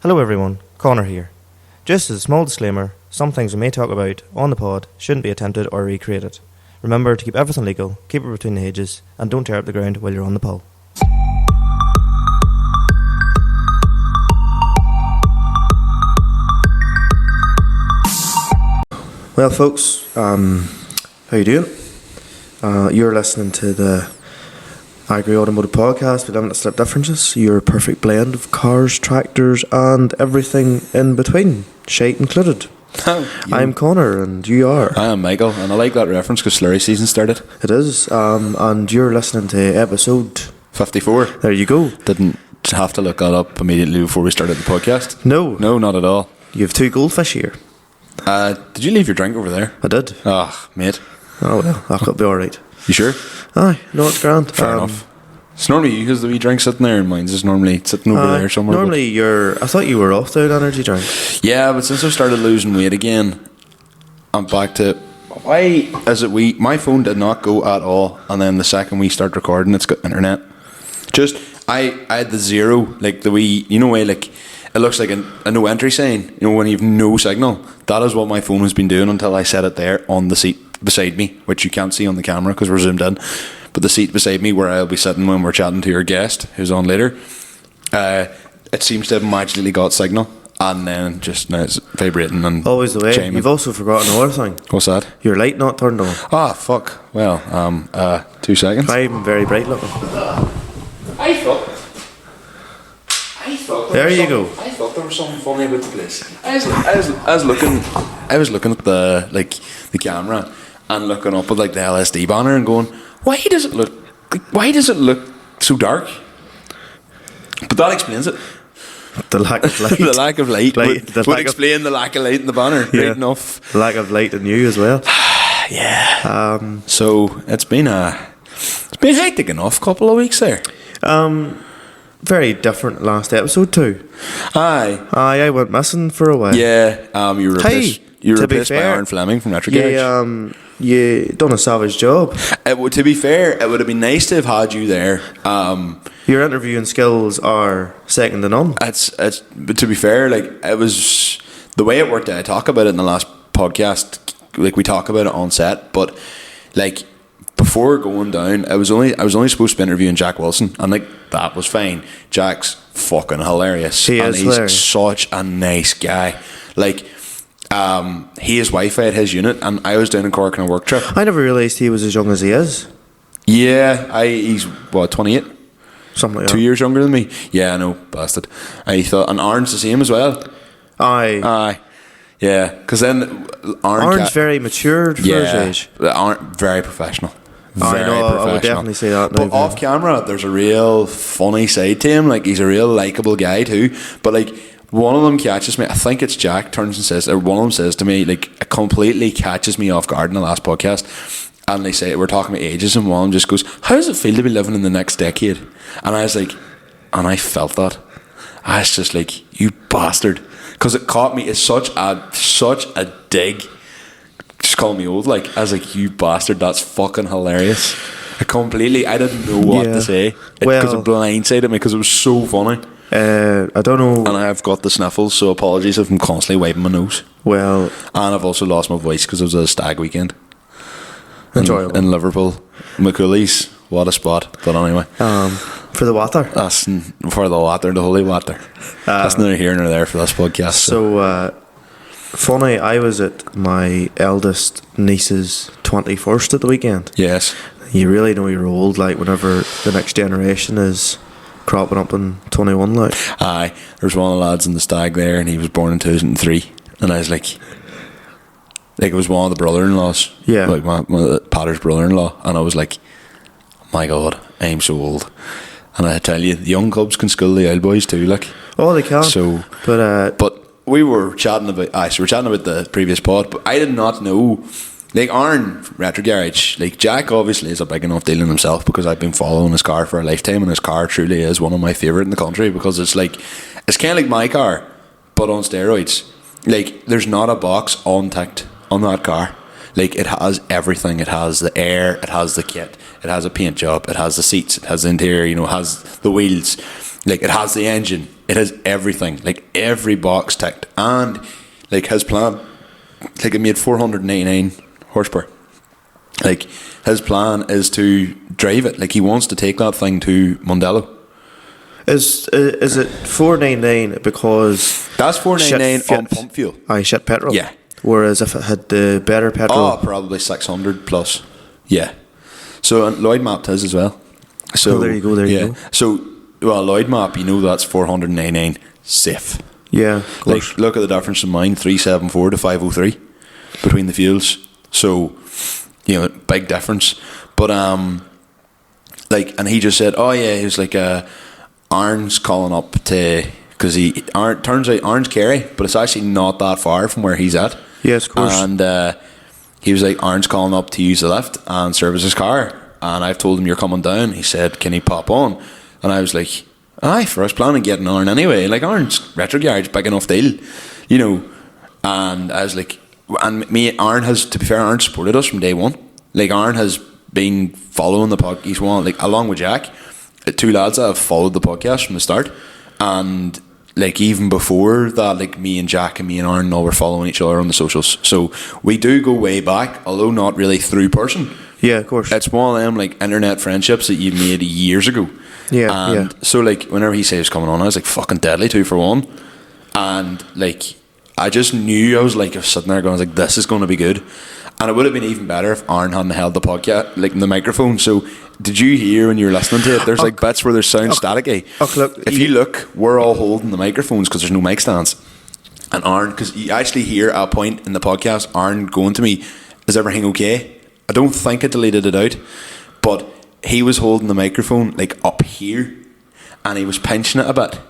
Hello everyone, Connor here. Just as a small disclaimer, some things we may talk about on the pod shouldn't be attempted or recreated. Remember to keep everything legal, keep it between the ages, and don't tear up the ground while you're on the pull. Well folks, how you doing? You're listening to the Agri Automotive Podcast with Limited Slip Differences, your perfect blend of cars, tractors and everything in between, shite included. I'm Connor and you are. I am Michael, and I like that reference because slurry season started. It is, and you're listening to episode 54. There you go. Didn't have to look that up immediately before we started the podcast. No, not at all. You have two goldfish here. Did you leave your drink over there? I did. Ah, mate. Oh well, that could be alright. You sure? Aye, no, it's grand. Fair enough. It's normally you because the wee drink sitting there, and mine's just normally sitting over there somewhere. Normally I thought you were off the energy drink. Yeah, but since I started losing weight again, I'm back to... Why is it my phone did not go at all, and then the second we start recording, it's got internet. Just, I had the zero, like the wee, way like, it looks like a no entry sign, when you've no signal. That is what my phone has been doing until I set it there on the seat beside me, which you can't see on the camera because we're zoomed in, but the seat beside me where I'll be sitting when we're chatting to your guest who's on later, it seems to have magically got signal, and then just now it's vibrating and always the way. chiming. You've also forgotten another thing. What's that? Your light not turned on. Ah, fuck. Well, 2 seconds. I'm very bright looking. I thought There you go. I thought there was something funny about the place. I was looking at the camera and looking up at the LSD banner and going, why does it look so dark? But that explains it. The lack of light. The lack of light would explain the lack of light in the banner. Yeah. Right enough. The lack of light in you as well. Yeah. So it's been hectic enough couple of weeks there. Very different last episode too. Aye, I went missing for a while. Yeah. You were replaced by Aaron Fleming from Retro Garage. Yeah, you done a savage job. To be fair, it would have been nice to have had you there. Your interviewing skills are second to none. But to be fair, it was the way it worked out. I talk about it in the last podcast. We talk about it on set, but before going down, I was only supposed to be interviewing Jack Wilson, and that was fine. Jack's fucking hilarious. He's hilarious. Such a nice guy. He has Wi-Fi at his unit, and I was down in Cork on a work trip. I never realised he was as young as he is. Yeah, he's 28. Something like 2 years younger than me. Yeah, I know, bastard. I thought, and Aaron's the same as well. Aye. Yeah, because then Aaron's very matured for his age. Aaron, very professional. Very professional. I would definitely say that. But off camera, there's a real funny side to him. He's a real likeable guy too. But one of them catches me. I think it's Jack. Turns and says, or one of them says to me, it completely catches me off guard in the last podcast. And they say we're talking about ages, and one of them just goes, "How does it feel to be living in the next decade?" And I was and I felt that. I was just you bastard, because it caught me as such a dig. Just call me old. I was you bastard, that's fucking hilarious. I didn't know what to say because it blindsided me because it was so funny. I don't know. And I've got the sniffles, so apologies if I'm constantly wiping my nose. Well, and I've also lost my voice because it was a stag weekend. Enjoyable. In Liverpool. McCooley's, what a spot. But anyway. For the water. That's for the water, the holy water. That's neither here nor there for this podcast. So funny, I was at my eldest niece's 21st at the weekend. Yes. You really know you're old, whenever the next generation is cropping up in 21, Aye. There's one of the lads in the stag there, and he was born in 2003. And I was it was one of the brother-in-laws. Yeah. My Patter's brother-in-law. And I was my God, I'm so old. And I tell you, the young clubs can school the old boys too, Oh, they can. So, but we were chatting about the previous pod, but I did not know, Aaron, Retro Garage, Jack obviously is a big enough deal in himself because I've been following his car for a lifetime, and his car truly is one of my favourite in the country because it's it's kind of like my car, but on steroids. There's not a box unticked on that car. It has everything. It has the air, it has the kit, it has a paint job, it has the seats, it has the interior, it has the wheels, Like, it has the engine, it has everything, like every box ticked, and like his plan, like it made 499 horsepower. Like, his plan is to drive it. Like, he wants to take that thing to Mondello. Is it 499 because That's 499 shit on pump fuel. I shit petrol. Yeah. Whereas if it had the better petrol, Oh, probably 600 plus. Yeah. So Lloyd mapped his as well. So Oh, there you go, there you go. So, well, Lloyd map, you know, that's 499 safe. yeah, of course. Like, look at the difference in mine, 374 to 503 between the fuels. So, you know, big difference. But like, and he just said, oh yeah, he was like, Arn's calling up to, because turns out Arn's Kerry, but it's actually not that far from where he's at. Yes, of course. And he was like, Arn's calling up to use the lift and service his car, and I've told him you're coming down. He said, can he pop on? And I was like, aye, for us planning getting Arn anyway. Like, Arn's retro garage, big enough deal, you know. And I was like, and Arn has, to be fair, Arn supported us from day one. Like, Arn has been following the podcast. He's one, like, along with Jack, two lads that have followed the podcast from the start. And like, even before that, like, me and Jack and me and Arn all were following each other on the socials. So we do go way back, although not really through person. Yeah, of course. It's one of them, like, internet friendships that you made years ago. Yeah, and so, like, whenever he said he was coming on, I was like, fucking deadly, 2 for 1. And like, I just knew, I was sitting there going, I was like, this is going to be good. And it would have been even better if Arn hadn't held the podcast, like, the microphone. So did you hear when you were listening to it, there's like bits where there's sound staticky. Look, if you look, we're all holding the microphones because there's no mic stands. And Arn, because you actually hear at a point in the podcast Arn going to me, is everything okay? I don't think I deleted it out, but he was holding the microphone like up here and he was pinching it a bit,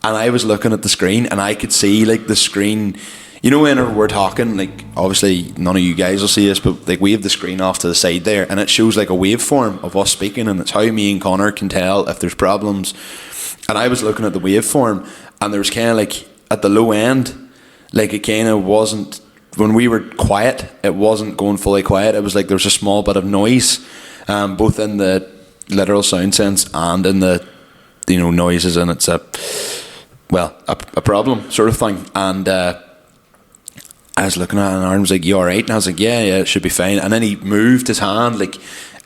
and I was looking at the screen and I could see, like, the screen, you know, whenever we're talking, like, obviously none of you guys will see this, but like, we have the screen off to the side there and it shows like a waveform of us speaking, and it's how me and Connor can tell if there's problems. And I was looking at the waveform and there was kind of like at the low end, like, it kind of wasn't, when we were quiet, it wasn't going fully quiet. It was like there was a small bit of noise, both in the literal sound sense and in the, you know, noises, and it's a problem sort of thing. And I was looking at it and Aaron was like, you alright? And I was like, yeah, it should be fine. And then he moved his hand, like,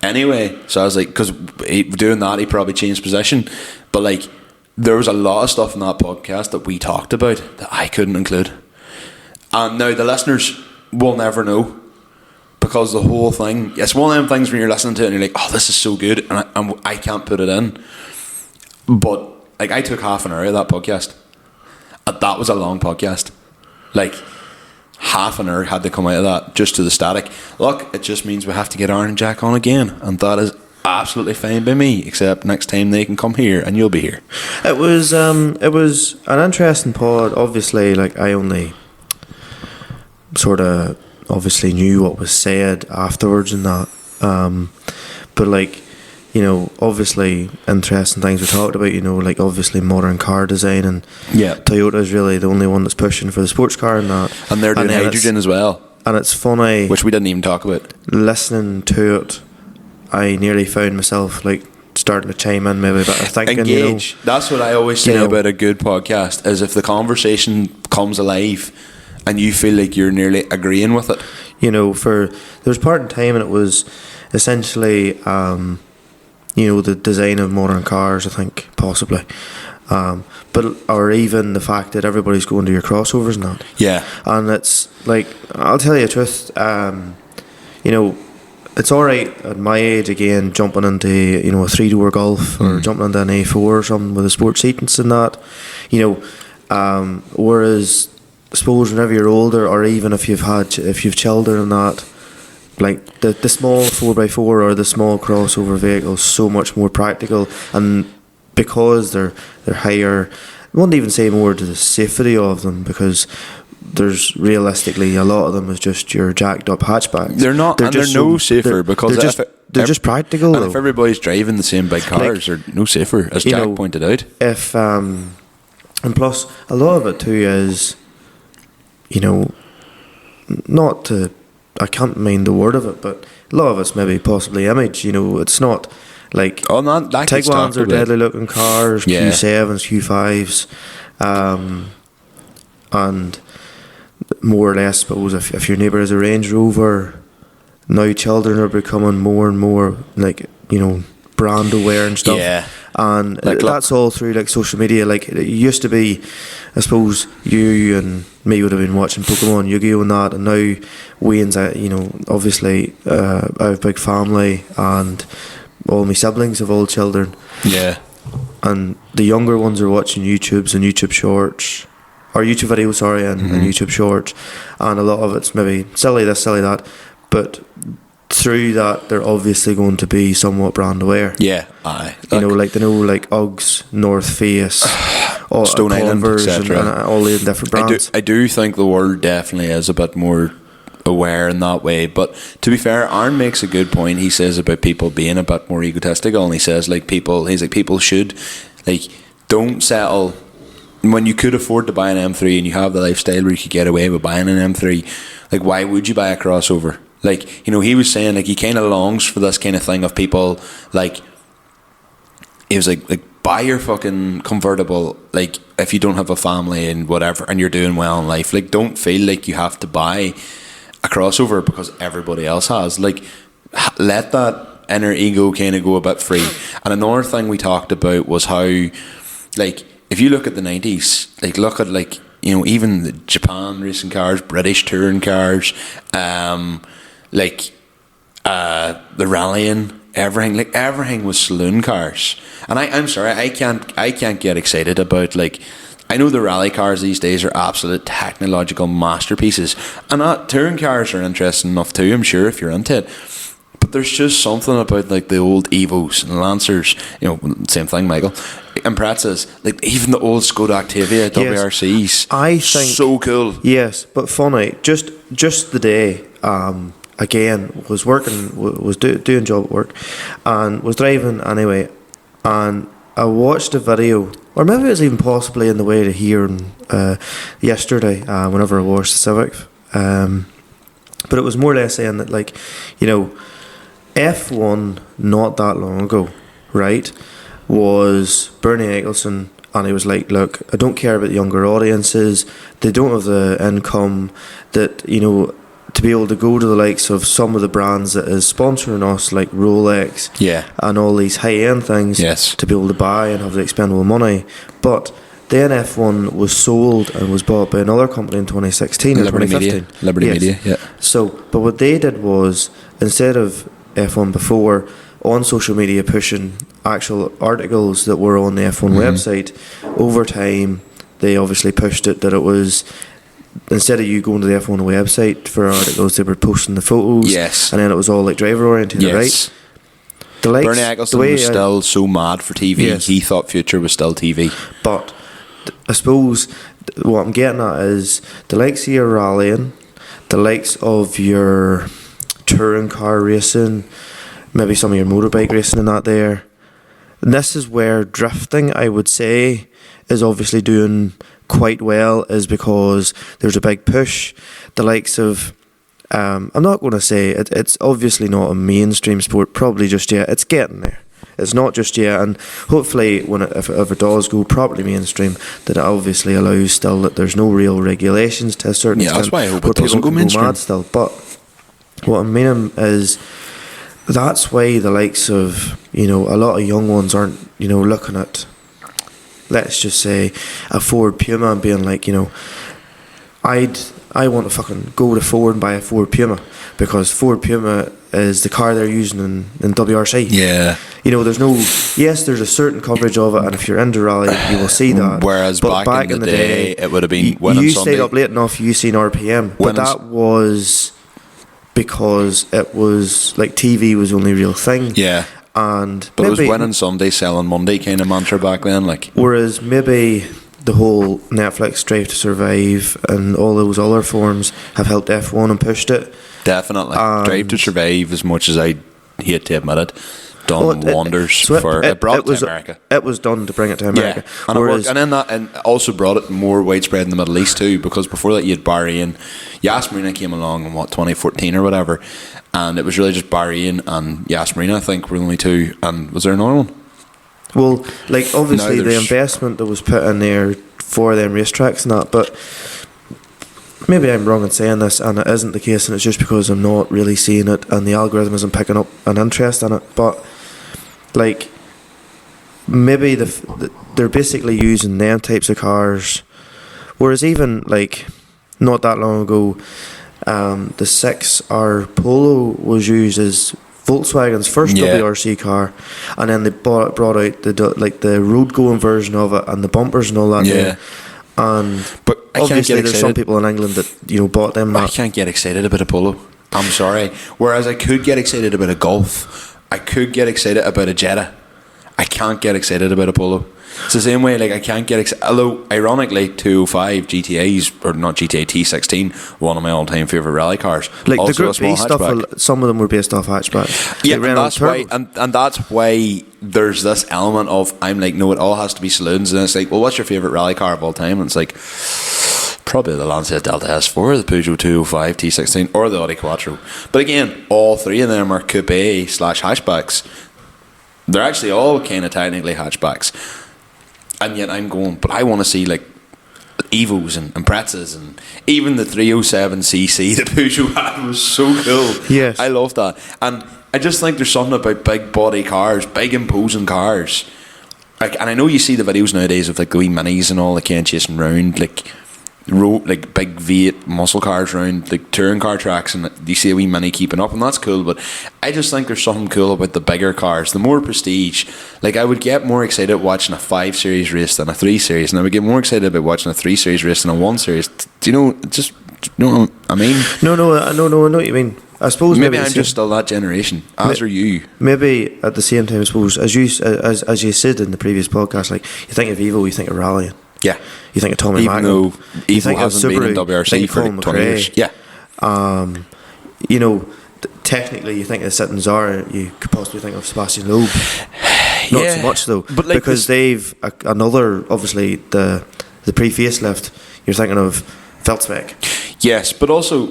anyway, so I was like, because doing that he probably changed position, but like, there was a lot of stuff in that podcast that we talked about that I couldn't include. And now the listeners will never know, because the whole thing, it's one of them things when you're listening to it and you're like, oh, this is so good, and I can't put it in. But like, I took half an hour of that podcast, and that was a long podcast. Like, half an hour had to come out of that just to the static. Look, it just means we have to get Aaron and Jack on again, and that is absolutely fine by me, except next time they can come here and you'll be here. It was an interesting pod. Obviously, like, I only sort of obviously knew what was said afterwards and that, but like, you know, obviously interesting things we talked about, you know, like, obviously modern car design, and yeah, Toyota's really the only one that's pushing for the sports car and that, and they're doing hydrogen as well, and it's funny, which we didn't even talk about. Listening to it, I nearly found myself like starting to chime in maybe a bit of thinking. Engage. You know, that's what I always say about a good podcast, is if the conversation comes alive and you feel like you're nearly agreeing with it. You know, there was part in time and it was essentially, you know, the design of modern cars, I think, possibly. But, or even the fact that everybody's going to your crossovers and that. Yeah. And it's like, I'll tell you the truth, you know, it's alright at my age again, jumping into, you know, a 3-door Golf or jumping into an A4 or something with a sports seatings and that, you know, whereas I suppose whenever you're older, or even if you've children and that, like the small 4x4 or the small crossover vehicles, so much more practical, and because they're higher, I wouldn't even say more to the safety of them, because there's realistically a lot of them is just your jacked up hatchbacks. They're not, they're no safer, because they're just practical. And if everybody's driving the same big cars, like, they're no safer, as Jack pointed out. If and plus a lot of it too is, you know, not to, I can't mind the word of it, but a lot of it's maybe possibly image. You know, it's not Like, Oh, no, that gets Tiguan's talked are about. deadly looking cars, Yeah. Q7s, Q5s, and more or less, I suppose, if your neighbour has a Range Rover, now children are becoming more and more, like, you know, brand aware and stuff. Yeah. And Like, look- that's all through, like, social media. Like, it used to be, I suppose, you and me would have been watching Pokemon, Yu-Gi-Oh! And that, and now Wayne's, you know, obviously, I have a big family, and all my siblings have all children, Yeah. and the younger ones are watching YouTubes and YouTube shorts, or YouTube videos, sorry, and YouTube shorts, and a lot of it's maybe silly this, silly that, but through that they're obviously going to be somewhat brand aware. Yeah. Aye. You know, like they know, like Uggs, North Face, all Stone Island, Converse, and etc. all the different brands. I do think the world definitely is a bit more aware in that way. But to be fair, Aaron makes a good point. He says about people being a bit more egotistical, and he says people should, like, don't settle when you could afford to buy an M3 and you have the lifestyle where you could get away with buying an M3. Like, why would you buy a crossover? Like, you know, he was saying, like, he kind of longs for this kind of thing of people, like, he was like buy your fucking convertible, like, if you don't have a family and whatever and you're doing well in life. Like, don't feel like you have to buy a crossover because everybody else has. Like, let that inner ego kind of go a bit free. And another thing we talked about was how, like, if you look at the 90s, like, look at, like, you know, even the Japan racing cars, British touring cars, the rallying, everything was saloon cars. And I'm sorry, I can't get excited about, like, I know the rally cars these days are absolute technological masterpieces, and touring cars are interesting enough too, I'm sure, if you're into it. But there's just something about, like, the old Evos and Lancers, you know, same thing, Michael, and Pretzas, like, even the old Skoda Octavia WRCs. I think so cool. Yes, but funny. Just the day, again, was working, was doing job at work, and was driving anyway, and I watched a video, or maybe it was even possibly in the way to here yesterday, whenever I watched the Civic, but it was more or less saying that, like, you know, F1 not that long ago, right, was Bernie Ecclestone, and he was like, look, I don't care about the younger audiences, they don't have the income that, you know, to be able to go to the likes of some of the brands that is sponsoring us, like Rolex, Yeah. and all these high-end things, Yes. to be able to buy and have the expendable money. But then F1 was sold and was bought by another company in 2016 or Liberty 2015. Media. Liberty Yes. Media, yeah. So, but what they did was, instead of F1 before, on social media pushing actual articles that were on the F1 website, over time they obviously pushed it that it was, instead of you going to the F1 website for articles, they were posting the photos. Yes. And then it was all, like, driver oriented, Yes. right? The likes, Bernie Ecclestone was still so mad for TV. Yes. He thought Future was still TV. But I suppose what I'm getting at is the likes of your rallying, the likes of your touring car racing, maybe some of your motorbike racing and that there. And this is where drifting, I would say, is obviously doing quite well, is because there's a big push. The likes of, I'm not going to say, it's obviously not a mainstream sport, probably just yet. It's getting there. It's not just yet, and hopefully, if it does go properly mainstream, that it obviously allows still that there's no real regulations to a certain extent. That's why I hope where it doesn't people go can mainstream. mad still. But what I mean is, that's why the likes of, you know, a lot of young ones aren't, you know, looking at, let's just say, a Ford Puma and being like, you know, I want to fucking go to Ford and buy a Ford Puma, because Ford Puma is the car they're using in WRC. Yeah. You know, there's a certain coverage of it, and if you're into rally, you will see that. Whereas but back in the day, it would have been winning you Sunday. stayed up late enough, you seen RPM, but that was because it was like TV was the only real thing. Yeah. And but it was winning Sunday, selling Monday kind of mantra back then. Like, whereas maybe the whole Netflix Drive to Survive and all those other forms have helped F1 and pushed it. definitely. Drive to Survive, as much as I hate to admit it, done wonders for it brought it to America. It was done to bring it to America. Yeah, and it worked. And then and also brought it more widespread in the Middle East too, because before that you had Bahrain. Yas Marina came along in 2014 or whatever, and it was really just Bahrain and Yas Marina, I think, were the only two. And was there another one? Well, like obviously the investment that was put in there for them racetracks and that, but maybe I'm wrong in saying this, and it isn't the case, and it's just because I'm not really seeing it, and the algorithm isn't picking up an interest in it. But like, maybe they're basically using them types of cars, whereas even like not that long ago, the 6R Polo was used as Volkswagen's first WRC car, and then they brought out the road going version of it and the bumpers and all that. Yeah. And but obviously there's some people in England that bought them. I can't get excited about a Polo. I'm sorry. Whereas I could get excited about a Golf, I could get excited about a Jetta. I can't get excited about a Polo. It's the same way, like I can't get excited. Although, ironically, 205 GTAs, or not GTA T16, one of my all-time favourite rally cars. Like also the Group B stuff, some of them were based off hatchback. Yeah, and that's why, and that's why there's this element of, I'm like, no, it all has to be saloons. And it's like, well, what's your favourite rally car of all time? And it's like, probably the Lancia Delta S4, the Peugeot 205 T16, or the Audi Quattro. But again, all three of them are coupe/hatchbacks. They're actually all kind of technically hatchbacks. And yet I'm going, but I want to see like Evos and Imprezas, and even the 307cc that Peugeot had was so cool. Yes, I love that. And I just think there's something about big body cars, big imposing cars. Like, and I know you see the videos nowadays of like the wee minis and all, like chasing round like big V8 muscle cars around like touring car tracks, and you see a wee mini keeping up, and that's cool. But I just think there's something cool about the bigger cars, the more prestige. Like, I would get more excited watching a 5 Series race than a 3 Series, and I would get more excited about watching a 3 Series race than a 1 Series. Do you know? Just, you know what I mean? No, I know what you mean. I suppose maybe I'm just still that generation, as are you. Maybe at the same time, I suppose, as you said in the previous podcast, like, you think of Evo, you think of rallying. Yeah. You think of Tommy Even Magnum. though Evo hasn't been in WRC for like 20 years. Yeah. Technically, you think of Sitting Zara, you could possibly think of Sebastian Loeb. Not so much, though. But like, because they've another, obviously, the pre-facelift, you're thinking of Veltspec. Yes, but also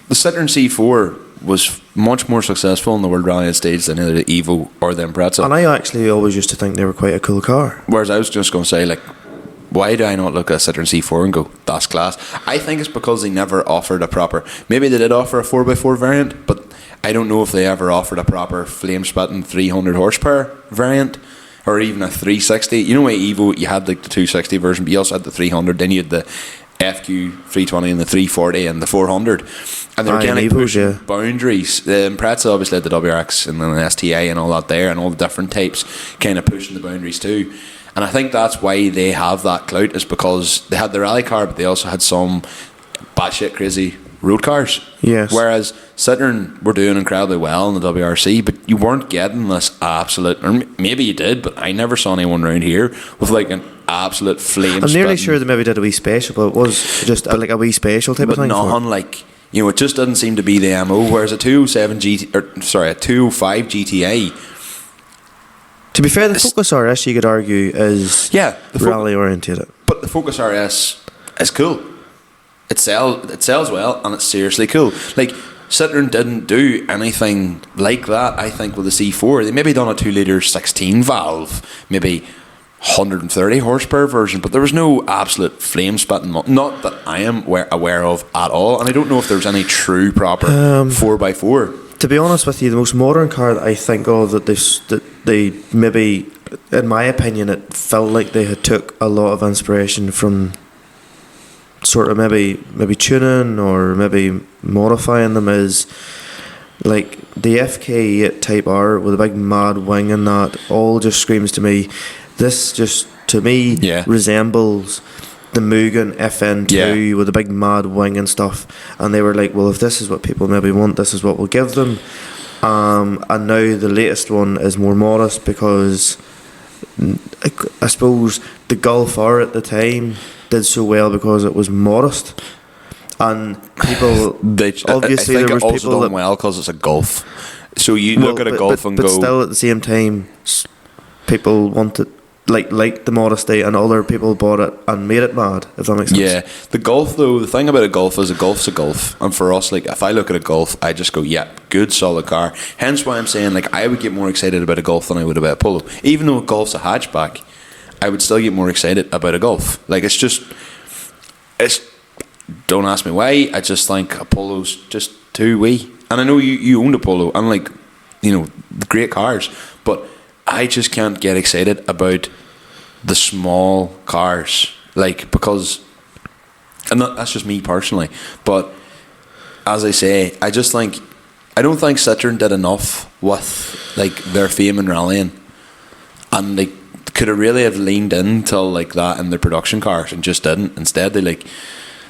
the Citroen C4 was much more successful in the World Rally stage than either the Evo or the Impreza. And I actually always used to think they were quite a cool car. Whereas I was just going to say, like, why do I not look at a Citroen C4 and go, that's class? I think it's because they never offered a proper... Maybe they did offer a 4x4 variant, but I don't know if they ever offered a proper flame-spitting 300 horsepower variant, or even a 360. You know, why Evo, you had like the 260 version, but you also had the 300, then you had the FQ 320 and the 340 and the 400. And they were kind of pushing boundaries. The Impreza obviously had the WRX and then the STA and all that there, and all the different types kind of pushing the boundaries too. And I think that's why they have that clout, is because they had the rally car, but they also had some batshit crazy road cars. Yes. Whereas Citroen were doing incredibly well in the WRC, but you weren't getting this absolute, or maybe you did, but I never saw anyone around here with like an absolute flame. I'm nearly sure they maybe did a wee special, but it was just like a wee special type of thing. But nothing like, you know, it just didn't seem to be the MO. Whereas a 205 GTA. To be fair, the Focus RS, you could argue, is rally oriented. But the Focus RS is cool. It sells well, and it's seriously cool. Like, Citroen didn't do anything like that, I think, with the C4. They maybe done a 2-litre 16 valve, maybe 130 horsepower version, but there was no absolute flame spitting, not that I am aware of at all. And I don't know if there's any true proper 4x4. To be honest with you, the most modern car that I think of that they maybe, in my opinion, it felt like they had took a lot of inspiration from sort of maybe tuning or maybe modifying them, is like the FK8 Type R with a big mad wing and that. All just screams to me, this just to me resembles the Mugen FN2 with a big mad wing and stuff. And they were like, well, if this is what people maybe want, this is what we'll give them. And now the latest one is more modest, because I suppose the Golf R at the time did so well because it was modest. And people, obviously, I think there was it also people done that well because it's a Golf. So you look at a Golf and but go... still at the same time, people want it, like the modesty, and other people bought it and made it mad, if that makes sense. Yeah, the Golf though, the thing about a Golf is a Golf's a Golf, and for us, like, if I look at a Golf, I just go, yeah, good solid car. Hence why I'm saying, like, I would get more excited about a Golf than I would about a Polo. Even though a Golf's a hatchback, I would still get more excited about a Golf. Like, it's don't ask me why, I just think a Polo's just too wee. And I know you owned a Polo, and, like, you know, great cars, but I just can't get excited about the small cars, like, because, and that's just me personally, but as I say, I don't think Citroen did enough with, like, their fame in rallying, and they could have really have leaned into like that in their production cars and just didn't. Instead, they like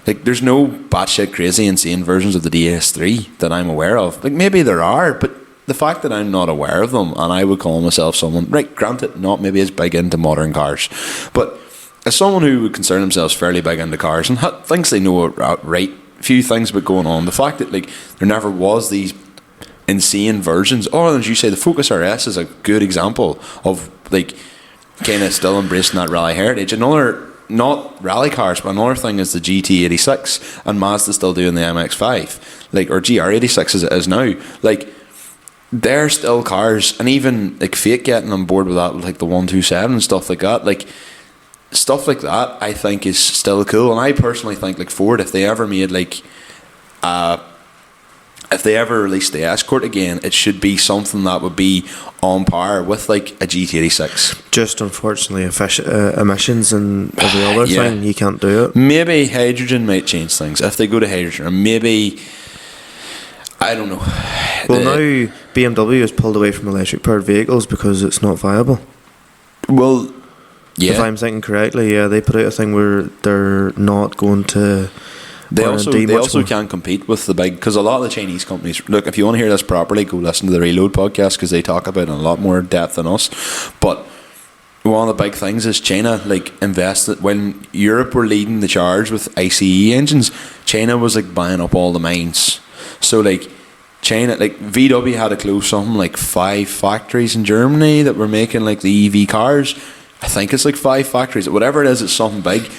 there's no batshit crazy insane versions of the DS3 that I'm aware of. Like, maybe there are, but the fact that I'm not aware of them, and I would call myself someone, right, granted, not maybe as big into modern cars, but as someone who would consider themselves fairly big into cars and thinks they know a few things about going on, the fact that, like, there never was these insane versions, or as you say, the Focus RS is a good example of, like, kind of still embracing that rally heritage. Another, not rally cars, but another thing is the GT86, and Mazda's still doing the MX-5, like, or GR86 as it is now. Like, they're still cars, and even like Fate getting on board with that, with like the 127 and stuff like that, like stuff like that, I think is still cool. And I personally think, like, Ford, if they ever made like if they ever released the Escort again, it should be something that would be on par with like a GT86. Just unfortunately, emissions and every other thing, you can't do it. Maybe hydrogen might change things if they go to hydrogen, or maybe, I don't know. Well, now BMW has pulled away from electric powered vehicles because it's not viable. Well, yeah. If I'm thinking correctly, yeah, they put out a thing where they're not going to. They also can't compete with the big, because a lot of the Chinese companies, look, if you want to hear this properly, go listen to the Reload podcast, because they talk about it in a lot more depth than us. But one of the big things is China, like, invested when Europe were leading the charge with ICE engines. China was like buying up all the mines. So like China, like VW had to close something like 5 factories in Germany that were making like the EV cars. I think it's like 5 factories, whatever it is, it's something big.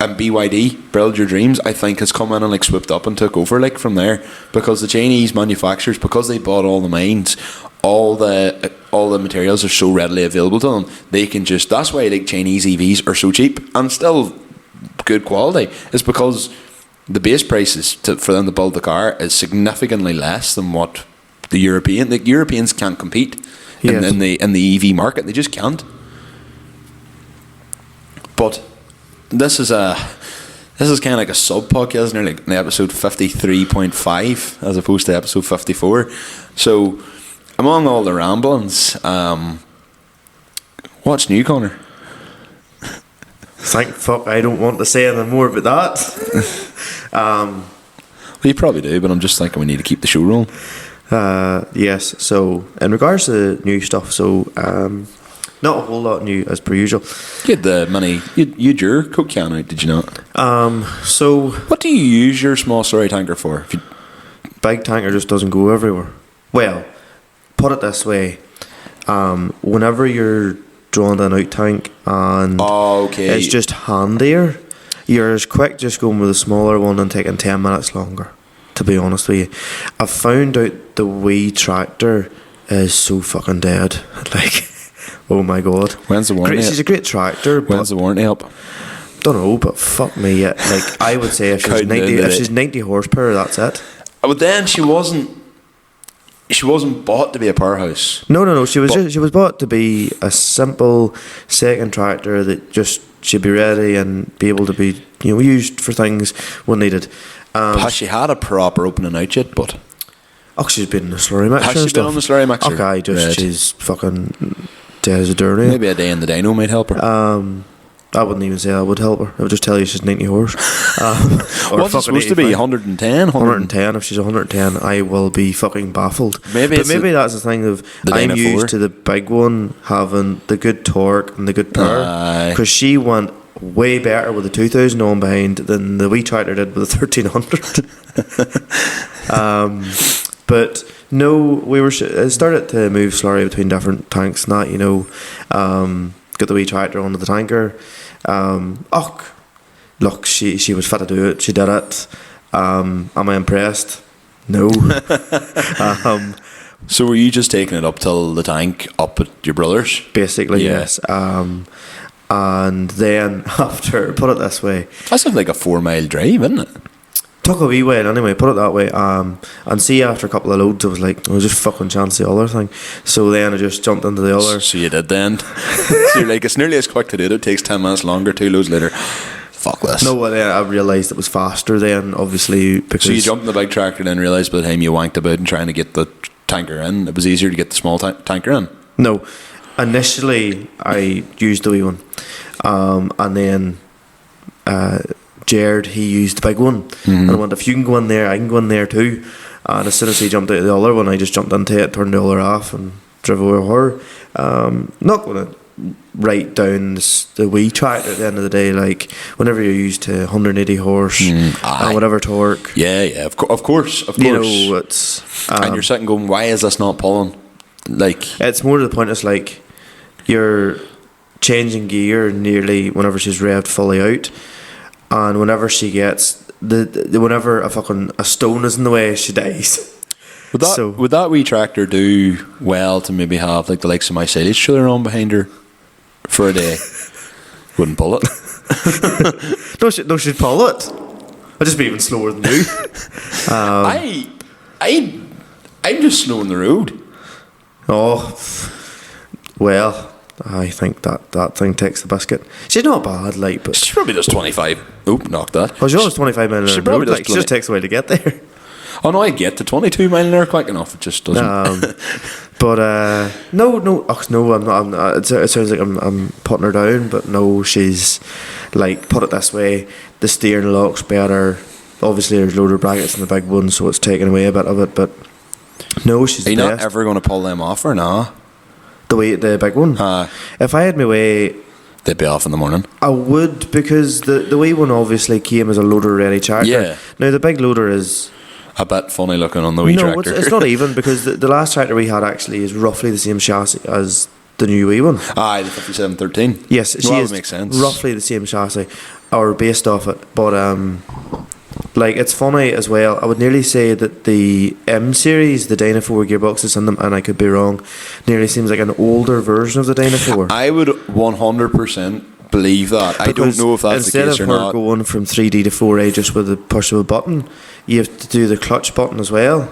And BYD, Build Your Dreams, I think has come in and like swooped up and took over like from there, because the Chinese manufacturers, because they bought all the mines, all the materials are so readily available to them, they can just, that's why like Chinese EVs are so cheap and still good quality, is because the base prices for them to build the car is significantly less than what the Europeans can't compete in the EV market. They just can't. But this is kind of like a sub podcast, isn't it? Like episode 53.5 as opposed to episode 54. So among all the ramblings, what's new, Connor? Thank fuck I don't want to say anything more about that. Well, you probably do, but I'm just thinking we need to keep the show rolling. Yes, so in regards to new stuff, so not a whole lot new as per usual. You had the money, you had your Coke can out, did you not? So what do you use your small slurry tanker for? Big tanker just doesn't go everywhere. Well, put it this way, whenever you're drawing an out tank and it's just handier, you're as quick just going with a smaller one and taking 10 minutes longer, to be honest with you. I've found out the wee tractor is so fucking dead. Like, oh my god. When's the warranty? She's a great tractor. When's the warranty up? Don't know, but fuck me. Like, I would say if she's 90 horsepower, that's it. But then she wasn't bought to be a powerhouse. No. She was bought to be a simple second tractor that just should be ready and be able to be, used for things when needed. Has she had a proper opening out yet? But she's been in the slurry mixer. Has she been on the slurry mixer? Okay, she's fucking dead as a dirty. Maybe a day in the dyno might help her. I wouldn't even say that would help her. I would just tell you she's 90 horse. What's it supposed to be? 110? 110. If she's 110, I will be fucking baffled. Maybe that's the thing of I'm used to the big one having the good torque and the good power, because she went way better with the 2000 on behind than the wee tractor did with the 1300. But No, we were started to move slowly between different tanks and that, you know. Got the wee tractor onto the tanker. Look, she was fit to do it. She did it. Am I impressed? No. So were you just taking it up till the tank up at your brother's? Basically, Yeah. yes. And then after, put it this way, That's like a 4 mile drive, isn't it? took a wee while anyway, put it that way. And see, after a couple of loads, I was like, I'll just fucking chance the other thing. So then I just jumped into the other. So you did then. So you're like, it's nearly as quick to do it. It takes 10 minutes longer, 2 loads later. Fuck this. No, then I realised it was faster then, obviously, because... So you jumped in the big tractor and then realised by the time you wanked about and trying to get the tanker in, it was easier to get the small tanker in? No. Initially, I used the wee one. And then... Jared, he used the big one, and I went, if you can go in there, I can go in there too. And as soon as he jumped out of the other one, I just jumped into it, turned the other off, and drove over her. Not going to write down the wee tractor at the end of the day, like whenever you're used to 180 horse and whatever torque. Yeah, of course. You know, it's and you're sitting going, why is this not pulling? Like, it's more to the point. It's like you're changing gear nearly whenever she's revved fully out. And whenever she gets whenever a stone is in the way, she dies. Would that wee tractor do well to maybe have like the likes of my silage trailer on behind her for a day? Wouldn't pull it. No, she'd pull it. I'd just be even slower than you. I'm just slow on the road. Oh, well. I think that thing takes the biscuit. She's not bad, like, but She probably does 25. Oop, knocked that. well, she always 25 mile an hour. She probably does Like, she just 20. takes a while to get there. Oh no, I get to 22 mile an hour quick enough. It just doesn't. But no, I'm not. It sounds like I'm putting her down, but no, she's like, put it this way: the steering lock's better. Obviously, there's loader brackets in the big one, so it's taking away a bit of it. But no, she's Are you the not best. ever going to pull them off or nah? The big one. If I had my way, They'd be off in the morning. I would, because the wee one obviously came as a loader ready tractor. Yeah. Now the big loader is A bit funny looking on the wee no, tractor. it's not even, because the last tractor we had actually is roughly the same chassis as the new wee one. Aye, the 5713. Yes, she Well, is that makes sense. roughly the same chassis, or based off it. But like, it's funny as well. I would nearly say that the M series, the Dyna4 gearboxes in them, and I could be wrong, nearly seems like an older version of the Dyna4. I would 100% believe that. I don't know if that's the instead case or of her not. going from 3D to 4A just with a push of a button, you have to do the clutch button as well.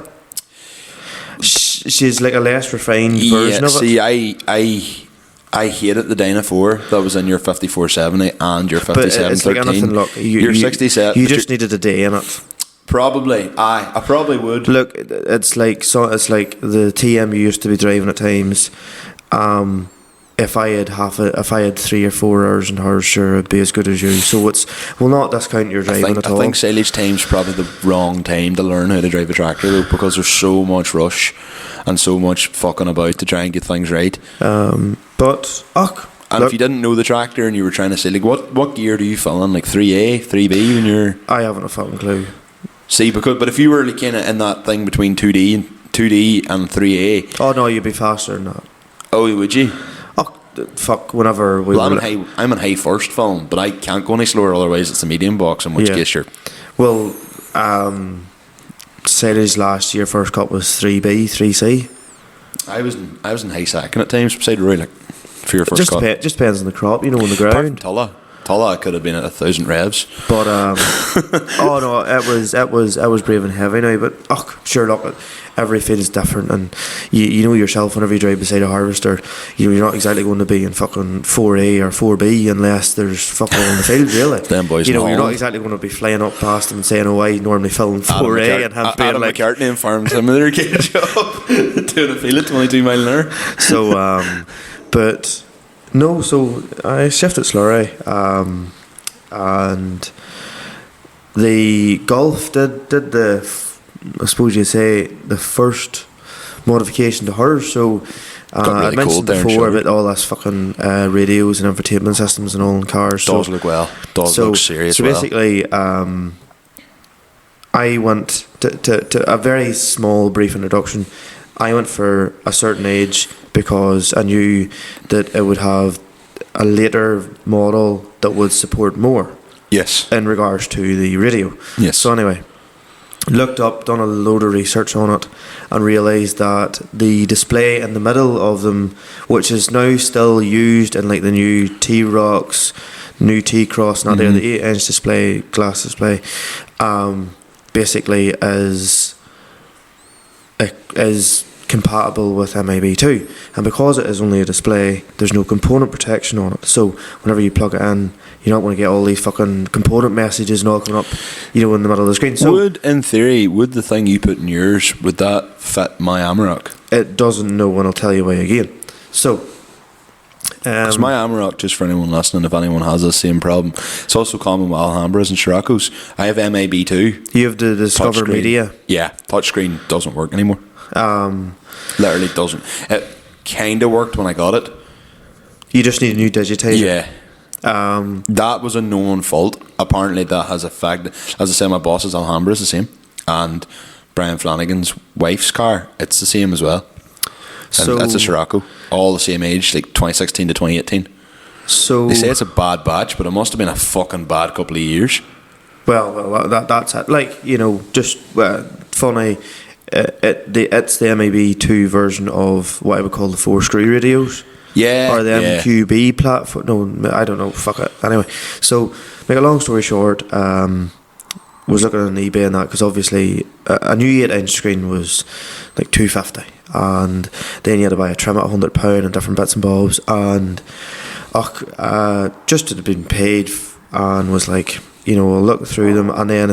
She's like a less refined version of it. See, I hated the Dyna4 that was in your 5470 and your But it's like 5713. anything. Look, your 67. You just needed a day in it. Probably. Aye, I probably would. Look, it's like the TM you used to be driving at times. If I had 3 or 4 hours in hers, sure, it'd be as good as you. So we'll not discount your driving at all. I think silage time's probably the wrong time to learn how to drive a tractor, though, because there's so much rush and so much fucking about to try and get things right. But if you didn't know the tractor and you were trying to say, like, what gear do you fill in, like 3A, 3B when you're? I haven't a fucking clue. See, but if you were like kind of in that thing between 2D and 3A. Oh no, you'd be faster than that. Oh, would you? Fuck, whenever we Well, I'm in high first film, but I can't go any slower, otherwise it's a medium box, in which case you're... Well, Silage last year first cut was 3B, 3C. I was in high second at times beside Roy, like, for your first cut. Just depends on the crop, you know, on the Apart from ground. Tulla could have been at 1,000 revs. But oh no, it was brave and heavy now. But sure, look, every field is different, and you know yourself, whenever you drive beside a harvester, you're not exactly going to be in fucking 4A or 4B unless there's fucking all in the field, really. Them boys, you know, in you're not Holland. exactly going to be flying up past them and saying, "Oh, I normally film 4A," and have Adam like McCartney and Farm Simulator cage job doing a field at 22 mile an hour. So, but no, so I shifted Slurry, and the Golf did the, I suppose you'd say, the first modification to hers. So Got really I mentioned cold there, before sure. about all this fucking radios and infotainment systems and all in cars. Does look well. Does look serious. So well. basically, I went to a very small, brief introduction. I went for a certain age because I knew that it would have a later model that would support more. Yes. In regards to the radio. Yes. So anyway, looked up, done a load of research on it, and realised that the display in the middle of them, which is now still used in like the new T-Rocks, new T-Cross, not there, the 8-inch display, glass display, basically is compatible with MAB2, and because it is only a display, there's no component protection on it. So whenever you plug it in, you're not going to get all these fucking component messages and all coming up, in the middle of the screen. So in theory, would the thing you put in yours, would that fit my Amarok? It doesn't know, and I'll tell you why again. So because my Amarok, just for anyone listening, if anyone has the same problem, it's also common with Alhambras and Scirocco's. I have MAB2. You have the Discover Media. Yeah, touchscreen doesn't work anymore. Literally doesn't. It kind of worked when I got it. You just need a new digitizer. Yeah. That was a known fault. Apparently that has affected. As I say, my boss's Alhambra is the same, and Brian Flanagan's wife's car, it's the same as well. So that's a Scirocco, all the same age, like 2016 to 2018. So they say it's a bad batch, but it must have been a fucking bad couple of years. Well, that's it. Like, just funny. It's the MAB2 version of what I would call the 4-screw radios. Yeah. Or the MQB platform. No, I don't know. Fuck it. Anyway, so make a long story short, was looking on eBay and that, because obviously a new 8-inch screen was like $250, and then you had to buy a trim at £100 and different bits and bobs, and just had been paid and was like, I'll look through them, and then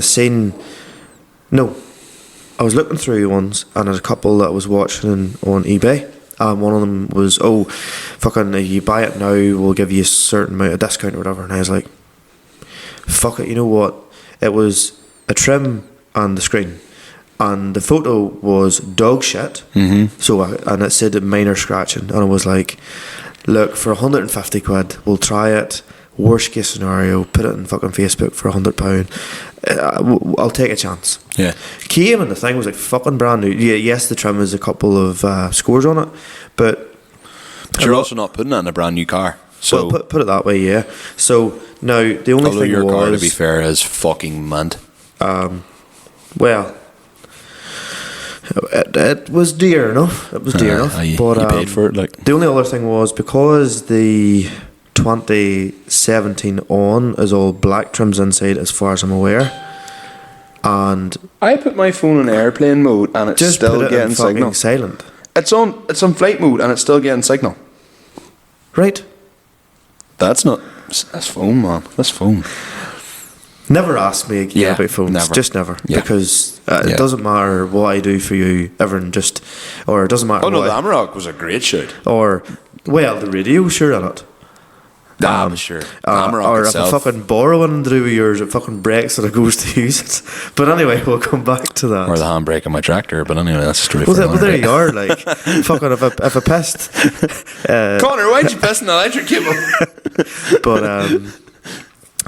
I was looking through ones, and there's a couple that I was watching on eBay. One of them was, fucking, you buy it now, we'll give you a certain amount of discount or whatever. And I was like, fuck it, you know what? It was a trim and the screen, and the photo was dog shit. So, and it said minor scratching, and I was like, look, for 150 quid, we'll try it. Worst case scenario, put it in fucking Facebook for £100. I'll take a chance. Yeah. Came and the thing was like fucking brand new. Yeah, yes, the trim has a couple of scores on it, but you're also not putting it in a brand new car. So put it that way, yeah. So now the only thing your was, car, to be fair, is fucking mint. Well, it was dear enough. It was dear enough. But you paid for it. Like, the only other thing was, because the 2017 on is all black trims inside, as far as I'm aware, and I put my phone in airplane mode and it's just still put it getting in fucking signal. Silent. It's on flight mode and it's still getting signal. Right. That's phone, man. That's phone. Never ask me again about phones. Never. Just never. Yeah. Because it doesn't matter what I do for you, everyone just, or it doesn't matter. Oh no, the Amarok was a great shout. Or, well, the radio, sure, on it. Sure. Or itself. if I fucking borrow one to do with yours, it fucking breaks and it goes to use it. But anyway, we'll come back to that. Or the handbrake on my tractor. But anyway, that's a story for well, another there day. you are, like, fucking if I pissed. Connor, why'd you piss in the electric cable? But,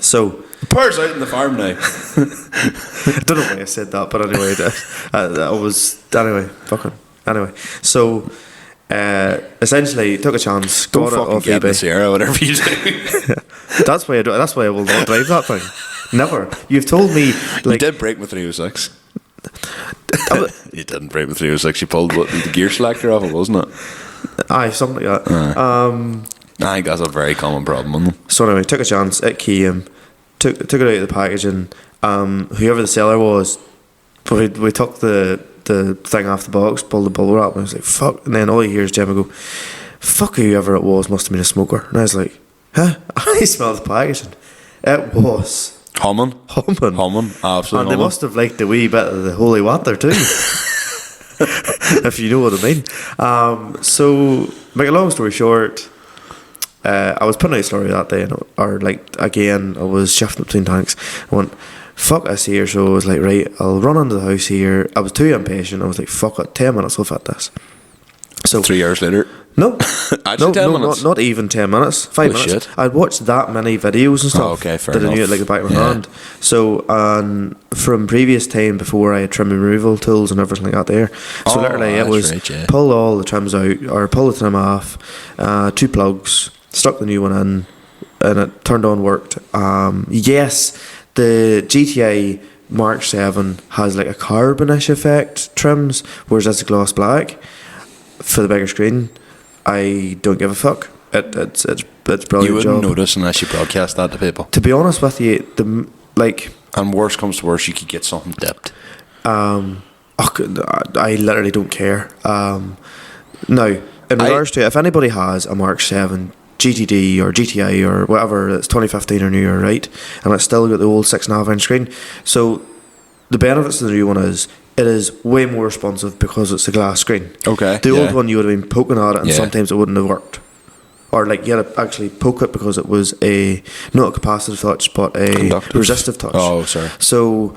so. The power's out in the farm now. I don't know why I said that, but anyway, anyway. So, essentially, took a chance, got it off eBay. Sierra, whatever you do. That's why I will not drive that thing. Never. You've told me, like, you did break my 306. You didn't break my 306. You pulled the gear selector off it, wasn't it? Aye, something like that. I think that's a very common problem on them. So anyway, took a chance. It came. Took it out of the package, and whoever the seller was, we took the thing off the box, pulled the bubble wrap, and I was like, fuck. And then all you hear is Gemma go, fuck, whoever it was must have been a smoker. And I was like, huh? I smelled the packaging. It was humming, absolutely. And they must have liked a wee bit of the holy water too. If you know what I mean. So make a long story short, I was putting out a story that day, I was shifting between tanks. I went, fuck this here. So I was like, right, I'll run into the house here. I was too impatient. I was like, fuck it, 10 minutes, I'll fit this. So 3 hours later. No, Actually, 10 minutes. Not even 10 minutes. 5 Holy minutes. shit. I'd watched that many videos and stuff. Oh, okay, fair that I knew enough. it like the back of my Yeah. hand. So, from previous time before I had trim removal tools and everything like that there. So Oh, literally it that's was right, yeah. pull all the trims out or pull the trim off, 2 plugs, stuck the new one in, and it turned on, worked. Yes, the GTI Mark 7 has like a carbonish effect trims, whereas that's a gloss black for the bigger screen. I don't give a fuck. It's brilliant. You wouldn't job. notice unless you broadcast that to people. To be honest with you, And worst comes to worst, you could get something dipped. I literally don't care. Now, in regards to if anybody has a Mark 7 GTD or GTI or whatever, it's 2015 or newer, right? And it's still got the old 6.5 inch screen. So the benefits of the new one is it is way more responsive because it's a glass screen. Okay. The yeah. old one you would have been poking at it and Yeah. sometimes it wouldn't have worked. Or like you had to actually poke it because it was not a capacitive touch but a Conductive. resistive touch. Oh, sorry. So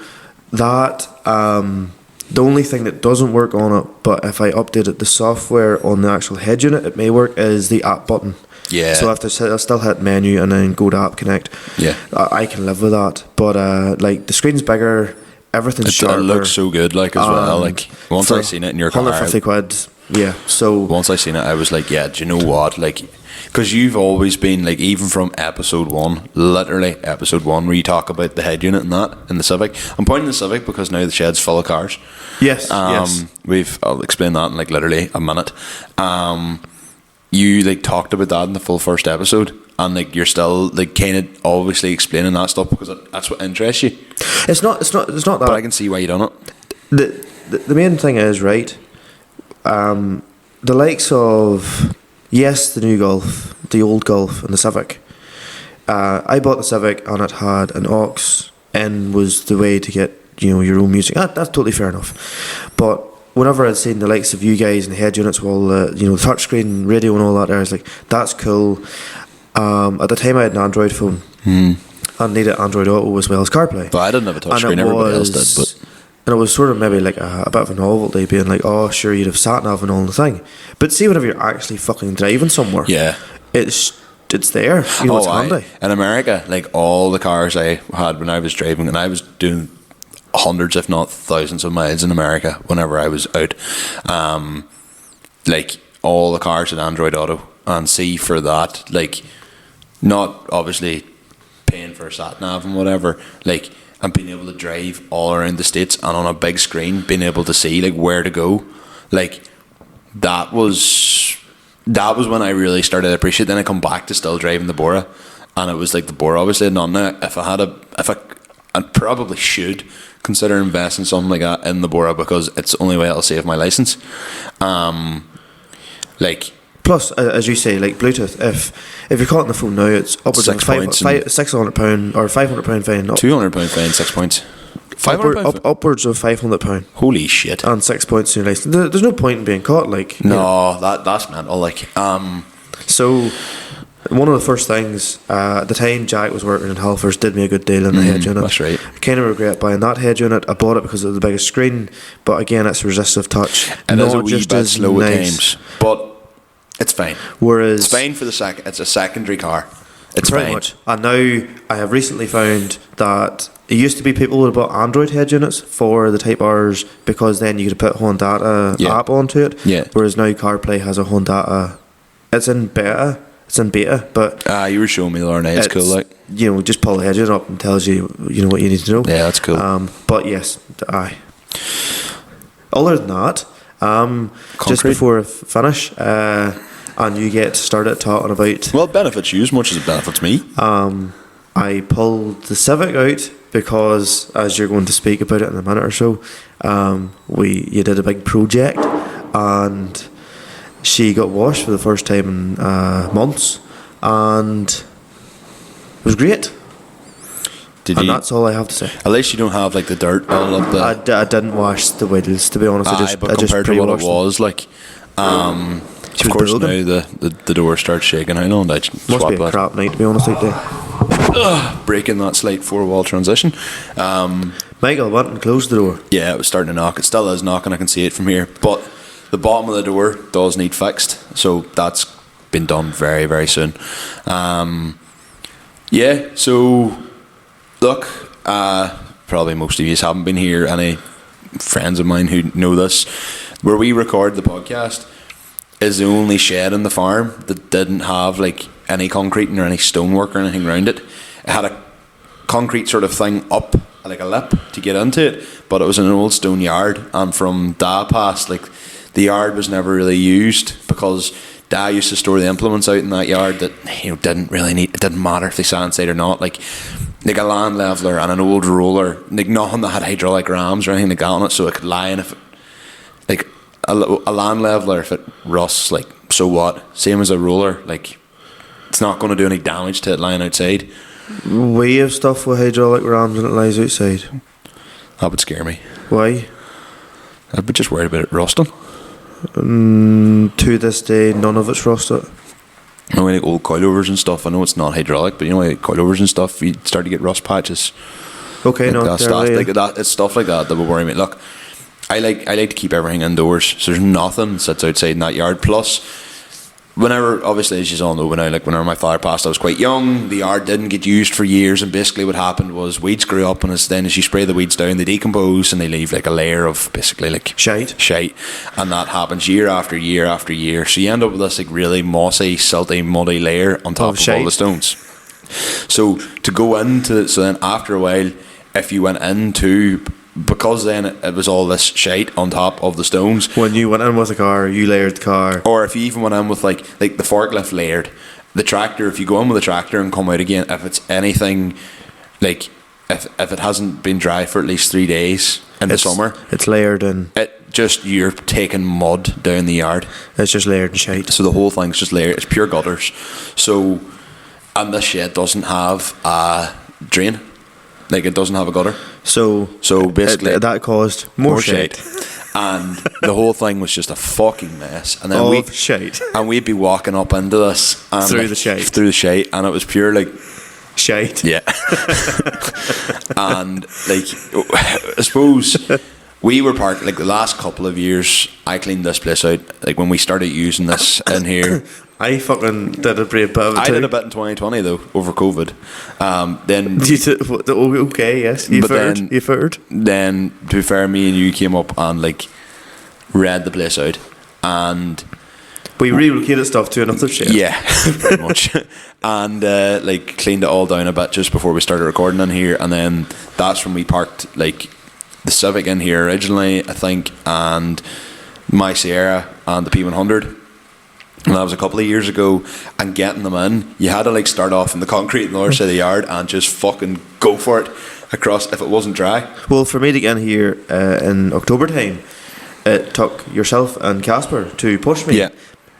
that the only thing that doesn't work on it, but if I updated the software on the actual head unit, it may work, is the app button. Yeah. So I'll still hit menu and then go to app connect. Yeah. I can live with that. But like the screen's bigger, everything's It sharper. looks so good, like, as well. Like, once for I seen it in your car, 150 quid. Yeah. So once I seen it, I was like, yeah, do you know what? Like, because you've always been, like, even from episode 1, literally episode 1, where you talk about the head unit and that in the Civic. I'm pointing the Civic because now the shed's full of cars. yes, yes. I'll explain that in, like, literally a minute. You, like, talked about that in the full first episode, and, like, you're still, like, kind of obviously explaining that stuff because that's what interests you. It's not that. But I can see why you done it. The main thing is, right, the likes of, yes, the new Golf, the old Golf and the Civic. I bought the Civic and it had an aux in, was the way to get, your own music. That's totally fair enough. But whenever I'd seen the likes of you guys and the head units with all the, the touchscreen radio and all that there, I was like, that's cool. At the time I had an Android phone and needed Android Auto as well as CarPlay. But I didn't have a touchscreen, everybody else did. But And it was sort of maybe like a bit of a novelty, being like, oh, sure, you'd have sat nav and all the thing. But see, whenever you're actually fucking driving somewhere, yeah. it's there. It's handy. In America, like, all the cars I had when I was driving, and I was doing hundreds, if not thousands of miles in America whenever I was out, like, all the cars had Android Auto. And see, for that, like, not obviously paying for a sat nav and whatever, like, and being able to drive all around the States and on a big screen, being able to see, like, where to go, like, that was when I really started to appreciate. Then I come back to still driving the Bora, and it was like the Bora obviously had none. Now, if I probably should consider investing something like that in the Bora, because it's the only way it'll save my license. Like, plus, as you say, like Bluetooth, if you're caught on the phone now, it's upwards of £600 or £500 fine. £200 fine, 6 points. £500 upwards of £500. Holy shit! And 6 points in your license. There's no point in being caught. Like, no, that's mental. Like, so one of the first things at the time Jack was working in Halfords did me a good deal in the head unit. That's right. I kind of regret buying that head unit. I bought it because of the biggest screen, but again, it's resistive touch. It is a wee bit slow at times, but it's fine. Whereas it's fine for it's a secondary car. It's pretty fine. much. And now I have recently found that it used to be people would have bought Android head units for the Type R's because then you could put Hondata app onto it. Yeah. Whereas now CarPlay has a Hondata. It's in beta, but you were showing me the other night. It's cool, like, just pull the head unit up and tells you what you need to know. Yeah, that's cool. But yes, other than that, just before I finish, and you get started talking about. Well, it benefits you as much as it benefits me. I pulled the Civic out because, as you're going to speak about it in a minute or so, you did a big project, and she got washed for the first time in months, and it was great. That's all I have to say. At least you don't have, like, the dirt all up there. I didn't wash the wheels, to be honest. But I just compared to what it pre-washed was, like, of course, now the door starts shaking. How long did I Must swap be a that? crap night, to be honest with you. Breaking that slight 4-wall transition. Michael went and closed the door. Yeah, it was starting to knock. It still is knocking. I can see it from here. But The bottom of the door does need fixed, so that's been done very, very soon. So look, probably most of you haven't been here. Any friends of mine who know this, where we record the podcast is the only shed in the farm that didn't have like any concrete or any stonework or anything around it. It had a concrete sort of thing up, like a lip to get into it, but it was in an old stone yard, and from Da past, like, the yard was never really used because Da used to store the implements out in that yard that, you know, didn't really need, it didn't matter if they sat inside or not, like a land leveler and an old roller, like nothing that had hydraulic rams or anything like that on it, so it could lie in. If it, like a land leveler, if it rusts, like, so what? Same as a roller, like, it's not going to do any damage to it lying outside. We have stuff with hydraulic rams and it lies outside. That would scare me. Why? I'd be just worried about it rusting. To this day, none of it's rusted. You know, like old coilovers and stuff, I know it's not hydraulic, but you know, like coilovers and stuff, you start to get rust patches. Okay, like no, that's like that. It's stuff like that would worry me. Look, I like to keep everything indoors, so there's nothing sits outside in that yard. Plus, whenever, obviously, as you all know, whenever my father passed, I was quite young. The yard didn't get used for years, and basically what happened was weeds grew up, and as you spray the weeds down, they decompose and they leave like a layer of basically like shite, and that happens year after year after year. So you end up with this like really mossy, silty, muddy layer on top of all the stones. So then after a while, if you went into, because then it was all this shite on top of the stones. When you went in with a car, you layered the car. Or if you even went in with like the forklift layered, the tractor, if you go in with a tractor and come out again, if it's anything, like if it hasn't been dry for at least 3 days in the summer, it's layered in. You're taking mud down the yard. It's just layered in shite. So the whole thing's just layered. It's pure gutters. So, and this shed doesn't have a drain. Like, it doesn't have a gutter. So basically that caused more shite. And the whole thing was just a fucking mess. And then shite. And we'd be walking up into this and through the shite, and it was pure like shite. Yeah. And like, I suppose we were part, like, the last couple of years I cleaned this place out, like when we started using this in here. I fucking did a bit of it I did a bit in 2020 though, over COVID. Then you did, okay, yes, you heard. Then, to be fair, me and you came up and like read the place out, and we relocated stuff to another shed. Yeah, pretty much. And like cleaned it all down a bit just before we started recording in here, and then that's when we parked like the Civic in here originally, I think, and my Sierra and the P100. And that was a couple of years ago, and getting them in, you had to like start off in the concrete in the other side of the yard and just fucking go for it across if it wasn't dry. Well, for me to get in here in October time, it took yourself and Casper to push me. Yeah.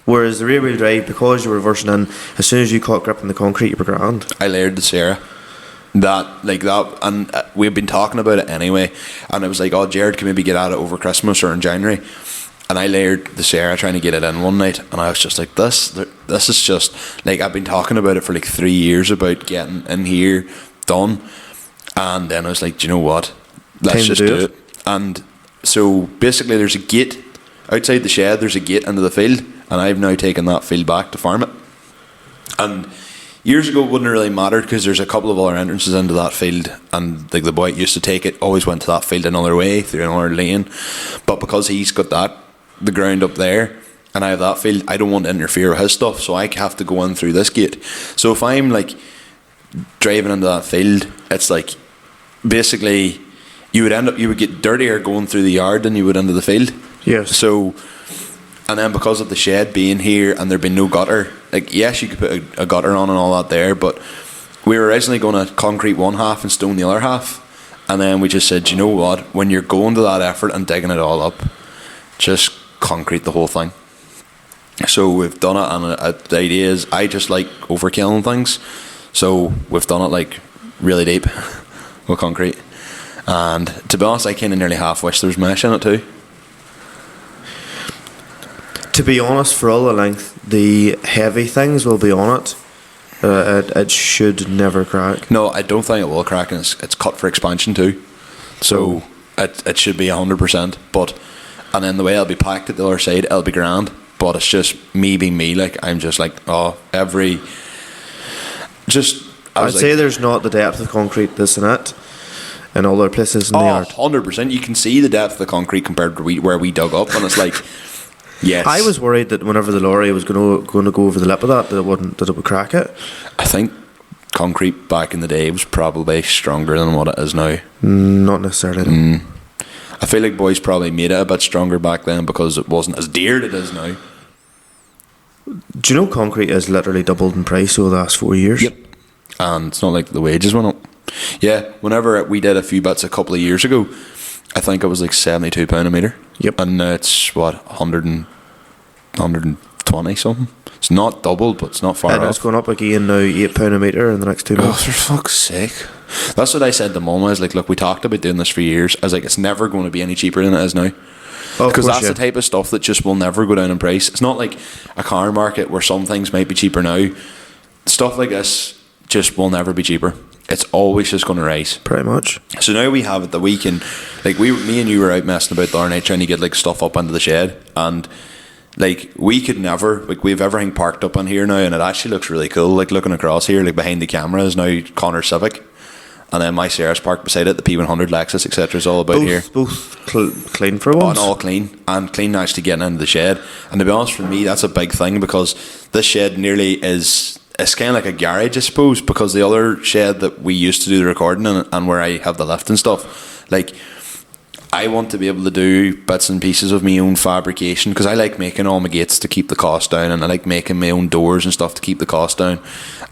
Whereas the rear wheel drive, because you were reversing in, as soon as you caught grip on the concrete, you were grand. I layered the Sierra. That, and we've been talking about it anyway, and it was like, oh, Jared can maybe get at it over Christmas or in January. And I layered the Sierra trying to get it in one night, and I was just like, this is just like, I've been talking about it for like 3 years about getting in here done, and then I was like, do you know what, let's just do it. And so basically there's a gate outside the shed, there's a gate into the field, and I've now taken that field back to farm it. And years ago it wouldn't have really mattered because there's a couple of other entrances into that field, and like the boy used to take it always went to that field another way through another lane, but because he's got the ground up there and I have that field, I don't want to interfere with his stuff, so I have to go in through this gate. So if I'm like driving into that field, it's like basically you would get dirtier going through the yard than you would into the field. Yes. So, and then because of the shed being here and there being no gutter, like, yes, you could put a gutter on and all that there, but we were originally going to concrete one half and stone the other half, and then we just said, you know what, when you're going to that effort and digging it all up, just concrete the whole thing. So we've done it, and the idea is I just like overkilling things, so we've done it like really deep with concrete. And to be honest, I kind of nearly half wish there was mesh in it too. To be honest, for all the length, the heavy things will be on it. It should never crack. No, I don't think it will crack, and it's cut for expansion too, so it should be 100%. But and then the way it'll be packed at the other side, it'll be grand. But it's just me being me. Like, I'm just like, I'd say there's not the depth of concrete that's in it in all other places in the yard. 100%. You can see the depth of the concrete compared to where we dug up, and it's like, yes. I was worried that whenever the lorry was going to go over the lip of that it would crack it. I think concrete back in the day was probably stronger than what it is now. Not necessarily. No. I feel like boys probably made it a bit stronger back then because it wasn't as dear as it is now. Do you know concrete has literally doubled in price over the last 4 years? Yep. And it's not like the wages went up. Yeah, whenever we did a few bits a couple of years ago, I think it was like £72 a metre. Yep. And now it's, 120 something. It's not doubled, but it's not far off. It's going up again now, £8 a metre in the next 2 months. Oh, for fuck's sake. That's what I said to Mum. I was like, look, we talked about doing this for years. I was like, it's never going to be any cheaper than it is now. Because that's the type of stuff that just will never go down in price. It's not like a car market where some things might be cheaper now. Stuff like this just will never be cheaper. It's always just going to rise. Pretty much. So now we have it that we can, like, me and you were out messing about the other night trying to get like stuff up into the shed, and like we could never, like, we have everything parked up in here now, and it actually looks really cool. Like, looking across here, like behind the camera is now Connor Civic, and then my Sierra's parked beside it, the P100 Lexus, etc. is all about here. Both clean for once. And all clean, and clean actually getting into the shed. And to be honest, for me, that's a big thing, because this shed nearly is, it's kind of like a garage, I suppose, because the other shed that we used to do the recording in, and where I have the lift and stuff, like, I want to be able to do bits and pieces of my own fabrication, because I like making all my gates to keep the cost down, and I like making my own doors and stuff to keep the cost down.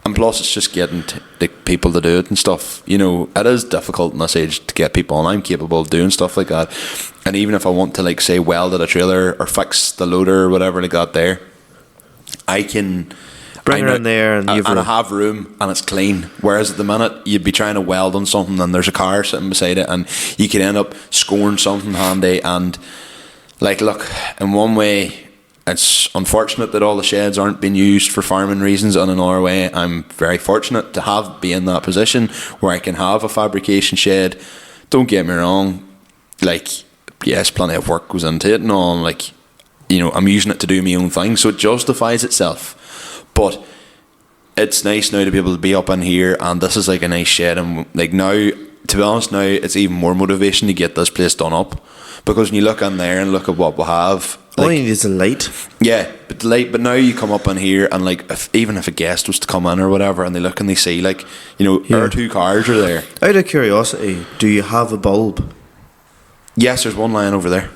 And plus, it's just getting like people to do it and stuff. You know, it is difficult in this age to get people, and I'm capable of doing stuff like that. And even if I want to, like, say, weld at a trailer or fix the loader or whatever like that there, I can bring her in there, and I have room, and it's clean. Whereas at the minute, you'd be trying to weld on something, and there's a car sitting beside it, and you could end up scoring something handy. And, like, look, in one way, it's unfortunate that all the sheds aren't being used for farming reasons, and in another way, I'm very fortunate to be in that position where I can have a fabrication shed. Don't get me wrong, like, yes, plenty of work goes into it and all, and, like, you know, I'm using it to do my own thing, so it justifies itself. But it's nice now to be able to be up in here, and this is like a nice shed, and like now, to be honest, now it's even more motivation to get this place done up, because when you look in there and look at what we have, like, all you need is a light. Yeah, but the light. But now you come up in here, and like, even if a guest was to come in or whatever, and they look and they see, like, you know, our 2 cars are there. Out of curiosity, do you have a bulb? Yes, there's one lying over there.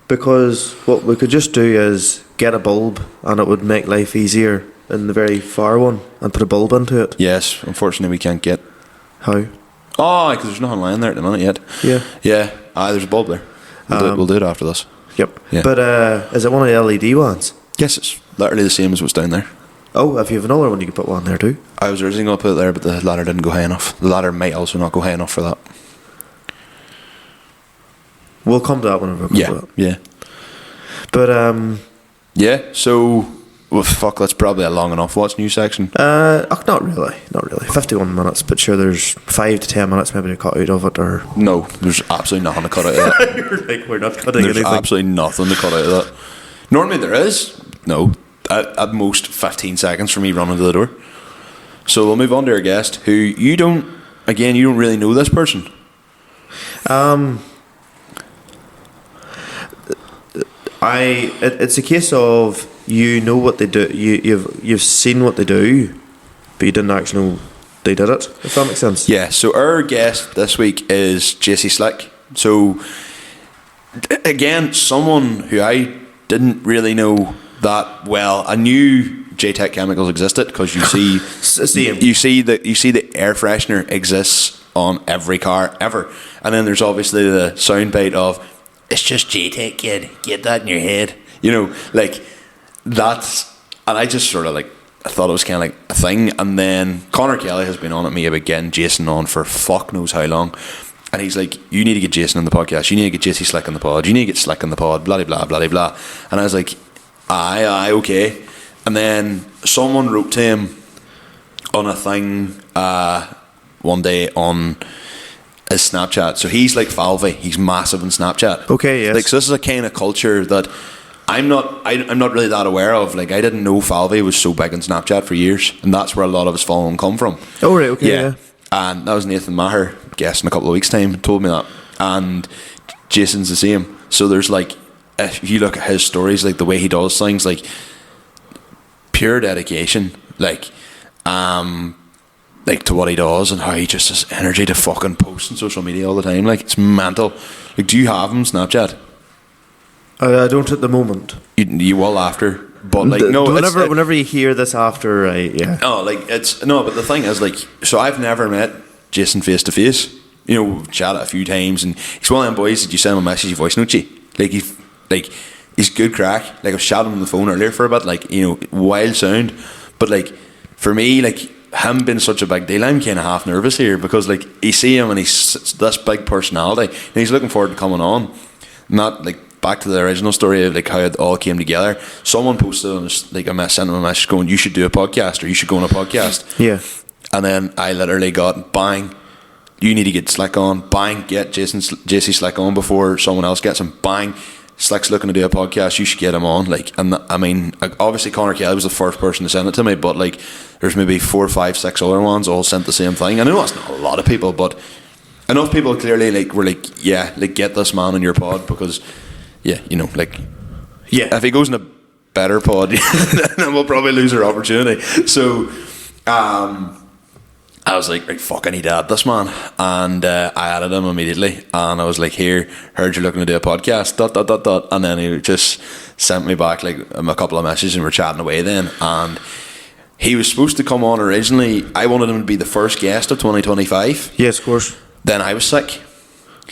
Because what we could just do is get a bulb, and it would make life easier in the very far one, and put a bulb into it. Yes, unfortunately we can't get. How? Oh, because there's nothing lying there at the minute yet. Yeah. There's a bulb there. We'll do it after this. Yep. Yeah. But is it one of the LED ones? Yes, it's literally the same as what's down there. Oh, if you have another one, you could put one there too. I was originally going to put it there, but the ladder didn't go high enough. The ladder might also not go high enough for that. We'll come to that whenever we come to that. Yeah. But yeah, so, well, fuck, that's probably a long enough. What's news section? not really. 51 minutes, but sure, there's 5 to 10 minutes maybe to cut out of it, or no, there's absolutely nothing to cut out of that. You're like, we're not cutting There's anything. absolutely nothing to cut out of that. Normally there is. No, at most 15 seconds for me running to the door. So we'll move on to our guest, who you don't really know this person. It's a case of, you know what they do, you've seen what they do, but you didn't actually know they did it, if that makes sense. Yeah, so our guest this week is Jasey Slick. So again, someone who I didn't really know that well. I knew J-Tech Chemicals existed, because you see you see the air freshener exists on every car ever, and then there's obviously the soundbite of, it's just J-Tech, kid, get that in your head, you know, like, that's, and I just sort of, like, I thought it was kind of like a thing. And then Connor Kelly has been on at me about getting Jason on for fuck knows how long, and he's like, you need to get Jason on the podcast, you need to get Jasey Slick on the pod, you need to get Slick on the pod, blah blah blah blah blah. And I was like, aye, okay. And then someone wrote to him on a thing one day on is Snapchat. So he's like Falvey. He's massive in Snapchat. Okay, yes. Like, so this is a kind of culture that I'm not really that aware of. Like, I didn't know Falvey was so big on Snapchat for years, and that's where a lot of his following come from. Oh, right, okay, yeah. And that was Nathan Maher, guest in a couple of weeks' time, told me that. And Jason's the same. So there's like, if you look at his stories, like the way he does things, like pure dedication, like to what he does, and how he just has energy to fucking post on social media all the time. Like, it's mental. Like, do you have him Snapchat? I don't at the moment. You will after, but like no. Whenever you hear this after, yeah. Oh, like it's no. But the thing is, like, so I've never met Jason face to face. You know, we've chatted a few times, and he's one of them boys that you send him a message, you voice note you. He's good crack. Like, I was chatting on the phone earlier for a bit, like, you know, wild sound. But like, for me, like, him being such a big deal, I'm kind of half nervous here, because like, you see him and he's this big personality, and he's looking forward to coming on. Not like, back to the original story of like how it all came together. Someone posted on this, like, sent him a message going, "You should do a podcast, or you should go on a podcast." Yeah. And then I literally got bang. You need to get Slick on. Bang, get Jasey Slick on before someone else gets him. Bang, Slick's looking to do a podcast. You should get him on. Like, and I mean, obviously Connor Kelly was the first person to send it to me, but like, there's maybe 4, 5, 6 other ones all sent the same thing. I know that's not a lot of people, but enough people clearly like were like, yeah, like, get this man on your pod, because yeah, you know, like, yeah, if he goes in a better pod, then we'll probably lose our opportunity. So I was like, right, fuck, I need to add this man. And I added him immediately, and I was like, here, heard you're looking to do a podcast, ... And then he just sent me back like a couple of messages, and we're chatting away then. And he was supposed to come on originally. I wanted him to be the first guest of 2025. Yes, of course. Then I was sick.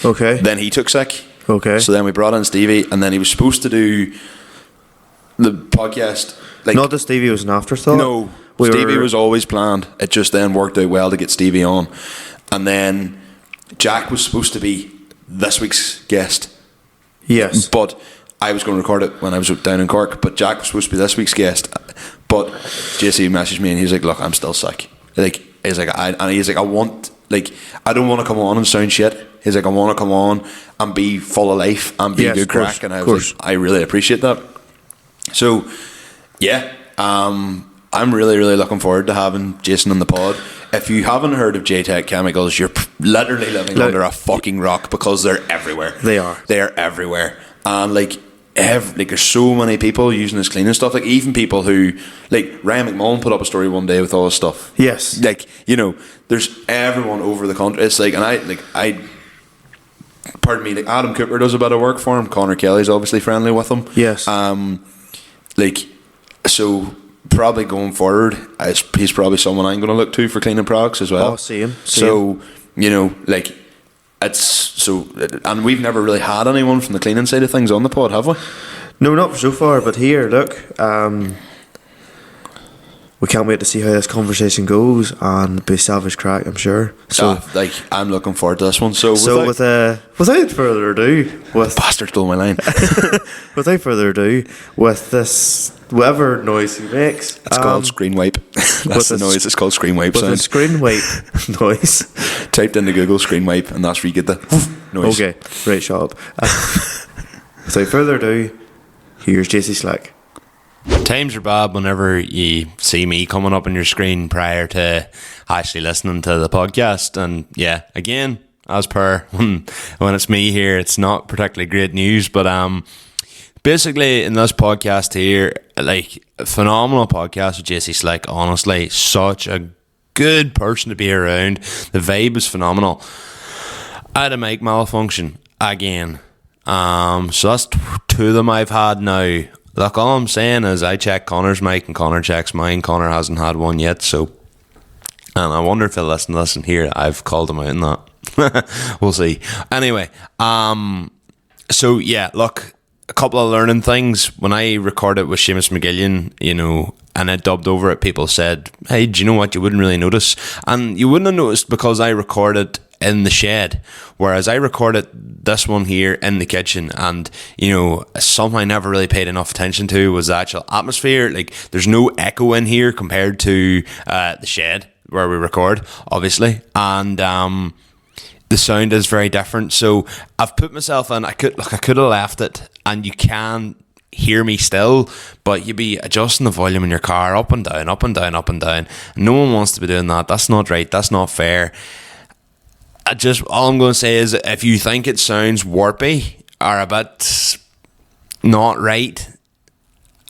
Okay. Then he took sick. Okay. So then we brought in Stevie, and then he was supposed to do the podcast. Like, not that Stevie was an afterthought. No, Stevie was always planned. It just then worked out well to get Stevie on. And then Jack was supposed to be this week's guest. Yes. But I was going to record it when I was down in Cork, but Jack was supposed to be this week's guest. But JC messaged me, and he's like, look, I'm still sick. Like, he's like, I don't want to come on and sound shit. He's like, I want to come on and be full of life and be good crack. And I was like, I really appreciate that. So, yeah, I'm really, really looking forward to having Jason on the pod. If you haven't heard of J-Tech Chemicals, you're literally living under a fucking rock, because they're everywhere. They are. They're everywhere. And like, there's so many people using this cleaning stuff. Like, even people who, like, Ryan McMullen put up a story one day with all his stuff. Yes. Like, you know, there's everyone over the country. It's like, and I pardon me, like, Adam Cooper does a bit of work for him. Connor Kelly's obviously friendly with him. Yes. Like, so probably going forward, he's probably someone I'm going to look to for cleaning products as well. Oh, same. So, you know, like, it's so, and we've never really had anyone from the cleaning side of things on the pod, have we? No, not so far, but here, look, we can't wait to see how this conversation goes, and be savage crack, I'm sure. So, like, I'm looking forward to this one. So without further ado, bastard stole my line. Without further ado, with this whatever noise he makes, it's called screen wipe. That's the noise. It's called screen wipe. With sound. a screen wipe noise. Typed into Google screen wipe, and that's where you get the noise. Okay, right, shut up. Without further ado, here's Jasey Slick. Times are bad whenever you see me coming up on your screen prior to actually listening to the podcast. And yeah, again, as per when it's me here, it's not particularly great news. But basically in this podcast here, like, a phenomenal podcast with Jasey Slick. Honestly, such a good person to be around. The vibe is phenomenal. I had a mic malfunction again. So that's two of them I've had now. Look, all I'm saying is I check Connor's mic and Connor checks mine. Connor hasn't had one yet, so, and I wonder if he'll listen to this and hear I've called him out in that. We'll see. Anyway, so yeah, look, a couple of learning things. When I recorded with Seamus McGillian, you know, and I dubbed over it, people said, hey, do you know what, you wouldn't really notice. And you wouldn't have noticed because I recorded in the shed, whereas I recorded this one here in the kitchen. And, you know, something I never really paid enough attention to was the actual atmosphere. Like, there's no echo in here compared to the shed where we record, obviously. And the sound is very different. So I've put myself in. I could have left it, and you can hear me still, but you'd be adjusting the volume in your car up and down, up and down, up and down. No one wants to be doing that. That's not right. That's not fair. All I'm going to say is, if you think it sounds warpy or a bit not right,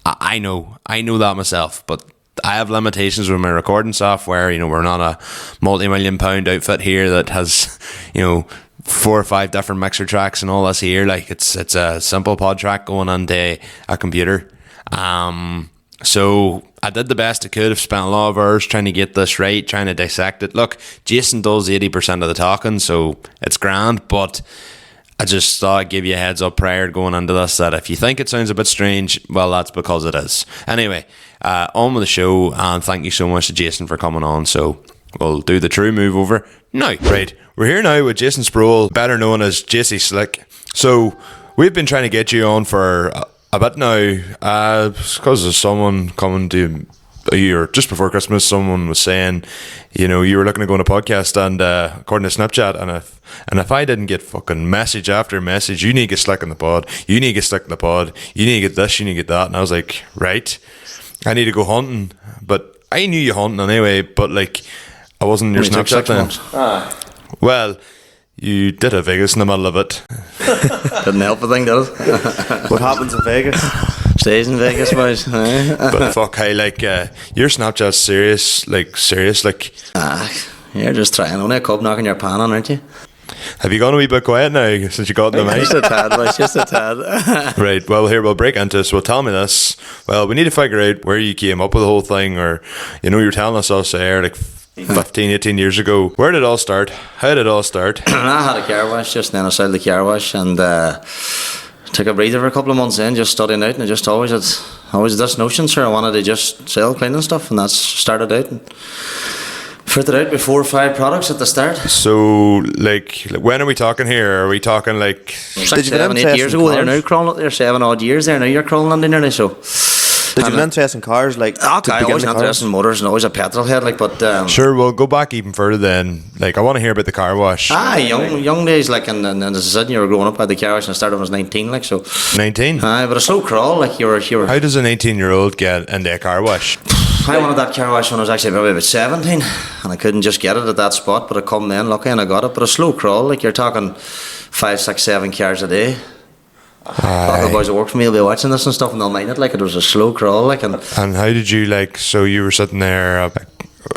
I know that myself, but I have limitations with my recording software. You know, we're not a multi-million-pound outfit here that has, you know, 4 or 5 different mixer tracks and all this here. Like, it's a simple pod track going onto a computer. So I did the best I could. I've spent a lot of hours trying to get this right, trying to dissect it. Look, Jason does 80% of the talking, so it's grand, but I just thought I'd give you a heads up prior to going into this that if you think it sounds a bit strange, well, that's because it is. Anyway, on with the show, and thank you so much to Jason for coming on. So we'll do the true move over now. Right, we're here now with Jason Sproule, better known as Jasey Slick. So we've been trying to get you on for a bit now, because of someone coming to a year just before Christmas. Someone was saying, you know, you were looking to go on a podcast, and according to Snapchat, and if I didn't get fucking message after message, you need to get Slick in the pod, you need to get Slick in the pod, you need to get this, you need to get that, and I was like, right, I need to go hunting. But I knew you hunting anyway, but like, I wasn't in your Snapchat then. Well, you did a Vegas in the middle of it. Didn't help a thing, did it? What happens in Vegas stays in Vegas, boys. But fuck, hey, like, your Snapchat's serious, like. You're just trying. Only a cub knocking your pan on, aren't you? Have you gone a wee bit quiet now since you got in the mic? Just a tad, boys, just a tad. Right, well, here, we'll break into this. Well, tell me this. Well, we need to figure out where you came up with the whole thing, or, you know, you were telling us off air, like, 15, 18 years ago. Where did it all start? How did it all start? I had a car wash just then. I started the car wash and took a breather for a couple of months in, just studying out, and I just always had this notion, sir. I wanted to just sell cleaning stuff, and that's started out and fitted out with 4 or 5 products at the start. So, like, when are we talking here? Are we talking like 6, 7, 8 years ago? They're now crawling up there. 7 odd years there now. You're crawling under nearly so. Did you have an interest in cars? Like, I always had interest in motors and always a petrol head. Like, but sure, we'll go back even further then. Like, I want to hear about the car wash. Young days, like, and as I said, you were growing up at the car wash, and I started when I was 19, like, so. 19. But a slow crawl, like you were. How does an 18-year-old get into a car wash? I wanted that car wash when I was actually probably about 17, and I couldn't just get it at that spot, but I come then lucky and I got it. But a slow crawl, like, you're talking 5, 6, 7 cars a day. The boys that work for me will be watching this and stuff, and they'll mind it. Like, it was a slow crawl, like. And how did you, like? So you were sitting there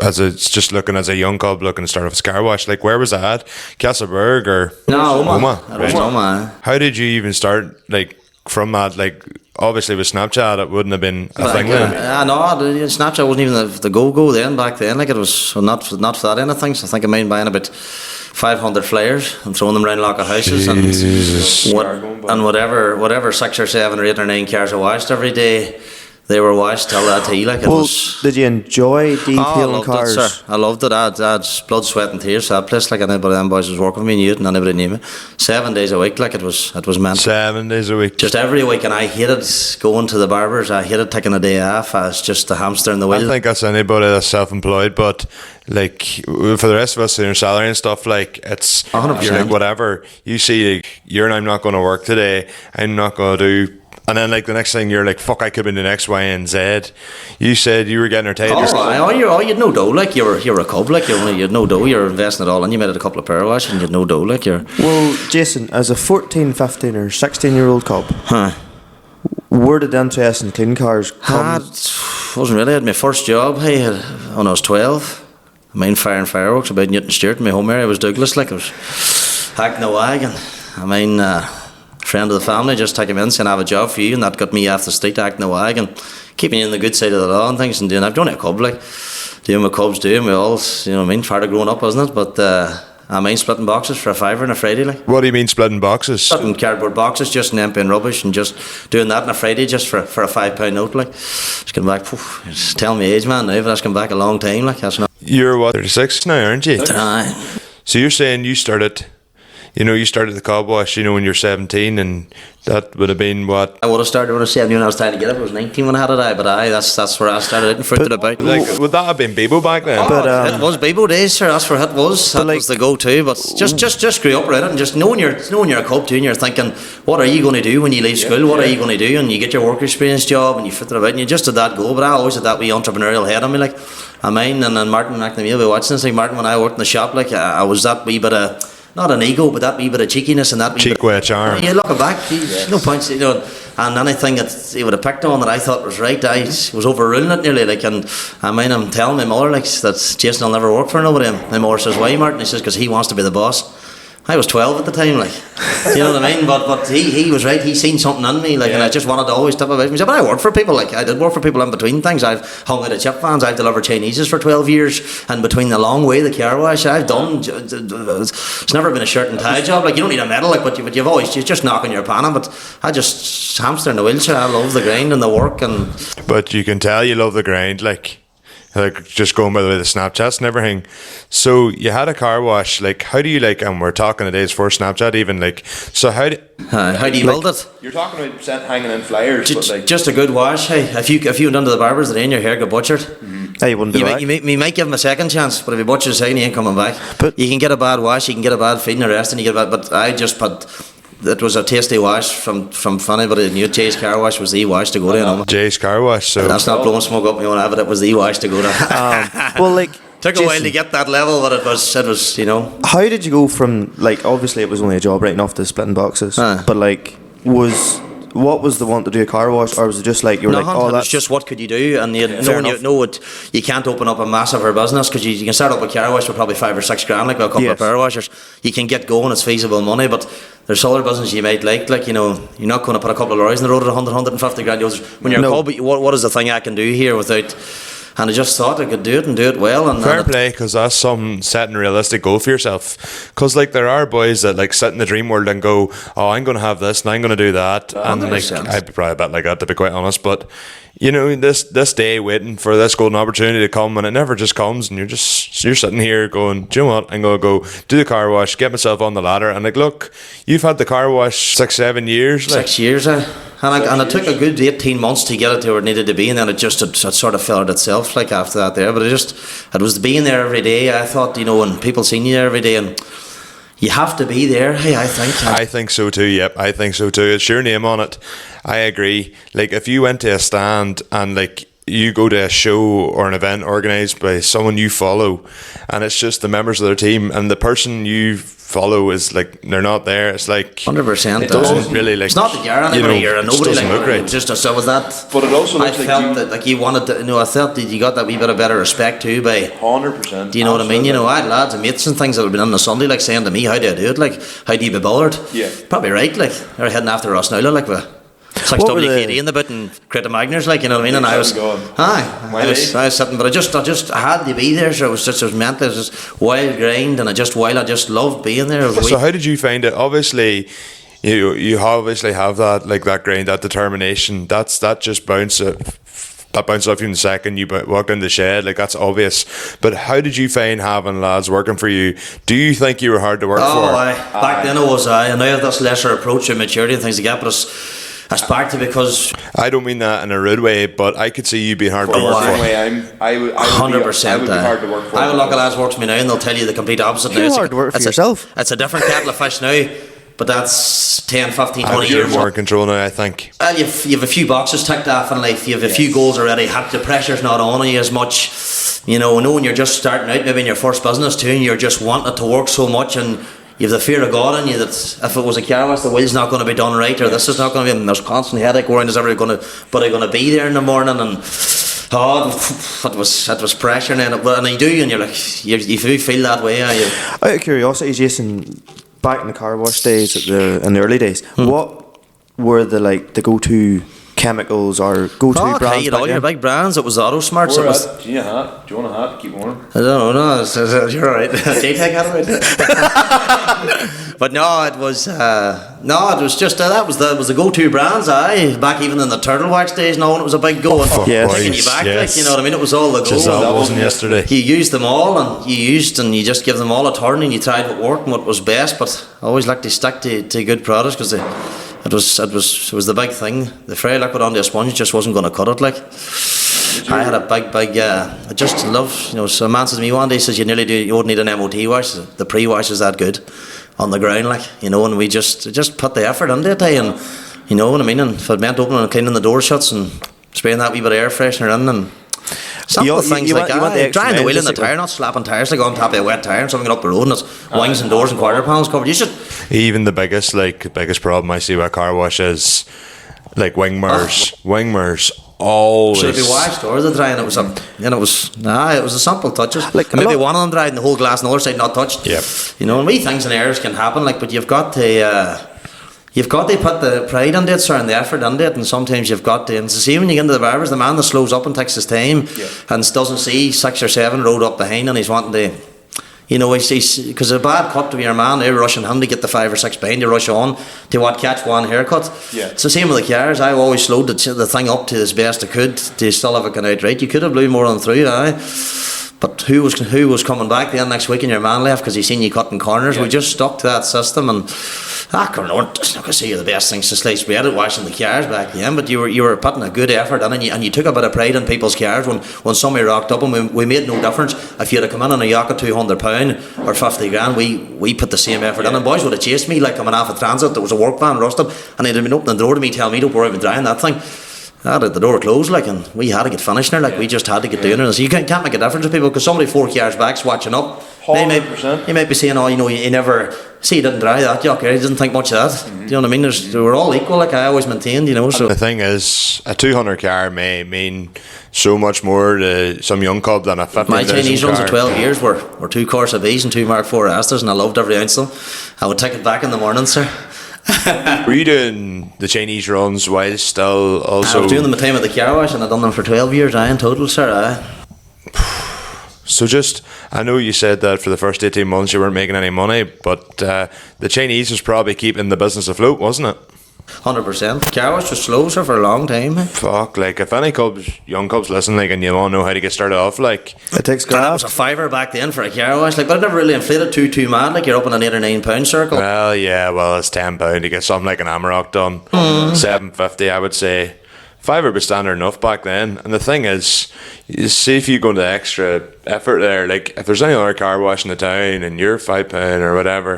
as a young cub looking to start off a car wash. Like, where was that? Castleberg or Oma? It was Oma. How did you even start? Like, from that, like, obviously with Snapchat, it wouldn't have been a thing then. No, Snapchat wasn't even the go then back then. Like, it was not for that end of things. I think I mind buying about 500 flyers and throwing them around locker houses. Jesus. And whatever 6 or 7 or 8 or 9 cars I washed every day, they were washed till that tea. Like, it was. Did you enjoy detailing cars? It, sir. I loved it. I had blood, sweat and tears for that place. Like, anybody them boys was working with me knew it, and anybody knew me. 7 days a week, like, it was meant. 7 days a week. Just every week, and I hated going to the barbers. I hated taking a day off. I was just a hamster in the wheel. I think that's anybody that's self-employed, but like, for the rest of us in your salary and stuff, like, it's 100%. You're like, whatever you see, like, I'm not going to work today, I'm not going to do. And then, like, the next thing you're like, fuck, I could be the next Y and Z. You said you were getting her tight. You'd no dough. Like, you're a cub. Like, you'd no dough. You're investing it all in. You made it a couple of power washes and you'd no dough. Like, you're. Well, Jason, as a 14, 15 or 16-year-old cub, where did the interest in clean cars come? Wasn't really. I had my first job when I was 12. I mean, firing fireworks about Newton Stewart. My home area was Douglas. Like, it was Hackney and I mean, friend of the family just take him in saying I have a job for you, and that got me off the street acting a wag and keeping you in the good side of the law and things, and doing. I've done it a cub, like doing what cubs do, and we all, you know what I mean, part of growing up, wasn't it? But I mean, splitting boxes for a £5 on a Friday, like. What do you mean splitting boxes? Splitting cardboard boxes, just emptying rubbish, and just doing that on a Friday just for a £5 note, like. Just getting back, it's telling me age, man, now, but that's come back a long time, like. That's not. You're what, 36 now, aren't you? Aye. So you're saying you started you know, you started the car wash, you know, when you're 17, and that would have been what? I would have started when I was 17 when I was trying to get it. I was 19 when I had it, but that's where I started it and fruited about. Like, would that have been Bebo back then? It was Bebo days, sir. That's where it was. That was the go-to. But just grew up around it, and just knowing you're a cub too, and you're thinking, what are you going to do when you leave school? What are you going to do? And you get your work experience job, and you fit it about, and you just had that goal. But I always had that wee entrepreneurial head on me, like I mine, and then Martin McNamee will be watching this. Like Martin, when I worked in the shop, like I was that wee bit of, not an ego, but that wee bit of cheekiness and that wee cheek with a charm. Yeah, looking back, no points, you know. And anything that he would have picked on that I thought was right, I was overruling it nearly. Like, and I mean, I'm telling my mother like that Jason will never work for nobody. And my mother says, "Why, Martin?" He says, "Because he wants to be the boss." I was 12 at the time, like, you know what I mean? But he was right. He seen something in me, like, and I just wanted to always tip about me. But I worked for people, like, I did work for people in between things. I've hung out at chip vans. I've delivered Chineses for 12 years, and between the long way, the car wash, I've done. It's never been a shirt and tie job. Like, you don't need a medal, like, but you've always you're just knocking your pan on. But I just hamster in the wheelchair. I love the grind and the work, and. But you can tell you love the grind, like just going by the way the Snapchats and everything. So you had a car wash, like how do you like, and we're talking the days before Snapchat even, like, so how do you build it? You're talking about hanging in flyers, but like just a good wash. Hey, if you went into the barber's today and your hair got butchered, Hey, you wouldn't do that. You might give him a second chance, but if he butchers a second, he ain't coming back. But you can get a bad wash, you can get a bad feed and the rest, and you get a bad. But I just put. It was a tasty wash from anybody that knew Jay's car wash was the wash to go to. You know? Jay's car wash. So that's not blowing smoke up my own but it was the wash to go to. Well, like, took a while to get that level, but it was you know. How did you go from, like, obviously it was only a job writing off to splitting boxes, but like, what was the want to do a car wash, or was it just like you were like, oh, that's just what could you do, and you can't open up a massive business because you can start up a car wash for probably $5 or $6 grand, like with a couple of power washers. You can get going, it's feasible money, but there's other business you might like you know, you're not going to put a couple of lorries on the road at 150 grand. When you're a cub, what is the thing I can do here without? And I just thought I could do it and do it well. And fair play, because that's some setting a realistic goal for yourself. Because like there are boys that like sit in the dream world and go, oh, I'm going to have this and I'm going to do that. 100%. And like I'd be probably a bit like that, to be quite honest. But you know, this day waiting for this golden opportunity to come, and it never just comes, and you're sitting here going, do you know what, I'm going to go do the car wash, get myself on the ladder, and like, look, you've had the car wash 6-7 years, like. 6 years, and it took a good 18 months to get it to where it needed to be, and then it sort of filled itself, like after that there. But it was being there every day. I thought, you know, and people seeing you there every day, and you have to be there. Hey, I think so too. Yep, I think so too. It's your name on it. I agree. Like if you went to a stand and like you go to a show or an event organised by someone you follow, and it's just the members of their team, and the person you follow is like they're not there. It's like 100%. It doesn't really like. It's not that you're anybody. You're a nobody. Doesn't look right. Just so was that. But it also looks I felt that like you wanted to. You know, I felt that you got that wee bit of better respect too by 100%. Do you know what I mean? You know, I had lads and mates and things that would have been on the Sunday like saying to me, "How do I do it? Like, how do you be bothered?" Yeah. Probably right. Like they're heading after us now. Like with 6WKD in the bit and Crater Magners, like, you know what I mean? And I was sitting, but I had to be there, so it was mental. It was just wild grind, and I just loved being there. So how did you find it? Obviously, you obviously have that, like, that grind, that determination. That just bounces off you in a second. You walk in the shed, like, that's obvious. But how did you find having lads working for you? Do you think you were hard to work for? Back then I was. I now have this lesser approach and maturity and things like that, but it's back to because I don't mean that in a rude way, but I could see you being hard to work for. I would 100%. be hard to work for. I have a lot of lads work for me now, and they'll tell you the complete opposite. You're hard to work for yourself. It's a different kettle of fish now, but that's 10, 15, 20 years more in control now, I think. You have a few boxes ticked off in life. You have a few goals already. The pressure's not on you as much. You know, when you're just starting out, maybe in your first business too, and you're just wanting to work so much, and you have the fear of God in you that if it was a car wash, the wheel's not going to be done right, or this is not going to be, and there's constant headache worrying, is everybody going to be there in the morning, and it was pressure, and you do, and you're like, you do feel that way. Out of curiosity, Jason, back in the car wash days in the early days, what were the go-to chemicals or go-to Oh, brands? okay, back all your then? big brands. It was Auto Smarts. It Or was. do you want a hat? Do you want a hat? Keep warm. I don't know. No, you're all right. JTech had it. But no, it was just that was the go-to brands. Back even in the turtle wax days, no, when it was a big go. And Yes. taking you back, Yes. like, you know what I mean. It was all the go. Just that wasn't yesterday. You used them all, and you just give them all a turn, and you tried what worked and what was best. But I always like to stick to good products because it was the big thing. The fray liquid onto a sponge just wasn't going to cut it. Like I had a big. I just love, So a man says to me one day, he says you wouldn't need an MOT wash. The pre-wash is that good on the ground, like, and we just put the effort into it, and you know what I mean. And if it meant opening and cleaning the door shuts and spraying that wee bit of air freshener in and. Simple things you like want the that. extra Drying the mile, wheel in the basically. tyre, not slapping tyres like on top of a wet tyre and something up the road and it's wings and doors and quarter panels covered. You should. Even the biggest problem I see with a car wash is like wing mirrors. Wing mirrors always. Should it be washed or the drying? It was it was a simple touches. Like, And maybe a lot- one of them dried and the whole glass on the other side not touched. Yep. And wee things and errors can happen. Like, but you've got to. You've got to put the pride into it, sir, and the effort into it, and sometimes you've got to. And it's the same when you get into the barbers, the man that slows up and takes his time and doesn't see 6 or 7 road up behind, and he's wanting to, he's because a bad cut to your man, they're rushing him to get the 5 or 6 behind, you rush on to catch one haircut. Yeah. It's the same with the cars. I always slowed the thing up to as best I could to still have it going out right. You could have blew more on through, But who was coming back then next week and your man left because he seen you cutting corners? We just stuck to that system and I not going to say you're the best things to slice bread at washing the cars back then, but you were putting a good effort in and you took a bit of pride in people's cars when somebody rocked up and we made no difference. If you had to come in on a yacht of £200 or 50 grand, we put the same effort in, and boys would have chased me like coming off a transit that was a work van rusted and they'd have been opening the door to me telling me don't worry about drying that thing. I had the door closed, like, and we had to get finished there, like, we just had to get doing it. So you can't make a difference to people because somebody 4 cars back's watching up. They might be saying, you never see, he didn't dry that yuck, he didn't think much of that. Mm-hmm. Do you know what I mean? We're all equal, like I always maintained, So the thing is, a 200 car may mean so much more to some young cub than a 50. My Chinese runs of 12 years were 2 Corsa Bs and 2 Mark IV Asters, and I loved every ounce of them. I would take it back in the morning, sir. Were you doing the Chinese runs while still also? I was doing them at the time of the car wash, and I'd done them for 12 years, in total, sir. So I know you said that for the first 18 months you weren't making any money, but the Chinese was probably keeping the business afloat, wasn't it? 100%. Car wash was slow, sir, for a long time. Fuck, like if any young cubs listen, like, and you want to know how to get started off, like, It takes And that was graft. a $5 back then for a car wash, like, but it never really inflated too mad, like you're up in an 8 or 9 pound circle. well, yeah, it's £10 to get something like an Amarok done. $7.50, I would say. £5 would be standard enough back then. And the thing is, you see if you go into the extra effort there, like if there's any other car wash in the town and you're £5 or whatever,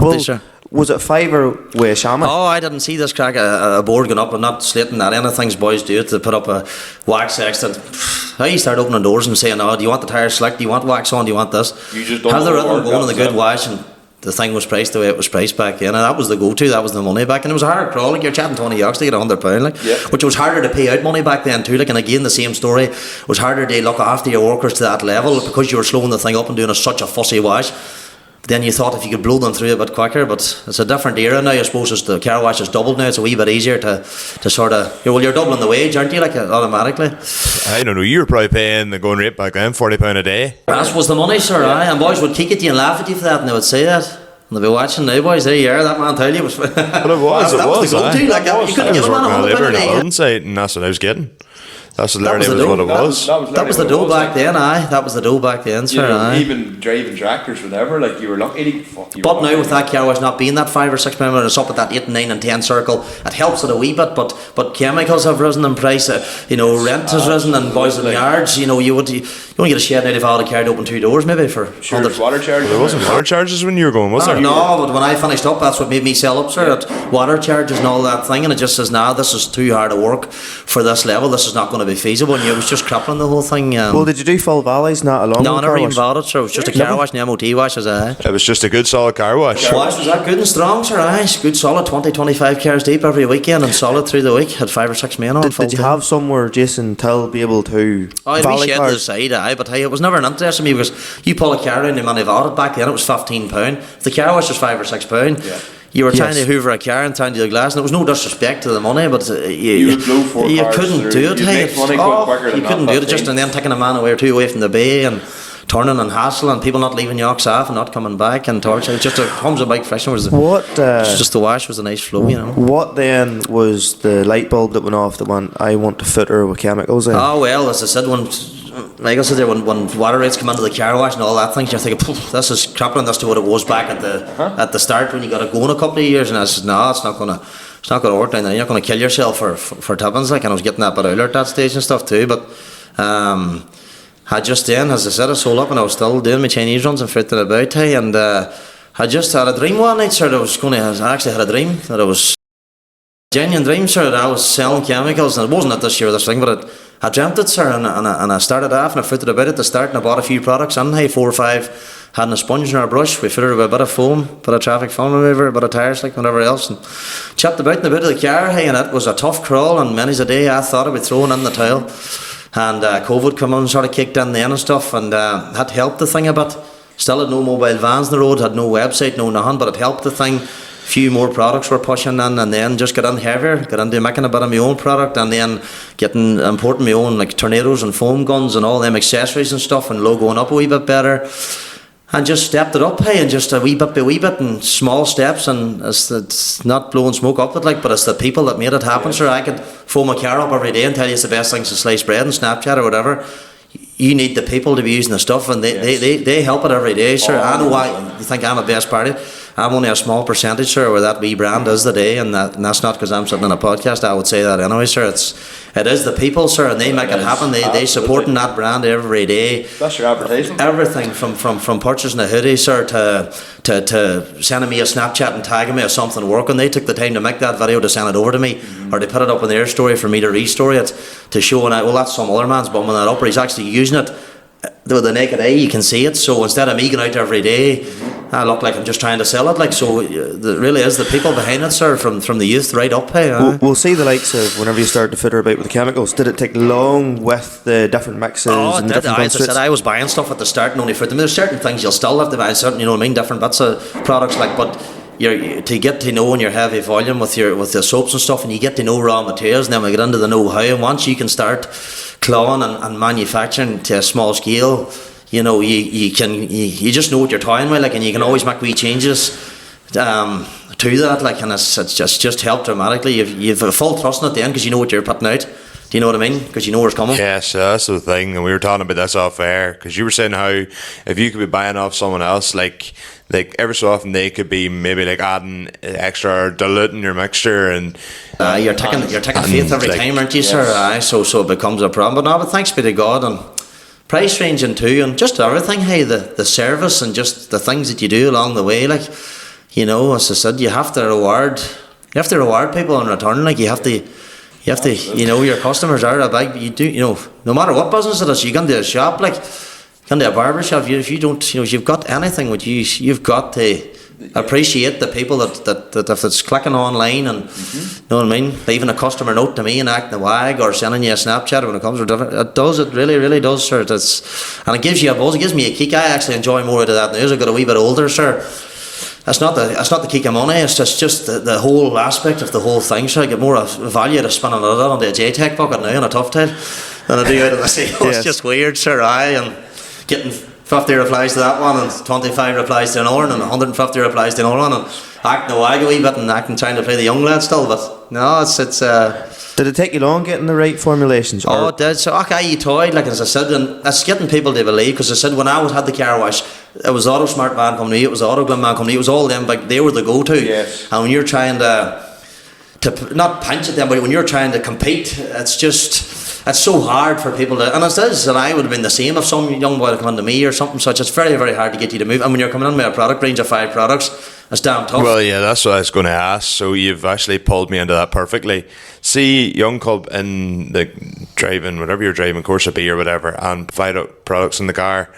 Well, Sir. was it $5 with Shama? Oh, I didn't see this crack, a board going up. I'm not slating that. Anything's boys do it. They put up a wax extra. How you start opening doors and saying, do you want the tyres slick? Do you want wax on? Do you want this? You just don't have the want rhythm work, going and the that's good it. wash, and the thing was priced the way it was priced back then, and that was the go-to. That was the money back, and it was a hard crawl. Like you're chatting 20 yucks to get £100, like, Yep. which was harder to pay out money back then too. Like, and again, the same story. It was harder to look after your workers to that level because you were slowing the thing up and doing such a fussy wash. Then you thought if you could blow them through a bit quicker, but it's a different era now. I suppose the car wash has doubled now. It's a wee bit easier to sort of. You're doubling the wage, aren't you? Like automatically. I don't know, you were probably paying the going rate back then, £40 a day. That was the money, sir. Aye. And boys would kick at you and laugh at you for that, and they would say that. And they'd be watching now, boys. There you are. That man tell you was. But But it was, that was the go-to. Like you couldn't I get was a man working on £100 labour a in a day. building site, and that's what I was getting. That's literally was the what dough. it was. That was the dough back then, aye. That was the dough back then, sir. Aye. Even driving tractors, whatever, like you were lucky to fuck you. But now with that car wash not being that £5 or £6 when it's up at that 8, 9 and 10 circle, it helps it a wee bit, but chemicals have risen in price, rent has risen, and boys in the yards, you only get a shed out if I had a car to open 2 doors maybe for Sure, there's water charges. There wasn't water charges when you were going, was there? No, but when I finished up, that's what made me sell up, sir. At water charges and all that thing, and it just says, this is too hard to work for this level. This is not going to be feasible. And it was just crippling the whole thing. Well, did you do full valleys, not along No, I with never car even wash? bought it, sir. It was just a car wash and MOT wash as a. It was just a good solid car wash. Wash was that good and strong, sir. Aye, it's good, solid 20-25 cars deep every weekend and solid through the week. Had 5 or 6 men on. Did you have somewhere, Jason, to be able to Oh, I'd valley be shed to the cars? side, aye, but hey, it was never an interest in me because you pull a car in the money vaulted back then, it was £15. If the car wash was £5 or £6, You were trying Yes. to hoover a car and trying to do the glass, and there was no disrespect to the money, but You would blow 4 you cars couldn't through. do it. You'd Hey, make money quite quicker than you couldn't that, do it. Just 15. and then taking a man away or two away from the bay and turning and hassle and people not leaving yokes off and not coming back and torture. Just a comes a big friction was What? just the wash was a nice flow, you know. What then was the light bulb that went off that went, I want to footer with chemicals in? Oh well, as I said, when Michael said there, when water rates come into the car wash and all that things, you're thinking, "Poof, this is crapping this to what it was back at the start when you got it going a couple of years." And I said, "No, it's not gonna work. Now you're not gonna kill yourself for tippings." Like, and I was getting that bit earlier at that stage and stuff too. But I just then, as I said, I sold up and I was still doing my Chinese runs and fitting about, hey, and I just had a dream one night, sir. I actually had a dream that I was genuine dream, sir. That I was selling chemicals, and it wasn't at this year, this thing, but I dreamt it, sir, and I started off and I fitted about at the start, and I bought a few products, and hey, 4 or 5 had a sponge and a brush. We fitted with a bit of foam, a bit of traffic foam remover, a bit of tires, like whatever else, and chopped about in a bit of the car, hey, and it was a tough crawl, and many's a day I thought I'd be throwing in the towel. And COVID come on and sort of kicked in then and stuff, and that helped the thing a bit. Still had no mobile vans on the road, had no website, no nothing, but it helped the thing. Few more products were pushing in, and then just got in heavier, got into making a bit of my own product, and then importing my own like tornadoes and foam guns and all them accessories and stuff, and logoing up a wee bit better. And just stepped it up, hey, and just a wee bit by wee bit and small steps, and it's not blowing smoke up it, like, but it's the people that made it happen, sir. I could foam my car up every day and tell you it's the best things to slice bread and Snapchat or whatever. You need the people to be using the stuff, and they help it every day, sir. I know why you think I'm a best party. I'm only a small percentage, sir, where that wee brand is the day, and that's not because I'm sitting on a podcast. I would say that anyway, sir. It is the people, sir, and they make it happen. They supporting that brand every day. That's your advertising. Everything from purchasing a hoodie, sir, to sending me a Snapchat and tagging me or something working. They took the time to make that video to send it over to me, or they put it up in their story for me to restory it, to show, and well, that's some other man's bumming that up, or he's actually using it. With the naked eye, you can see it. So instead of me going out every day, I look like I'm just trying to sell it. Like, so, there really is the people behind it, sir, from the youth right up. Hey, We'll see the likes of whenever you start to fitter about with the chemicals. Did it take long with the different mixes and the different as I said, I was buying stuff at the start and only for them. There's certain things you'll still have to buy, certain, you know what I mean, different bits of products, like, but to get to know in your heavy volume with the soaps and stuff, and you get to know raw materials, and then we get into the know-how, and once you can start clawing and manufacturing to a small scale, you know, you just know what you're toying with, like, and you can always make wee changes to that, like, and it's just helped dramatically. You've a full trust in it then, because you know what you're putting out. Do you know what I mean? Because you know where it's coming. Yeah, so that's the thing, and we were talking about this off air, because you were saying how if you could be buying off someone else, like every so often they could be maybe like adding extra or diluting your mixture, and you're taking faith every like, time, aren't you, yes. sir? So it becomes a problem. But thanks be to God, and price ranging too, and just everything. Hey, the service and just the things that you do along the way, like, you know, as I said, you have to reward people in return. Like, you have to, you know, your customers are a big, you do, you know, no matter what business it is, you can do a shop, like, you can do a barber shop, if you don't, you know, if you've got anything with you, you've got to appreciate the people that if it's clicking online and, you know what I mean, leaving a customer note to me and acting a wag or sending you a Snapchat when it comes to different, it really, really does, sir. And it gives you a buzz, it gives me a kick. I actually enjoy more out of that now as I got a wee bit older, sir. That's not the kick of money, it's just the whole aspect of the whole thing. So I get more value out of spinning it out onto a JTech bucket now on a tough tail than I do out of the seal. Yes. It's just weird, sir. And getting 50 replies to that one, and 25 replies to another one, and 150 replies to another one, and acting a wag a wee bit and acting trying to play the young lad still. But no, it's did it take you long getting the right formulations? Oh, it did. So, okay, you toyed, like, as I said, and it's getting people to believe, because I said when I had the car wash, it was Auto Smart Man company, it was Auto Glim Man company, it was all them, but they were the go-to. Yes. And when you're trying to not pinch at them, but when you're trying to compete, it's so hard for people to, and it is, and I would have been the same if some young boy had come into me or something such. It's very, very hard to get you to move, and when you're coming in with a product range of 5 products, it's damn tough. well, yeah, that's what I was going to ask. So you've actually pulled me into that perfectly. See, young club in the driving, whatever you're driving, Corsa B or whatever, and 5 products in the car.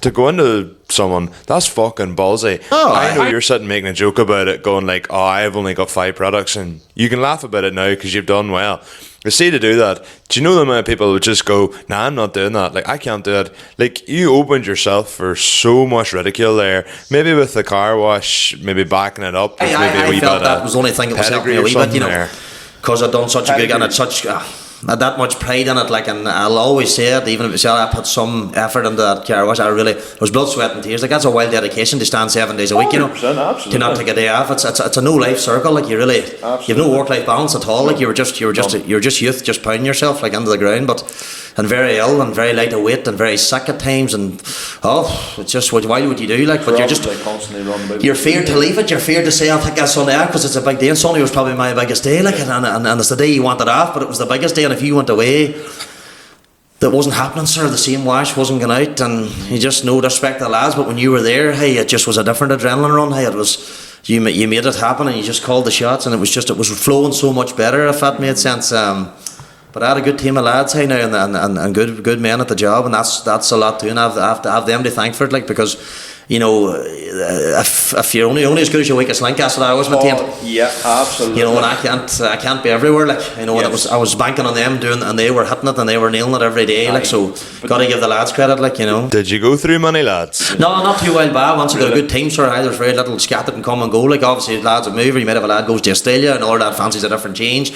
to go into someone, that's fucking ballsy. Oh, I know I- you're sitting making a joke about it, going like, "Oh, I've only got 5 products," and you can laugh about it now because you've done well. But see, to do that, do you know the amount of people would just go, "Nah, I'm not doing that. Like, I can't do it." Like, you opened yourself for so much ridicule there. Maybe with the car wash, maybe backing it up. With maybe a I wee felt bit that of was the only thing that was helping pedigree me a or wee bit, something there. because I'd done such a good, and had such had that much pride in it, like, and I'll always say it, even if it's, I put some effort into that car wash. It was blood, sweat and tears. Like, that's a wild dedication to stand 7 days a week, you know. 100%, absolutely. To not take a day off. It's a no life circle. Like, you have no work life balance at all. Like, you were just youth, just pounding yourself like into the ground, and very ill and very light of weight and very sick at times, and it's just, why would you do, like? But you're just constantly running about. you're feared to leave it. You're feared to say, I'll take that Sunday off because it's a big day. And Sunday was probably my biggest day, like, and it's the day you wanted off, but it was the biggest day. And if you went away, that wasn't happening, sir. The same wash wasn't going out, and you just, no disrespect to the lads, but when you were there, hey, it just was a different adrenaline run. Hey, it was, you made it happen, and you just called the shots, and it was flowing so much better, if that made sense. But I had a good team of lads, hey, now, and good men at the job, and that's a lot too. And I have them to thank for it, like, because, you know, if you're only as good as your weakest link, that's what I always maintained. Yeah, absolutely. You know, and I can't be everywhere, like, you know. Yes. And I was banking on them doing, and they were hitting it, and they were nailing it every day, like. So got to give the lads credit, like, you know. Did you go through many lads? No, not too well bad. Once you got a good team, sir, there's very little scattered and come and go. Like, obviously, lads would move, or you might have a lad goes to Australia, and all that fancies a different change.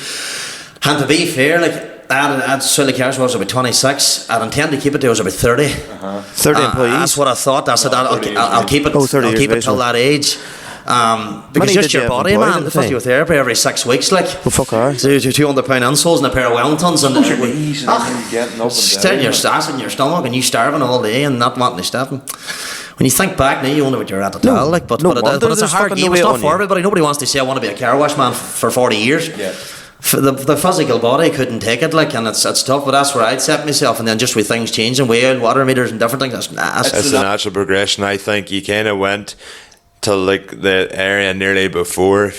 And to be fair, like, I had Silly Cars was about 26. I'd intend to keep it there. I was about 30. 30 employees. That's what I thought. I said, I'll keep it. 30 I'll keep years it till later. that age. Because Many just did you your have body, employed man. at The the time? physiotherapy every 6 weeks, like. Well, fuck aye. So you're 200-pound insoles and a pair of Wellingtons, and Your knees and everything getting up and sitting down. your ass in your stomach, and you starving all day and not wanting to stop. And when you think back now, you wonder what you're at all, like. But no it's wonder a there's hard fucking game. no It's weight not on for you. everybody. Nobody wants to say, I want to be a car wash man for 40 years. Yeah. The physical body couldn't take it, like, and it's tough. But that's where I'd set myself, and then just with things changing, oil, water meters, and different things. It's a natural progression. I think you kind of went to like the area nearly before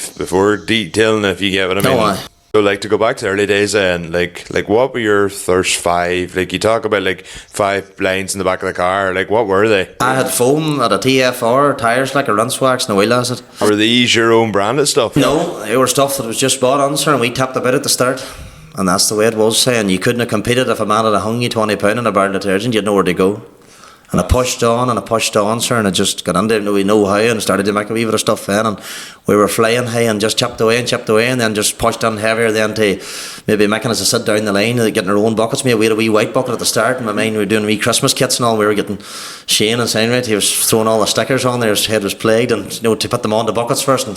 detailing, if you get what I mean. No, aye. So, like, to go back to the early days, and like what were your first 5? Like, you talk about like 5 blinds in the back of the car. Like, what were they? I had foam, I had a TFR, tyres, like a rinse wax, and a wheel acid. Were these your own branded stuff? No, they were stuff that was just bought on, sir, and we tapped a bit at the start. And that's the way it was, saying you couldn't have competed if a man had hung you £20 in a barrel of detergent, you'd know where to go. And I pushed on, sir, and I just got under, we know how, and started to make a wee bit of stuff then, and we were flying high and just chipped away, and then just pushed on heavier then to maybe making us to sit down the line, getting our own buckets. We had a wee white bucket at the start, and my mind, we were doing wee Christmas kits and all. We were getting Shane and Signrate, he was throwing all the stickers on there, his head was plagued, and, you know, to put them on the buckets first, and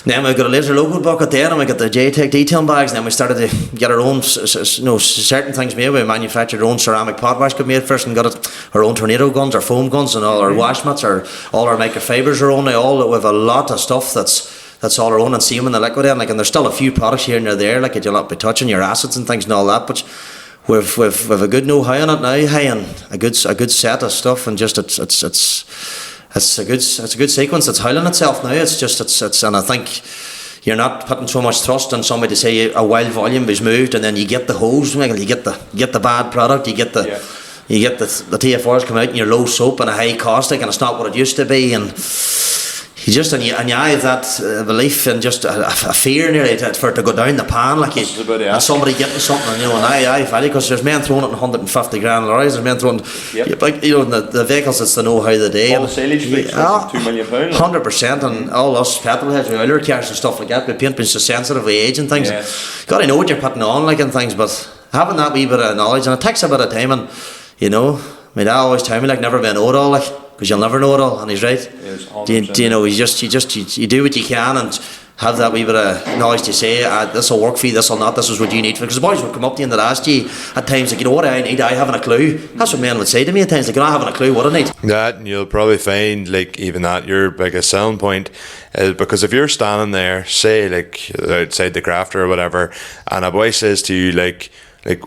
then we got a laser logo bucket then, and we got the JTEC detailing bags, and then we started to get our own, certain things made. We manufactured our own ceramic pot wash got made first, and got our own tornado guns, our foam guns, and all our wash mats, all our microfibers are own. We have a lot of stuff that's all our own, and semen, the liquid in, like, and there's still a few products here and there, like, that you'll not be touching, your acids and things and all that, but we've a good know-how on it now, hey, and a good set of stuff, and just it's a good sequence. It's howling itself now. And I think you're not putting so much thrust on somebody to say a wild volume is moved, and then you get the hose, Michael. You get the bad product. You get the TFRs come out in your low soap and a high caustic, and it's not what it used to be. And you just and you have that belief and just a fear nearly for it to go down the pan, like and somebody getting something, and, you know, and I value, because there's men throwing it in 150 grand lorries, there's men throwing, like, you know, the vehicles, it's the know-how of the day. All the silage fleets for £2 million. 100%, and all us petrol heads with oiler cars and stuff like that, with paint being so sensitive with age and things. Got to know what you're putting on, like, and things, but having that wee bit of knowledge, and it takes a bit of time, and, you know, my dad always tell me, like, never be a know-it-all, like, because you'll never know it all, and he's right. Do you know, you do what you can, and have that wee bit of knowledge to say, this will work for you, this will not, this is what you need. Because the boys would come up to you and they'd ask you at times, like, you know what I need, I haven't a clue. That's what men would say to me at times, like, I haven't a clue what I need. That, and you'll probably find, like, even that your biggest selling point is because if you're standing there, say, like, outside the crafter or whatever, and a boy says to you, like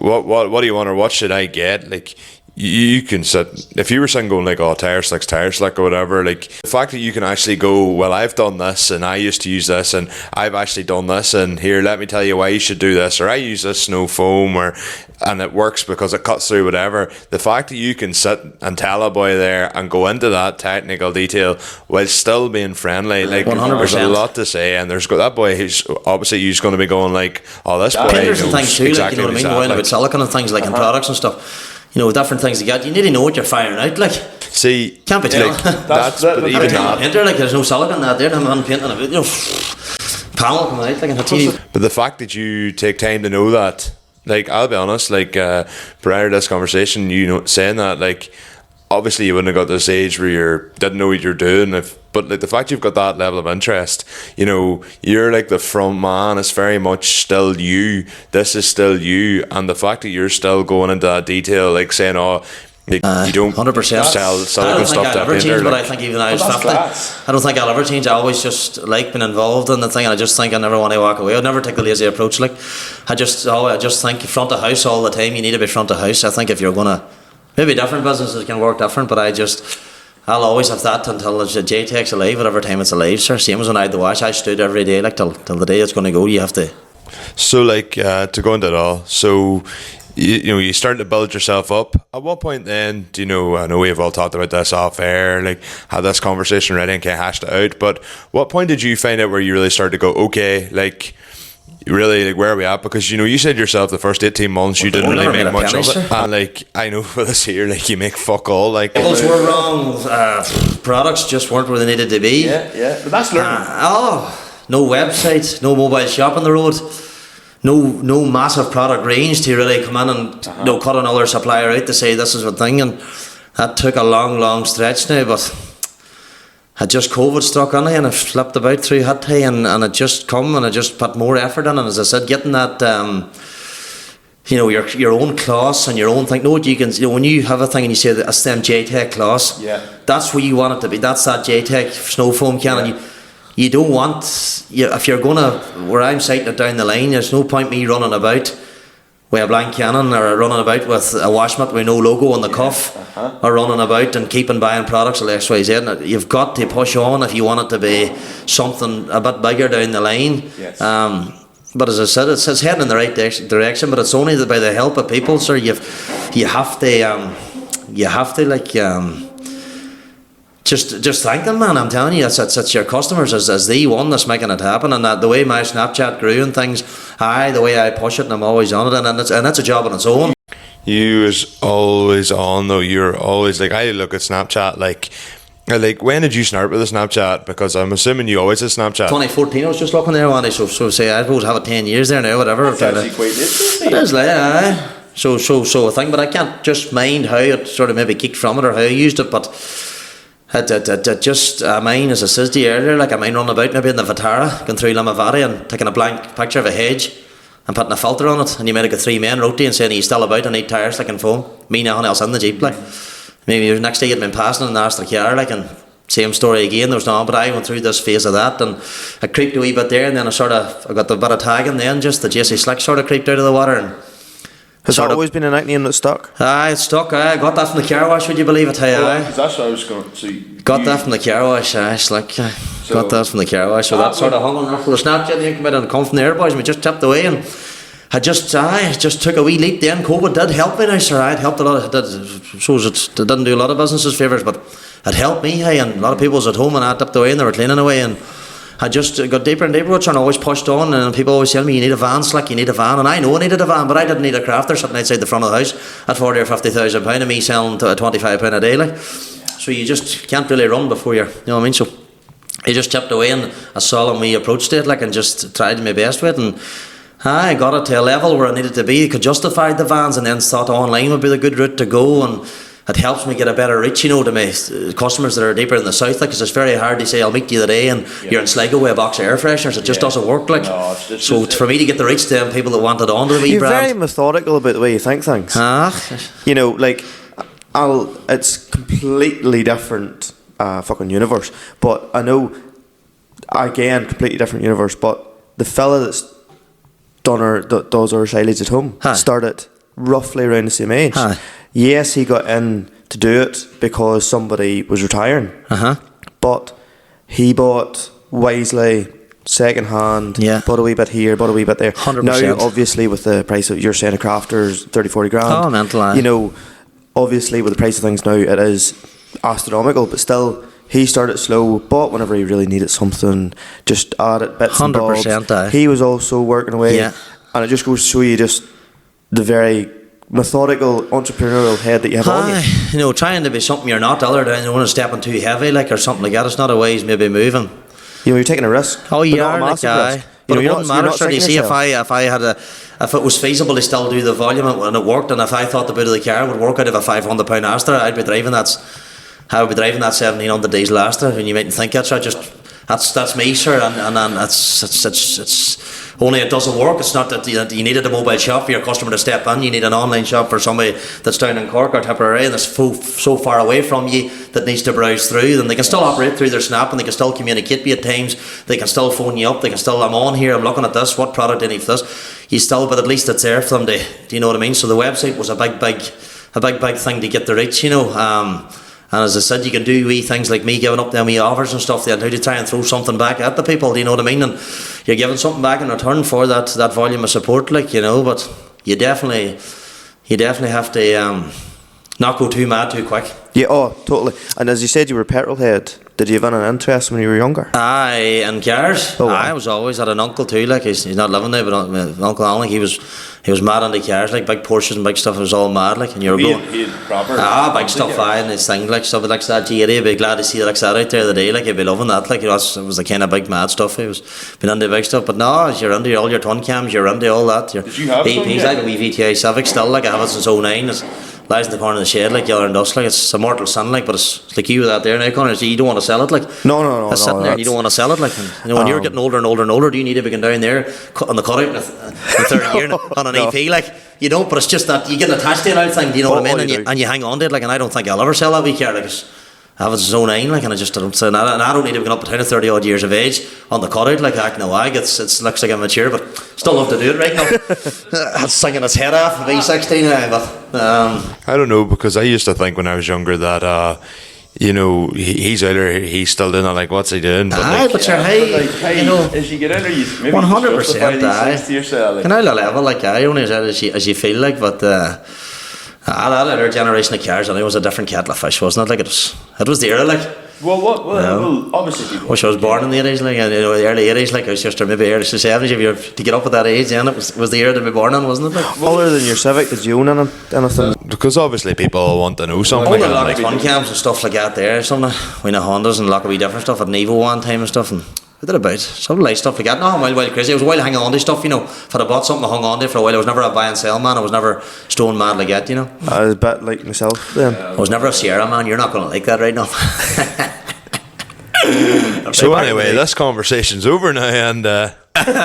what do you want, or what should I get, like, you can sit, if you were sitting going like, oh, tire slick or whatever, like the fact that you can actually go, well, I've done this and I used to use this and I've actually done this, and here, let me tell you why you should do this, or I use this snow foam, and it works because it cuts through whatever. The fact that you can sit and tell a boy there and go into that technical detail while still being friendly, like 100%. There's a lot to say, and there's got that boy who's obviously he's going to be going like, oh, this boy Tenders and knows things too, exactly like, you know what I mean? what Going he's about silicon and things like in products and stuff. You know, different things to get. You need to know what you're firing out, like. See, Can't be telling. that's but even that. Painter, like, there's no silicon out there. I'm painting a bit, you know, panel coming out like in a TV. But the fact that you take time to know that, like, I'll be honest, like, prior to this conversation, you know, saying that, like, obviously you wouldn't have got to this age where you didn't know what you're doing, but like the fact you've got that level of interest, you know, you're like the front man. It's very much still you. This is still you, and the fact that you're still going into that detail, like saying, "Oh, you don't 100%. sell silicon stuff to a I'll ever painter." change, but I Like, think even I was 50, I don't think I'll ever change. I always just like being involved in the thing, and I just think I never want to walk away. I'd never take the lazy approach. Like, I just think front of house all the time. You need to be front of house. I think if you're gonna, maybe different businesses can work different, but I'll always have that until the JTEC's alive, whatever time it's alive, sir. Same as when I had the watch, I stood every day, like, till the day it's going to go. You have to. so, like, to go into it all, so you know, you started to build yourself up. At what point then, do you know, I know we've all talked about this off air, like, had this conversation ready and kind of hashed it out, but what point did you find out where you really started to go, okay, like, really, like, where are we at? Because, you know, you said yourself the first 18 months you didn't really never make made a much penny, of it, sir. and like, I know for this here, like, you make fuck all, like, Labels were wrong. Products just weren't where they needed to be. Yeah, but that's learning. No website, no mobile shop on the road, no massive product range to really come in and cut another supplier out to say this is a thing, and that took a long stretch now, but had just COVID struck on me and I flipped about through hot day, and it just come and I just put more effort in, and as I said, getting that you know, your own class and your own thing. Know what you can, you know, when you have a thing and you say that it's them JTEC class, that's where you want it to be. That's that JTEC snow foam can, and you don't want, if you're gonna, where I'm sighting it down the line, there's no point me running about with a blank cannon, or running about with a wash mitt with no logo on the cuff, or running about and keeping buying products like XYZ. And you've got to push on if you want it to be something a bit bigger down the line. But as I said, it's heading in the right direction, but it's only by the help of people, sir. You have to like just thank them, man. I'm telling you, it's your customers as the one that's making it happen, and that the way my Snapchat grew and things, the way I push it, and I'm always on it, and it's a job on its own. you was always on though. You're always like, I look at Snapchat like when did you start with the Snapchat? Because I'm assuming you always had Snapchat. 2014, I was just looking there one day, so say I suppose I have it 10 years there now, whatever. That's actually quite late. It is like, so a thing, but I can't just mind how it sort of maybe kicked from it or how I used it, but it just, I mind, as I said to you earlier, like I mind running about maybe in the Vitara, going through Limavady and taking a blank picture of a hedge and putting a filter on it, and you might have got 3 men wrote to you and saying, are you still about? I need tyres slicking foam. Me, nothing else in the Jeep, like. Maybe the next day you'd been passing and asked the car, like, and same story again, there was no, but I went through this phase of that, and I creeped a wee bit there, and then I got the bit of tagging then, just the Jasey Slick sort of creeped out of the water, and has that always been a nickname that stuck? it's stuck. I got that from the car wash, would you believe it? That's what I was going to. Got that from the car wash, Slick. Got that from the car wash, so that sort of hung on there for the Snapchat, and you come out and come from the air, boys, and we just tipped away, and I just took a wee leap then. COVID did help me now, sir. It helped a lot. It didn't do a lot of businesses favours, but it helped me, and a lot of people was at home and I tipped away and they were cleaning away, and I just got deeper and deeper, and always pushed on, and people always tell me, you need a van, Slick, you need a van, and I know I needed a van, but I didn't need a crafter sitting outside the front of the house at 40 or 50,000 pound, and me selling to £25 a day, like. So you just can't really run before you know what I mean, so I just tipped away, and I saw them, we approached it, like, and just tried my best with it, and I got it to a level where I needed to be, could justify the vans, and then thought online would be the good route to go, and it helps me get a better reach, you know, to my customers that are deeper in the south, like, because it's very hard to say, I'll meet you today, and you're in Sligo with a box of air fresheners. It just doesn't work, like. No, so for me to get the reach to them people that wanted onto the wee You're brand. very methodical about the way you think things. You know, like, it's completely different fucking universe, but I know, again, completely different universe, but the fella that's does our silage at home started roughly around the same age. yes, he got in to do it because somebody was retiring. But he bought wisely, second hand, bought a wee bit here, bought a wee bit there. 100%. Now, obviously, with the price of, you're saying a crafter's 30-40 grand. Oh, mental, you know, obviously with the price of things now, it is astronomical, but still, he started slow, bought whenever he really needed something, just added bits and bobs. 100%. He was also working away, and it just goes to show you just the very methodical entrepreneurial head that you have on you. You know, trying to be something you're not, other than you want to stepping too heavy, like, or something like that. It's not always maybe moving. You know, you're taking a risk. Oh, but you not a are, like, massive risk. but You know, it you're wouldn't not- you're matter. not So you sinking see, yourself. if it was feasible to still do the volume and it worked, and if I thought the boot of the car would work out of a £500 Astra, I would be driving that 1700 diesel Astra. And you mightn't think that, so that's me, sir, and it's only it doesn't work. It's not that you needed a mobile shop for your customer to step in. You need an online shop for somebody that's down in Cork or Tipperary and that's so far away from you that needs to browse through. Then they can still operate through their Snap, and they can still communicate with you at times. They can still phone you up. They can still, I'm on here, I'm looking at this, what product do you need for this? You still, but at least it's there for them to, do you know what I mean? So the website was a big thing to get the reach, you know. And as I said, you can do wee things like me giving up them wee offers and stuff there now to try and throw something back at the people, do you know what I mean? And you're giving something back in return for that volume of support, like, you know. But you definitely have to not go too mad too quick. Yeah, oh, totally. And as you said, you were a petrol head. Did you have an interest when you were younger? Aye, in cars. Oh, wow. I was always had an uncle too. Like he's not living now, but my Uncle Alan, like, he was mad into cars, like big Porsches and big stuff. It was all mad, like, and you were going big stuff, and his thing, like stuff like that. G80, I'd be glad to see that out there today. Like, he'd be loving that. Like, it was the kind of big mad stuff. He was been into big stuff. But no, as you're into all your twin cams, you're into all that. Did you have APs, like a wee VTI Civic still, like I have it since 09. It's lies in the corner of the shed, like yellow and dust, like it's a mortal sin, like, but it's like you with that there now, Connor. So you don't want to sell it, like. No. It's sitting there and you don't want to sell it, like. And, you know, when you're getting older and older, do you need to be going down there on the cutout in the third year on an EP, like? You don't, but it's just that you get attached to that thing, do you know what I mean? And you hang on to it, like, and I don't think I'll ever sell that wee car, like, I have it since 09, like, and I just don't say that, and I don't need to be up to 10 or 30 odd years of age on the cutout, like, I know it looks like I'm mature, but still love to do it right now. It's singing its head off, V16, but I don't know, because I used to think when I was younger that you know, he's out there, he's still doing it, like, what's he doing? But aye, like, but you're hey, you know, as you get in there, you maybe 100% justify to yourself, like, can I level, like, I only as you feel, like, but that other generation of cars, and it was a different kettle of fish, wasn't it? Like, it was the era, like. well, obviously people. Wish I was born in the 80s, like, you know, the early 80s, like, I was just, or maybe early 70s, if you were to get up at that age, then it was the era to be born in, wasn't it? Like, Other than your Civic, did you own anything? because obviously people want to know something. all the and, lot like, of fun cams and stuff like that there, some of the Hondas and a lot of wee different stuff at Nevo one time and stuff, and what did about some light stuff like that. No, I'm wild crazy. I was wild hanging on to stuff, you know. If I'd bought something, I hung on to it for a while. I was never a buy and sell man. I was never stone mad like that, you know. I was a bit like myself then. I was never a Sierra man. You're not going to like that right now. so anyway, this conversation's over now, and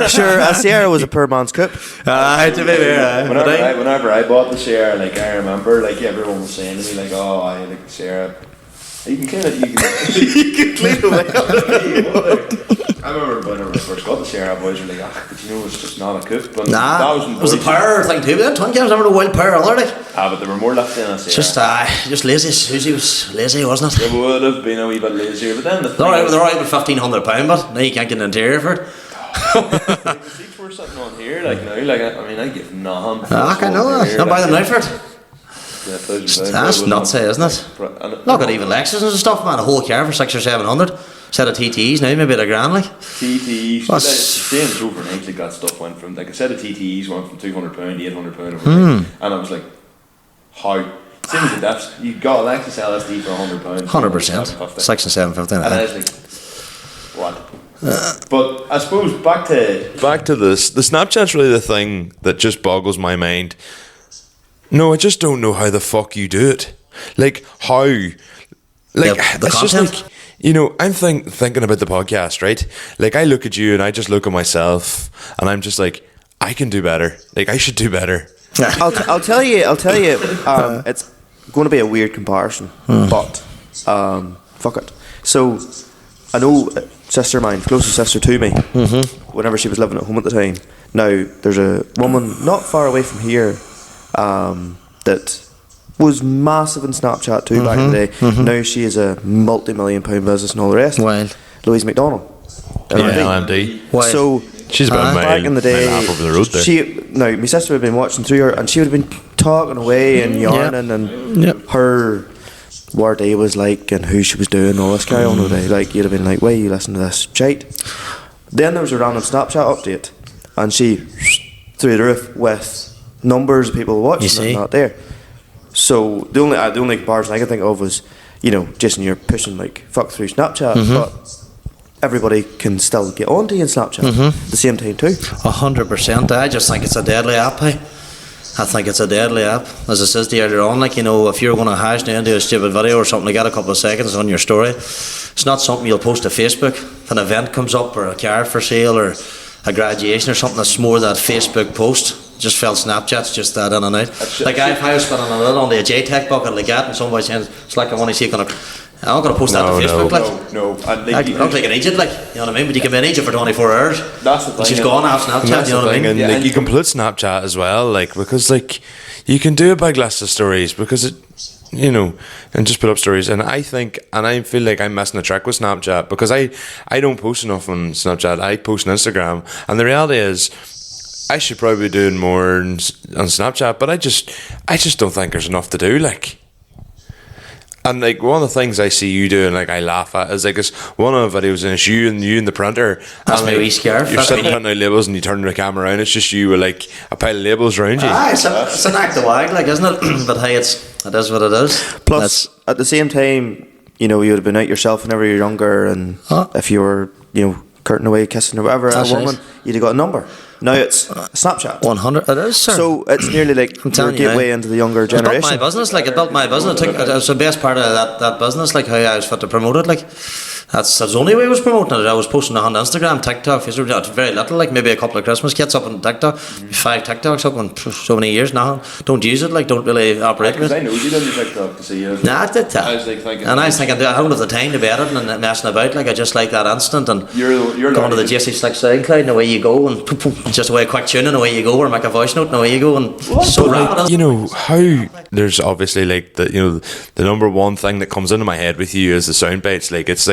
Sure, a Sierra was a poor man's coupe. To be fair, Whenever I bought the Sierra, like, I remember, like, everyone was saying to me, like, oh, I like the Sierra. You can clean it. You can clean it. I remember when I first got the Sierra, boys were like, but you know, it's just not a coupe. But nah, it was a power thing too. But twin cams never a wild power, are they? but they were more left in a Sierra. Just lazy. Susie was lazy, wasn't it? They would have been a wee bit lazier, but then They're alright with £1,500, but now you can't get an interior for it. the seats were sitting on here, like, now, like, I mean, I give nothing. I know that. Don't buy them now for it. Yeah, That's nuts, isn't it? Look at even Lexus and stuff, man. A whole car for 600 or 700. Set of TTs now, maybe they're grand, like. TTs, saying it's overnight, like, that stuff went from, like, a set of TTs went from £200 to £800 overnight, and I was like, how? Same as the depths, you got a Lexus LSD for £100. 100%. 6 and 750. And I was like, what? But I suppose back to this, the Snapchat's really the thing that just boggles my mind. No, I just don't know how the fuck you do it. Like, how? Like, the it's just content? like, you know, I'm thinking about the podcast, right? Like, I look at you and I just look at myself and I'm just like, I can do better. Like, I should do better. I'll tell you. It's going to be a weird comparison, but fuck it. So I know sister of mine, closest sister to me, whenever she was living at home at the time. Now there's a woman not far away from here that was massive in Snapchat too back in the day. Now she is a multi-million-pound business and all the rest. Wild. Louise McDonald. LMD. Wild. So She's about a mile, back in the day, mile over the road there. my sister had been watching through her, and she would have been talking away and yarning, and her what day was like, and who she was doing, all this carry on all day. Like, you'd have been like, "Why you listen to this shite?" Then there was a random Snapchat update, and she through the roof with numbers of people watching and not there. So the only comparison I could think of was, Jason, you're pushing like fuck through Snapchat, but everybody can still get onto you in Snapchat at the same time too. 100%. I just think it's a deadly app. I think it's a deadly app. As I said to you earlier on, like, if you're going to hash down to a stupid video or something, to get a couple of seconds on your story, it's not something you'll post to Facebook. If an event comes up, or a car for sale, or a graduation or something, that's more that Facebook post. Just felt Snapchat's just that in and out. Like, if I was spinning a little on the JTech bucket like that, and somebody saying, it's like I want to see, I'm not going to post that to Facebook. No. I look like an idiot, like, you know what I mean? But you can be an idiot for 24 hours. That's the thing. She's gone off Snapchat, you know what I mean? And like, you can put Snapchat as well, like, because like you can do a big list of stories, because it, and just put up stories. And I feel like I'm missing a trick with Snapchat, because I don't post enough on Snapchat. I post on Instagram, and the reality is, I should probably be doing more on Snapchat, but I just don't think there's enough to do, like. And like, one of the things I see you doing, like, I laugh at, is like, it's one of the videos, and it's you and the printer. That's and, my like, wee scarf. You're sitting printing out labels, and you turn the camera around. It's just you with like a pile of labels around you. It's an act of wag, like, isn't it? But hey, it is what it is. Plus, at the same time, you would have been out yourself whenever you're younger, and if you were, curtain away, kissing or whatever, a woman, you'd have got a number. Now it's Snapchat. 100, it is, sir. So it's nearly like your gateway into the younger generation. It built my business, like, it built my business. It was the best part of that business, like, how I was fit to promote it, like. That's the only way I was promoting it. I was posting it on Instagram, TikTok, Facebook, very little, like maybe a couple of Christmas kits up on TikTok, 5 TikToks up on so many years now. Don't use it, like, don't really operate with it. I know you didn't TikTok to see you. Nah, I did that. I was like thinking, and I was thinking, I don't have the time to be editing and messing about, like, I just like that instant, and you're going to the Jasey Slick SoundCloud, and away you go, and just away a quick tune, and away you go, or make a voice note, and away you go, and so rapid. How there's obviously like the number one thing that comes into my head with you is the sound bites. Like, it's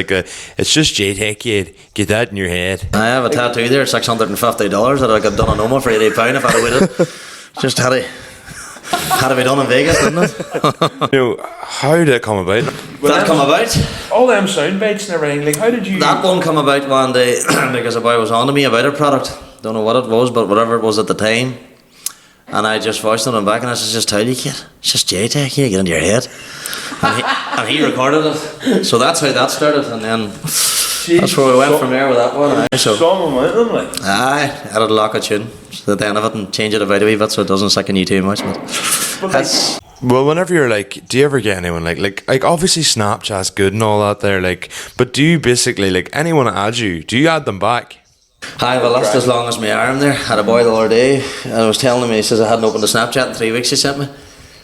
just JTech, kid. Get that in your head. I have a tattoo there, $650 that I got done on Oma for £80 if I'd have waited. Just had to be done in Vegas, didn't it? How did it come about? That come about? all them sound bites and everything. Like, how did you? That one come about one day because a boy was on to me about a product. Don't know what it was, but whatever it was at the time. And I just voiced on him back, and I said, just tell you, kid, it's just JTech, you get into your head. And he recorded it. So that's how that started, and then that's where we went from there with that one. So, I added a lock of tune to the end of it and change it about a wee bit so it doesn't sicken you too much. But that's... Well, whenever you're like, do you ever get anyone like obviously Snapchat's good and all that there, like, but do you basically, like, anyone that adds you, do you add them back? I have a list as long as my arm there. Had a boy the other day, and I was telling him, he says I hadn't opened a Snapchat in 3 weeks, he sent me.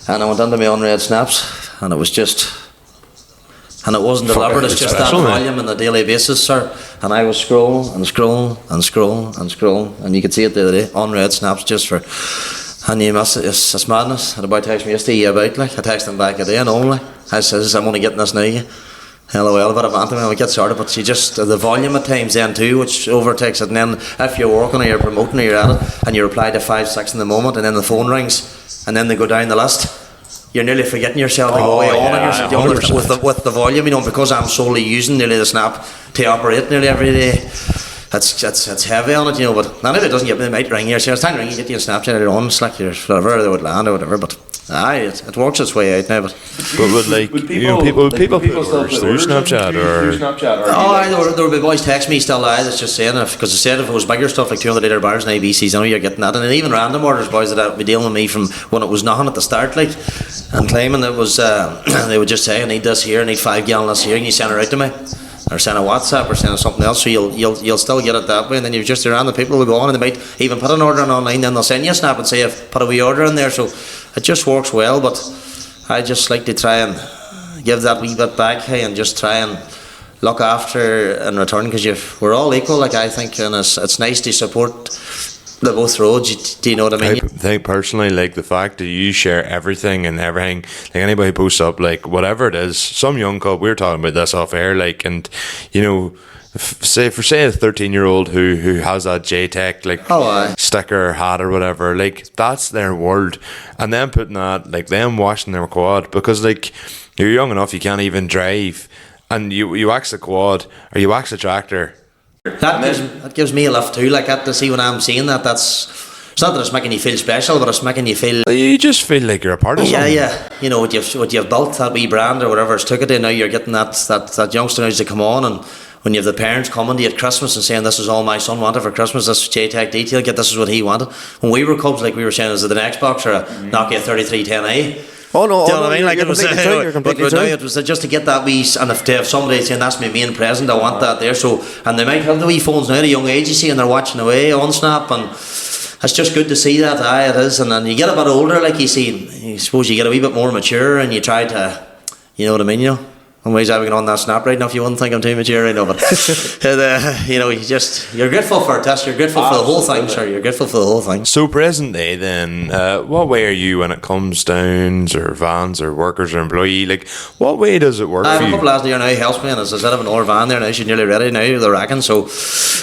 And I went into my unread snaps, and it was just... And it wasn't deliberate, it's just that volume on a daily basis, sir. And I was scrolling, and you could see it the other day, unread snaps just for... And you must, it's madness. And the boy texted me yesterday, you about, like, I texted him back a day and only. I says, I'm only getting this now, yeah. LOL, a bit of banter when we get started, but you just, the volume at times then too, which overtakes it. And then if you're working or you're promoting or you're at it, and you reply to 5, 6 in the moment, and then the phone rings, and then they go down the list, you're nearly forgetting yourself like, with the volume, you know, because I'm solely using nearly the snap to operate nearly every day. It's heavy on it, you know, but none of it doesn't get me. They might ring you, so it's time to ring you, get you a Snapchat later on, it's like whatever, they would land or whatever, but it works its way out now. But would like, people put orders through Snapchat or... there would be boys text me still that's just saying, because they said if it was bigger stuff like 200 litre bars and IBCs, I know you're getting that, and then even random orders, boys that would be dealing with me from when it was nothing at the start, like, and claiming it was, they would just say, I need this here, I need 5 gallon this here, and you send it out to me. Or send a WhatsApp or send something else, so you'll still get it that way, and then you've just around the people will go on and they might even put an order in online, then they'll send you a snap and say I've put a wee order in there, so it just works well. But I just like to try and give that wee bit back, hey, and just try and look after in return, because we're all equal, like, I think, and it's nice to support the both roads. Do you know what I mean? I think personally, like the fact that you share everything, like anybody posts up, like whatever it is, some young couple, we were talking about this off air, like, and you know, say a 13-year-old who has that JTech like sticker, hat or whatever, like that's their world, and then putting that, like them washing their quad, because like you're young enough, you can't even drive, and you wax the quad or you wax the tractor. That gives me a lift too, like that, to see when I'm seeing that. It's not that it's making you feel special, but it's making you feel. You just feel like you're a part of something. Yeah. You know what you've built, that wee brand or whatever it's took it in. Now you're getting that youngster now to come on, and when you have the parents coming to you at Christmas and saying, "This is all my son wanted for Christmas. This JTech detail kit. This is what he wanted." When we were cubs, like we were saying, is it an Xbox or a Nokia 3310i? Oh no, Do you know what I mean? Like you're completely but true. now it was just to get that wee, and if to have somebody saying that's my main present, I want that there. So, and they might have the wee phones now at a young age, you see, and they're watching away on Snap, and it's just good to see that. Aye, it is. And then you get a bit older, like you see, I suppose you get a wee bit more mature, and you try to, you know what I mean, you know. Otherwise, I would get on that Snap right now if you wouldn't think I'm too mature right now. But you know, you're grateful for it. You're grateful for the whole thing, sir. You're grateful for the whole thing. So present day then, what way are you when it comes downs or vans or workers or employee? Like, what way does it work I have for a you? couple lads there now, he helps me, and as I said, I have an old van there now, she's nearly ready now, they're racking, so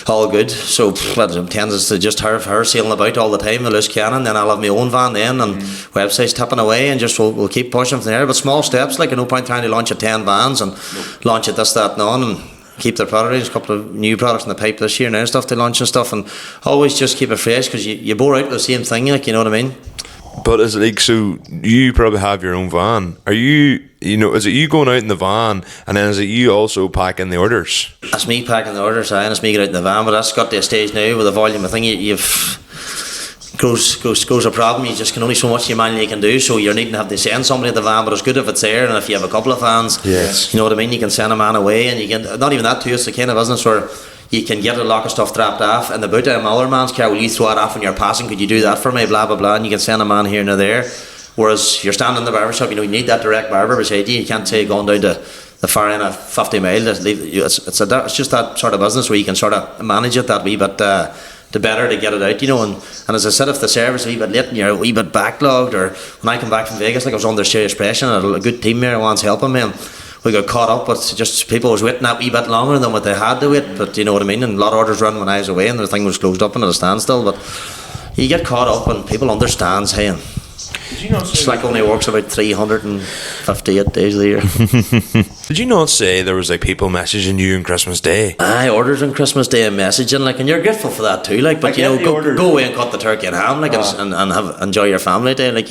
all good. So what it tends to just have her sailing about all the time, the loose cannon, then I'll have my own van then, and websites tipping away, and just we'll keep pushing from there. But small steps, like no point trying to launch at 10 vans and launch at this, that and on, and keep their priorities. A couple of new products in the pipe this year now, stuff to launch and stuff, and always just keep it fresh, because you bore out with the same thing, like, you know what I mean. But is it like, so you probably have your own van? Are you know, is it you going out in the van, and then is it you also packing the orders? That's me packing the orders, and it's me getting out in the van. But that's got to a stage now with the volume of thing. You've goes a problem. You just can only so much you manually can do. So you're needing to have to send somebody at the van. But it's good if it's there, and if you have a couple of vans, yes, you know what I mean. You can send a man away, and you can not even that too. It's the kind of business where you can get a lot of stuff dropped off, and the boot of another man's car, will you throw it off when you're passing? Could you do that for me? Blah blah blah. And you can send a man here and there. Whereas you're standing in the barber shop, you know, you need that direct barber beside you. You can't say going down to the far end of 50 mile. It's just that sort of business where you can sort of manage it that wee bit. The better to get it out, you know, and as I said, if the service is a wee bit late and you're a wee bit backlogged, or when I come back from Vegas, like I was under serious pressure, and a good team there wants helping me, and we got caught up, but just people was waiting that wee bit longer than what they had to wait. But you know what I mean, and a lot of orders run when I was away, and the thing was closed up and at a standstill. But you get caught up, and people understand, hey, and it's like only works about 358 days of the year. Did you not say there was like people messaging you on Christmas Day? Aye, orders on Christmas Day and messaging, like, and you're grateful for that too, like. But you know, go away and cut the turkey and ham, like, and enjoy your family day, like.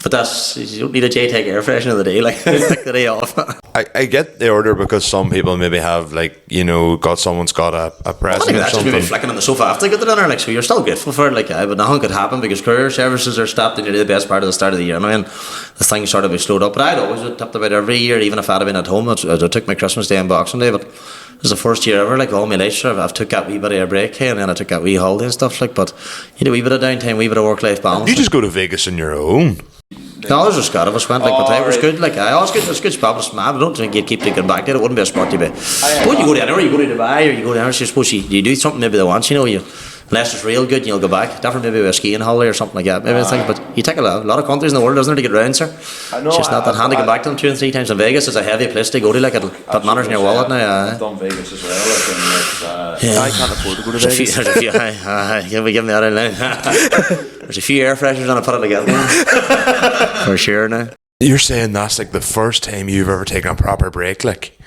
But you don't need a JTech air freshener of the day, like the day off. I get the order because some people maybe have, like, you know, someone's got a present or that's just something. maybe flicking on the sofa after they get the dinner, like, so you're still grateful for it, like. But nothing could happen because courier services are stopped in nearly the best part of the start of the year. I mean, the thing sort of be slowed up, but I'd always tipped about every year, even if I'd have been at home. I took my Christmas Day and Boxing Day, but it was the first year ever, like all my life, sure, I've took that wee bit of a break, hey, and then I took that wee holiday and stuff, like. But you know, a wee bit of downtime, wee bit of work-life balance. You just go to Vegas on your own. No, others are Scott of us went, like, but it was good, like, I always good, it's a good spot, but I don't think you'd keep taking back there. It wouldn't be a spot you'd be. But you go to anywhere, you go to Dubai, or you go down, so you suppose you do something maybe they want, you know, unless it's real good, you'll go back. Different maybe with a skiing holiday or something like that, maybe I think. But you take a lot of countries in the world, doesn't there, to get round, sir? It's just not that handy to go back to them 2 and 3 times. In Vegas is a heavy place to go to, like, it'll put manners in your wallet now. I've done Vegas as well, like, Yeah. I can't afford to go to There's Vegas. a few, give me that in line. There's a few air fresheners on a put it together. For sure now. You're saying that's like the first time you've ever taken a proper break, like?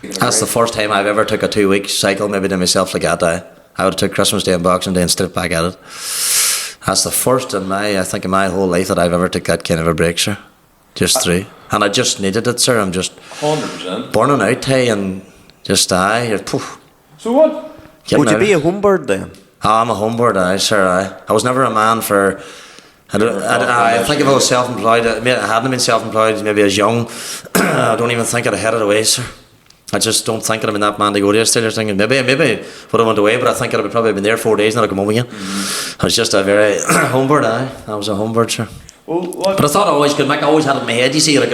That's the first time I've ever took a 2-week cycle, maybe to myself like that. I would have took Christmas Day and Boxing Day and stripped back at it. That's the first in my whole life that I've ever took that kind of a break, sir. Just 3. And I just needed it, sir. I'm just 100%. burning out, hey, and just you're poof. So what? Would you be a home bird then? I'm a homebird, sir. I was never a man for. I think if I was self-employed, I hadn't been self-employed maybe as young. I don't even think I'd have headed away, sir. I just don't think I'd have been that man to go to Australia. Thinking maybe would have went away, but I think I'd have probably been there 4 days and I'd come home again. I was just a very homebird. I was a homebird, sir. Well, what? But I thought I always could make. I always had it in my head. You see, like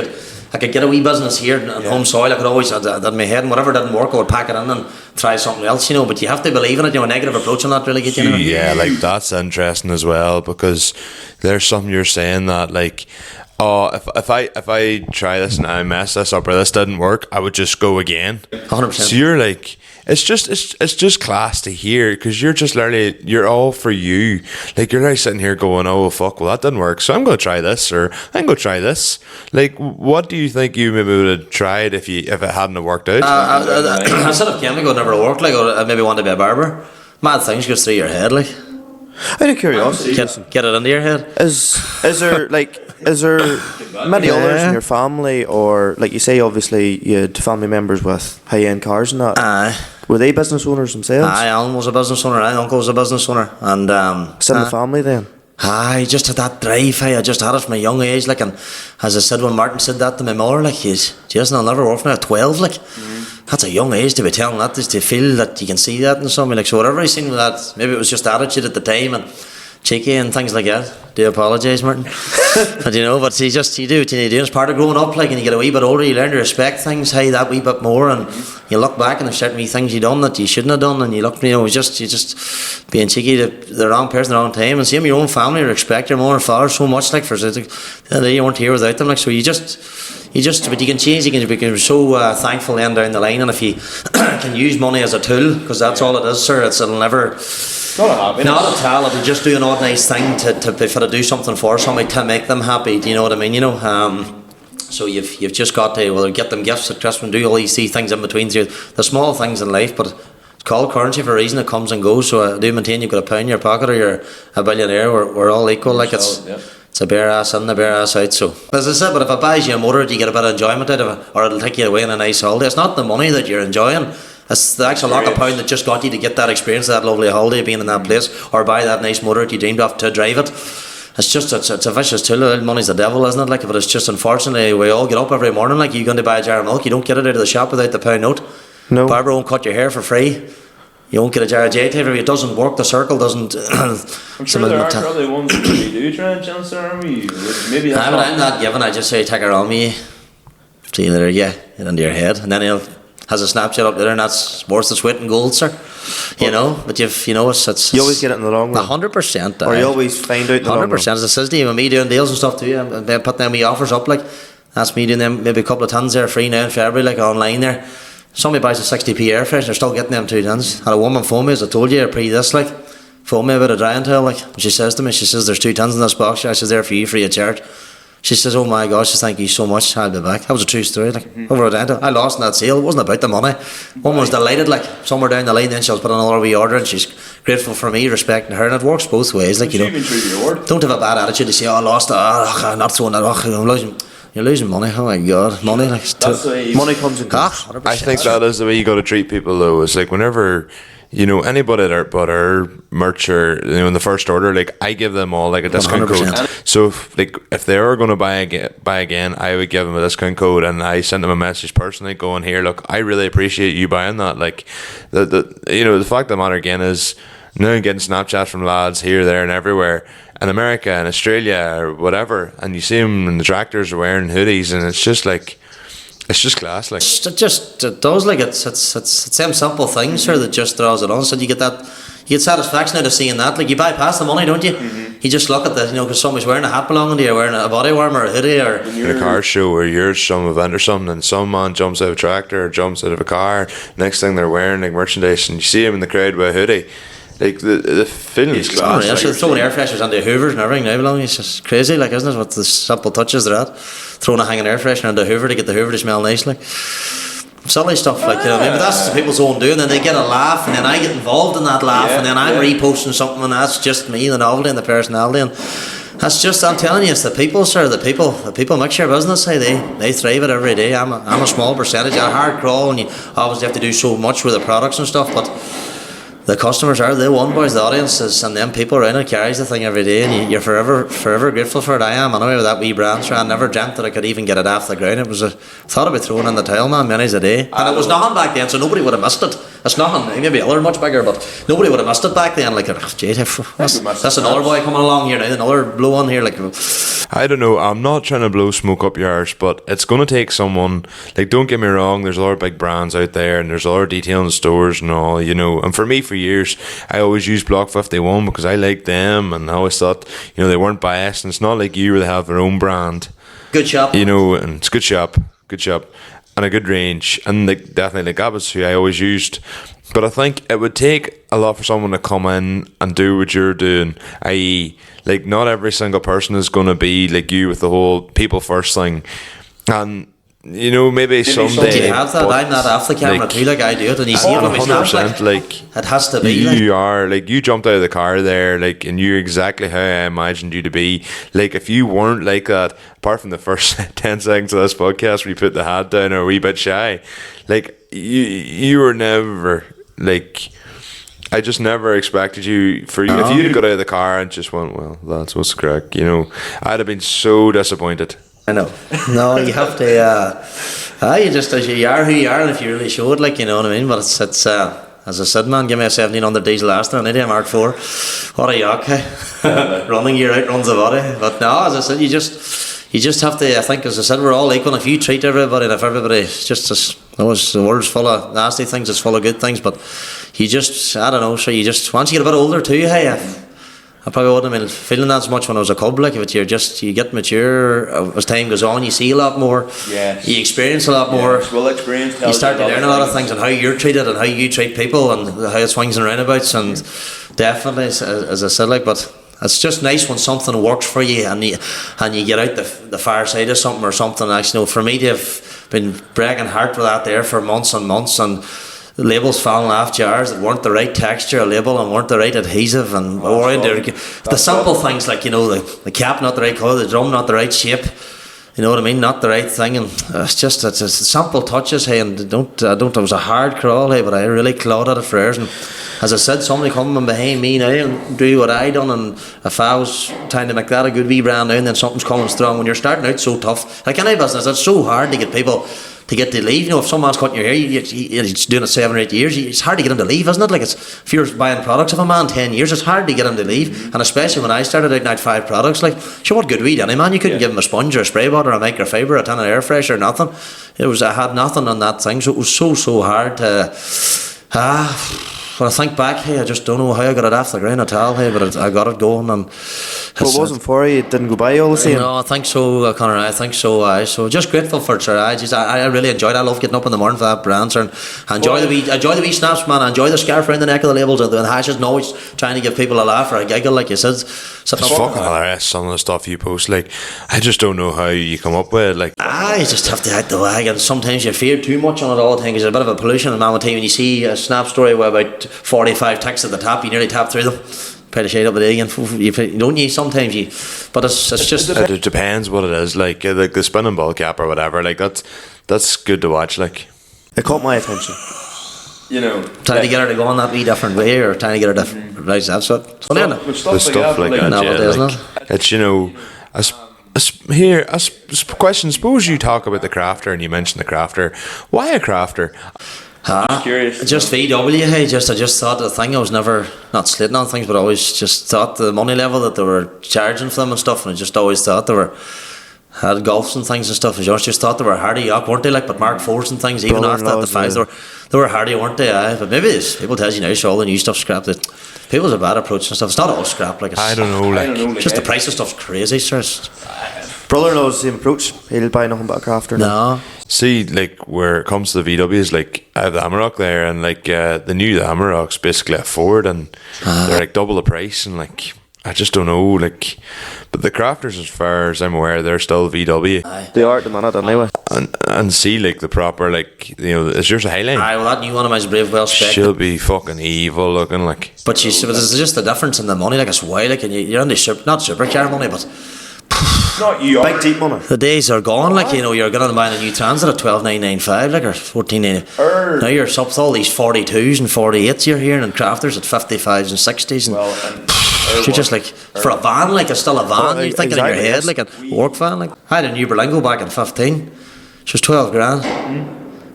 I could get a wee business here on home soil. I could always had that in my head, and whatever didn't work, I would pack it in and try something else, you know. But you have to believe in it. You know, a negative approach on that really get you anywhere. Yeah, like that's interesting as well, because there's something you're saying that like, oh, if I try this and I mess this up or this didn't work, I would just go again. 100%. So you're like, it's just class to hear, because you're just literally, you're all for you. Like you're like sitting here going, oh fuck, well that didn't work, so I'm going to try this, or I'm going to try this. Like, what do you think you maybe would have tried if it hadn't have worked out? Instead of chemical, it never worked. Like, or I maybe wanted to be a barber. Mad things goes through your head, like. Out of curiosity, Get it into your head. is there many others in your family, or like you say, obviously you had family members with high-end cars and that? Aye. Were they business owners themselves? Aye, Alan was a business owner. Aye, Uncle was a business owner. And It's in the family then. I just had that drive. I just had it from a young age. Like, and as I said, when Martin said that to my mother, like, Jason, I'll never work from at 12. Like, that's a young age to be telling that, is to feel that you can see that in somebody. Like, so whatever I seen with that, maybe it was just attitude at the time and cheeky and things like that. Do apologise, Martin. But you know, but you do what you need to do. It's part of growing up. Like, and you get a wee bit older, you learn to respect things, hey, that wee bit more, and you look back and there's certain wee things you done that you shouldn't have done, and you look, you know, you just being cheeky to the wrong person, the wrong time. And same your own family, you respect your mother and father so much. Like, for the other day you weren't here without them. Like, so you just, but you can change. You can be so thankful then down the line, and if you can use money as a tool, because that's all it is, sir. It'll never. Not at all. It'll just do an odd nice thing to do something for somebody to make them happy. Do you know what I mean? You know, so you've just got to get them gifts at Christmas, do all these things in between. The small things in life, but it's called currency for a reason. It comes and goes. So I do maintain you've got a pound in your pocket or you're a billionaire. We're all equal. Like it's a bare ass in, a bare ass out. So as I said, but if it buys you a motor, do you get a bit of enjoyment out of it, or it'll take you away on a nice holiday? It's not the money that you're enjoying. It's the actual lock of pound that just got you to get that experience, that lovely holiday, being in that place, or buy that nice motor that you dreamed of to drive it. It's a vicious tool. Money's the devil, isn't it? Like, but it's just, unfortunately, we all get up every morning. Like, you're going to buy a jar of milk, you don't get it out of the shop without the pound note. No. Barber won't cut your hair for free. You won't get a jar of J tape. It doesn't work. The circle doesn't. I'm sure there are probably ones that really do try and chance their army. Maybe that's I'm not giving. I just say take her on me. See you later. Yeah, it into your head, and then he'll has a Snapchat up there, and that's worth the sweat and gold, sir. You know, but it's you always get it in the long run. 100%. Or you always find out in the long run. 100%. As I says to you, with me doing deals and stuff too, and then putting them wee offers up, like that's me doing them. Maybe a couple of tons there free now in February, like online there. Somebody buys a 60p air fresh, they're still getting them 2 tons. Had a woman phone me, as I told you, pre this, like, phone me about a drying towel, like, and she says to me, she says, there's 2 tons in this box. I says, they're for you, free of charge. She says, oh my gosh, thank you so much, I'll be back. That was a true story, like, over a drying towel. I lost in that sale, it wasn't about the money. One was delighted, like, somewhere down the line, then she'll put another wee order, and she's grateful for me, respecting her, and it works both ways, like, you know. Don't have a bad attitude to say, oh, I lost, I'm not throwing that, I'm losing. You're losing money. Oh my god, money! Like money comes and goes. 100%. I think that is the way you got to treat people, though. It's like whenever, you know, anybody that bought our merch, or you know, in the first order, like I give them all like a discount 100%. code. So if they are going to buy again, I would give them a discount code, and I send them a message personally, going, here, look, I really appreciate you buying that. Like the you know, the fact of the matter again is, now I'm getting Snapchat from lads here, there, and everywhere. In America and Australia or whatever, and you see them in the tractors are wearing hoodies, and it's just like, it's just class. Like it does, like it's them simple things, sir, that just draws it on. So you get satisfaction out of seeing that. Like you bypass the money, don't you? Mm-hmm. You just look at the, you know, because somebody's wearing a hat belonging to you, wearing a body warmer, or a hoodie, or in a car show or you're some event or something, and some man jumps out of a tractor or jumps out of a car. Next thing they're wearing like merchandise, and you see him in the crowd with a hoodie. Like the feeling is class. Yeah, so throwing air freshers onto Hoovers and everything now belong. It's just crazy, like, isn't it? What the simple touches they're at. Throwing a hanging air freshener into Hoover to get the Hoover to smell nice, like silly stuff, like, you know what I mean? But that's the people's own doing, and they get a laugh, and then I get involved in that laugh, and then I'm reposting something, and that's just me, the novelty and the personality, and that's just, I'm telling you, it's the people, sir. The people make your business. Hey, they thrive it every day. I'm a small percentage. A hard crawl, and you obviously have to do so much with the products and stuff, but the customers are the one, boys, the audiences, and them people around it carries the thing every day, and you're forever grateful for it. I am, anyway, with that wee brand. So I never dreamt that I could even get it off the ground. It was thought I'd be throwing in the towel, man, many's a day. And it was nothing back then, so nobody would have missed it. It's nothing, maybe other much bigger, but nobody would have missed it back then. Like, that's another boy coming along here now, another blow on here, like, I don't know. I'm not trying to blow smoke up your arse, but it's going to take someone. Like, don't get me wrong. There's a lot of big brands out there, and there's a lot of detail in the stores and all. You know, and for me, for years, I always used Block 51 because I liked them, and I always thought, you know, they weren't biased. And it's not like you where they have their own brand. Good shop. You know, and it's good shop, and a good range, and like definitely like that was who I always used. But I think it would take a lot for someone to come in and do what you're doing, i.e., like not every single person is going to be like you with the whole people first thing, and you know maybe someday. Do you have that? I'm not off the camera like, too, like I do it, and you see it on my snaps, like it has to be. You are like you jumped out of the car there, like, and you're exactly how I imagined you to be. Like if you weren't like that, apart from the first 10 seconds of this podcast where you put the hat down or a wee bit shy, like you were never like. I just never expected you if you had got out of the car and just went, well, that's what's the crack, you know, I'd have been so disappointed. I know. No, you have to. You just as you are who you are, and if you really show it, like, you know what I mean. But it's as I said, man, give me a 1700 diesel Astra and a Mark IV. What a yak, hey? Running you out runs the body. But no, as I said, you just have to. I think, as I said, we're all equal. If you treat everybody, and if everybody just as the world's full of nasty things, it's full of good things. But you just, I don't know. So you just once you get a bit older too, hey. I probably wouldn't have been feeling that as much when I was a cub. Like, if you get mature as time goes on, you see a lot more. Yes. You experience a lot more. Well, experience. You start to learn a lot of things and how you're treated and how you treat people and how it swings and roundabouts. And definitely, as I said, like, but it's just nice when something works for you and you get out the far side of something or something. Actually, you know, for me to have been breaking heart with that there for months and months and. The labels falling off jars that weren't the right texture of label and weren't the right adhesive and the simple things like, you know, the cap not the right colour, the drum not the right shape, you know what I mean, not the right thing, and it's simple touches, hey, and it was a hard crawl, hey, but I really clawed at it for years. And as I said, somebody coming behind me now and do what I done, and if I was trying to make that a good wee brand now and then something's coming strong, when you're starting out so tough, like any business, it's so hard to get people to get to leave. You know, if someone's cutting your hair, he's doing it 7 or 8 years, it's hard to get him to leave, isn't it? Like, if you're buying products of a man 10 years, it's hard to get him to leave. And especially when I started out and I had 5 products, like, sure, what good weed any man? You couldn't give him a sponge or a spray bottle or a microfiber, a tin of air freshener, nothing. I had nothing on that thing, so it was so hard to when I think back, hey, I just don't know how I got it off the ground at all, hey, but I got it going. And but it wasn't for you, it didn't go by all the same. No, I think so, Conor. I think so. So just grateful for it, sir. I really enjoyed it. I love getting up in the morning for that brand, sir. And enjoy the wee snaps, man. I enjoy the scarf around the neck of the labels and the hashes, and always trying to give people a laugh or a giggle, like you said. It's fucking hilarious, some of the stuff you post. Like, I just don't know how you come up with it. Like, you just have to hit the wagon. Sometimes you fear too much on it all the time because there's a bit of a pollution. And man, will tell you, when you see a snap story with about 45 ticks at the top, you nearly tap through them. Pay the shade up with it again, don't you? Sometimes you, but it's just. It depends what it is. Like the spinning ball cap or whatever. Like that's good to watch. Like, it caught my attention. You know, trying to get her to go on that wee different way, or trying to get her different. Right, that's what. The stuff like that, yeah, like, it's, you know, question. Suppose you talk about the crafter and you mention the crafter. Why a crafter? Just curious. Just VW, hey, I just thought the thing, I was never, not slating on things, but I always just thought the money level that they were charging for them and stuff, and I just always thought had golfs and things and stuff, I just thought they were hardy yacht, weren't they, like, but Mark IVs and things, even after that, the 5s, they were hardy, weren't they, but maybe it's, people tell you now, so all the new stuff's scrap, that people's a bad approach and stuff, it's not all scrap, like, it's, I don't know, like just the price of stuff's crazy, sir. Brother-in-law's the same approach, he'll buy nothing but a crafter. No. See, like, where it comes to the VWs, like, I have the Amarok there, and like the new Amarok's basically a Ford, and they're like double the price, and like, I just don't know, like, but the crafters, as far as I'm aware, they're still VW. Aye. They are at the minute anyway. And see, like, the proper, like, you know, is yours a Highline? Aye, well, that new one of mine's brave, well spec. She'll be fucking evil looking, like. But there's just the difference in the money, like, it's wild, like, and you're on the not supercar money, but. Not you. Big deep money. The days are gone, like, you know, you're going to buy a new Transit at 12,995, like, or 14,995. Now you're up with all these 42s and 48s you're hearing, and crafters at 55s and 60s, and you're just like, for a van, like, it's still a van, you're thinking in your head, like a work van, like. I had a new Berlingo back in 15, which was 12 grand.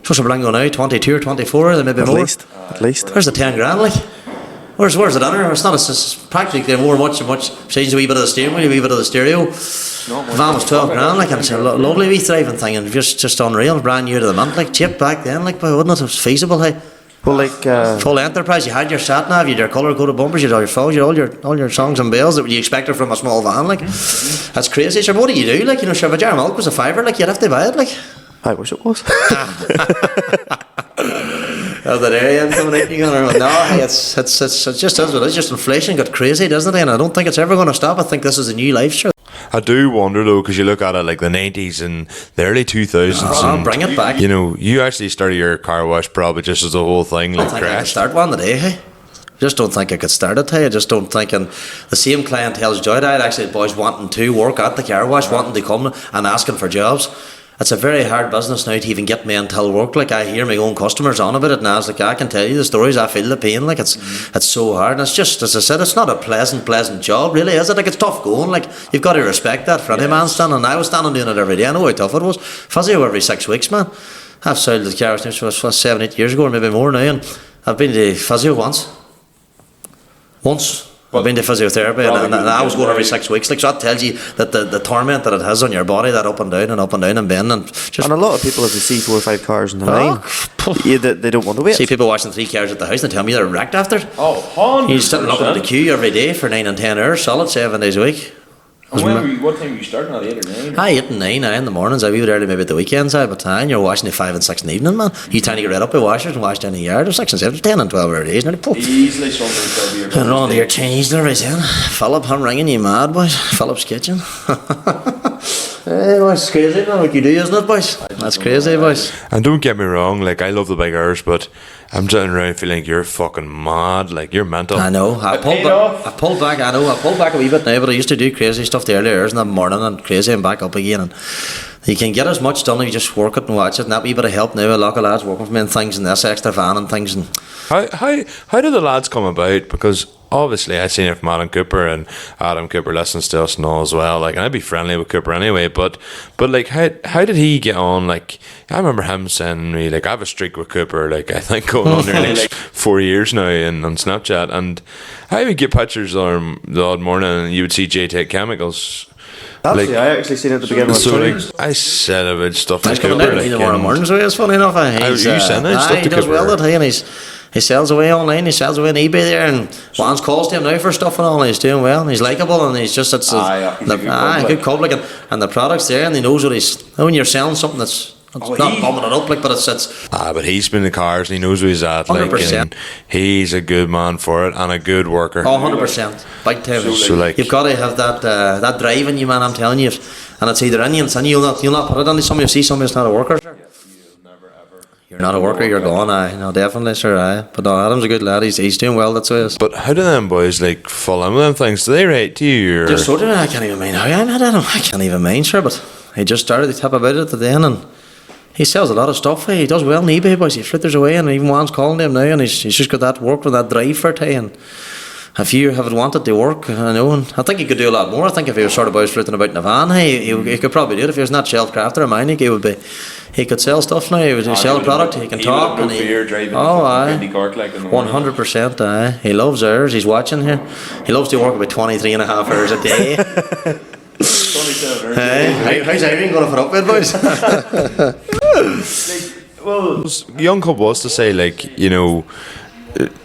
What's a Berlingo now, 22 or 24, there may be more. At least. Where's the 10 grand, like? Where's the dinner? It's not. It's practically more much. Change a wee bit of the steering wheel, a wee bit of the stereo. Van was 12 grand, like, and it's a lovely wee thriving thing, and just unreal, brand new to the mint, like, cheap back then, like, but wouldn't it? It was feasible, hey. Well, like, Full enterprise. You had your sat nav, you had your colour coded bumpers, you had all your phones, you had all your songs and bells that you expected from a small van. Like, that's crazy. Sure, what do you do? Like, sure, if a jar of milk was a fiver, like, you'd have to buy it. Like, I wish it was. oh, that area coming out, you're going, no, hey, it's just as well. It's just inflation got crazy, doesn't it? And I don't think it's ever going to stop. I think this is a new life, sure. I do wonder though, because you look at it like the 90s and the early 2000s. And bring it back. You actually started your car wash probably just as a whole thing, like I think I could crash. start one today, hey. Just don't think I could start it, hey. I just don't think, and the same clientele's joy. I had actually boys wanting to work at the car wash, wanting to come and asking for jobs. It's a very hard business now to even get men to work. Like, I hear my own customers on about it now. It's like, I can tell you the stories. I feel the pain. Like, it's so hard. And it's just, as I said, it's not a pleasant job, really, is it? Like, it's tough going. Like, you've got to respect that for any man standing. And I was standing doing it every day. I know how tough it was. Physio every 6 weeks, man. I've sold the car since 7-8 years ago, or maybe more now. And I've been to physio once. I've been to physiotherapy, and I was going every 6 weeks. Like, so that tells you that the torment that it has on your body, that up and down and bending, and just. And a lot of people, if they see 4 or 5 cars in the line, they don't want to wait. See people washing 3 cars at the house and they tell me they're wrecked after it. Oh, 100%. You're sitting looking at the queue every day for 9 and 10 hours, solid 7 days a week. And what time were you starting at, 8 or 9? 8 and 9 in the mornings. I would early maybe at the weekends, but you're washing at 5 and 6 in the evening, man. You trying to get rid up by washers and wash down the yard, or 6 and 7, 10 and 12 hour days. Easily something to and on to your Chinese every day. Philip, I'm ringing you mad, boys. Philip's kitchen. Hey, boys, it's crazy, man, what you do, isn't it, boys? That's crazy, boys. And don't get me wrong, like, I love the big hours, but I'm sitting around feeling like you're fucking mad, like you're mental. I know. I pulled back a wee bit now, but I used to do crazy stuff the early hours in the morning and crazy and back up again. And you can get as much done if you just work it and watch it. And that wee bit of help now. A lot of lads working for me and things, and this extra van and things. And How do the lads come about? Because obviously I seen it from Adam Cooper, and Adam Cooper listens to us and all as well. Like, and I'd be friendly with Cooper anyway. But like, how did he get on? Like, I remember him sending me, like, I have a streak with Cooper. Like, I think going on nearly like 4 years now, and on Snapchat. And I would get pictures on the odd morning, and you would see Jay take chemicals. Actually, I actually seen it at the beginning of So the like, I said about stuff he's like coming Cooper. out in the morning, so it's funny enough. He's, you send out stuff he to does Cooper? well, and he sells away online, he sells away on eBay there, and Juan's calls to him now for stuff and all, and he's doing well, and he's likeable, and he's just, he's a good public, and the product's there, and he knows what he's, when you're selling something that's not bumming it up, like, but it's but he's been in the cars and he knows where he's at. 100%. And he's a good man for it and a good worker. 100%, big time. So like, You've got to have that drive in you, man. I'm telling you, and it's either in you, and you'll not put it on somebody. You see somebody that's not a worker. You're not a worker, you're gone. No, definitely, sir. But no, Adam's a good lad. He's doing well. That's what it is. but how do them boys like fall in with them things? Do they write to you? Or? Just sort of, I can't even mind how I met Adam. I can't even mind, sure. But he just started to tap about it at the end, and he sells a lot of stuff. He does well on eBay, boys. He fritters away, and even Juan's calling him now, and he's just got that work with that drive for it. And if you have wanted to work, I know, and I think he could do a lot more. I think if he was sort of boys flitting about in a van, he could probably do it. If he was not shelf crafter or mining, he could sell stuff now. He would sell a product. He can talk. And aye, Cork, like, 100%. He loves hours. He's watching here. He loves to work about 23 and a half hours a day. How's Irene going to put up with, boys? Well, young couple was to say, like,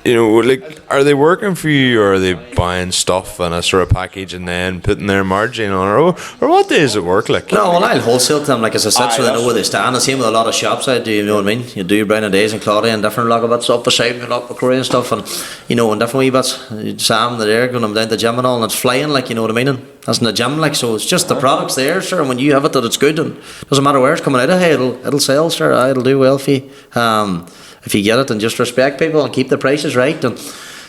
like, are they working for you, or are they buying stuff in a sort of package and then putting their margin on, or what does it work like? No, well, I'll wholesale to them, like, as I said, so they know where they stand. The same with a lot of shops I do, you know what I mean? You do your Brown and Days and Claudia and different lot of bits up beside me, a lot of Korean stuff, and, and different wee bits. Sam, they're there, going down to the gym and all, and it's flying, like, you know what I mean? And that's in the gym, like, so it's just the product's there, sir, and when you have it, that it's good, and doesn't matter where it's coming out of, hey, it'll sell, sir, it'll do well for you. If you get it, and just respect people and keep the prices right and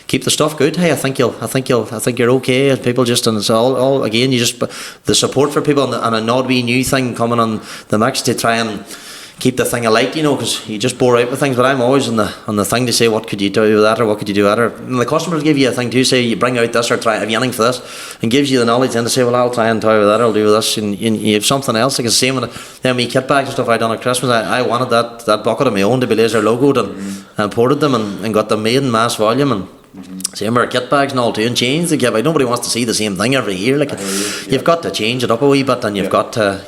keep the stuff good, hey, I think you're okay. People just, and it's all again, you just, the support for people and a not wee new thing coming on the mix to try and keep the thing alight, because you just bore out with things. But I'm always on the thing to say, what could you do with that, or what could you do with that, and the customers give you a thing to say, you bring out this or try, have you anything for this, and gives you the knowledge then to say, well, I'll try and toy with that, I'll do this, and you have something else. Like the same with them kit bags and stuff I done at Christmas. I wanted that bucket of my own to be laser logoed and ported them and got them made in mass volume, and Same with kit bags and all too, and change the give out. Nobody wants to see the same thing every year. Like you've got to change it up a wee bit, and you've got to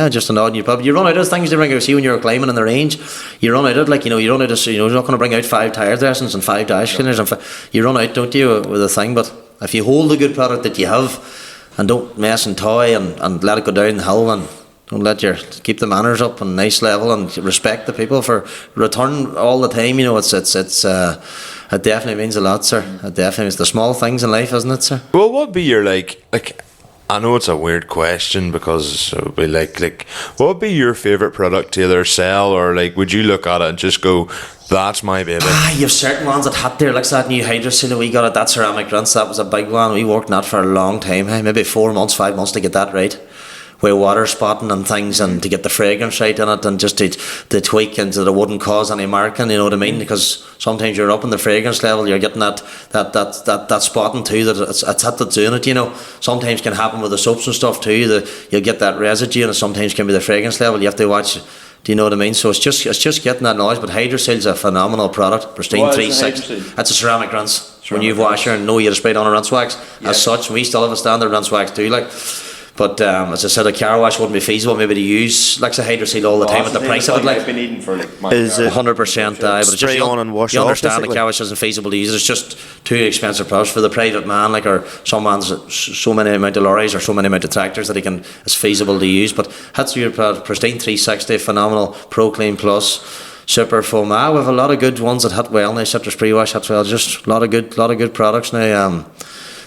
just an odd new pub. You run out of things to bring out. See when you're climbing in the range, you run out of you run out of you're not going to bring out 5 tire dressings and 5 dash cleaners, and you run out, don't you, with a thing. But if you hold the good product that you have, and don't mess and toy and let it go down the hill, and don't keep the manners up and nice level, and respect the people for return all the time. It definitely means a lot, sir. It definitely is the small things in life, isn't it, sir? Well, what would be your like? I know it's a weird question because it would be like what would be your favourite product to either sell, or like would you look at it and just go, that's my baby? You've certain ones that had there, like that new hydro seal we got at that ceramic rinse. That was a big one. We worked on that for a long time, maybe 4 months, 5 months to get that right. With water spotting and things, and to get the fragrance right in it, and just to tweak and so that it wouldn't cause any marking, you know what I mean? Because sometimes you're up in the fragrance level, you're getting that spotting too, that it's it that's doing it, you know. Sometimes can happen with the soaps and stuff too, that you'll get that residue, and it sometimes can be the fragrance level. You have to watch. Do you know what I mean? So it's just getting that knowledge. But Hydroseal's a phenomenal product. Pristine 360. That's a ceramic rinse. When you wash her and know you had to spray it on a rinse wax. Yeah. As such, we still have a standard rinse wax too, like. But as I said, a car wash wouldn't be feasible maybe to use like the Hydroseal all the time at the price of it. Like, I've been eating for is it 100%? But it's just on and wash you off, understand basically? the car wash isn't feasible to use. It's just too expensive products for the private man, like, or some man's so many amount of lorries or so many amount of tractors that it's feasible to use. But that's your product. Pristine 360, phenomenal. Pro Clean Plus, Super Foam. We have a lot of good ones that hit well now. Citrus Pre-Wash hits well. Just a lot of good products now.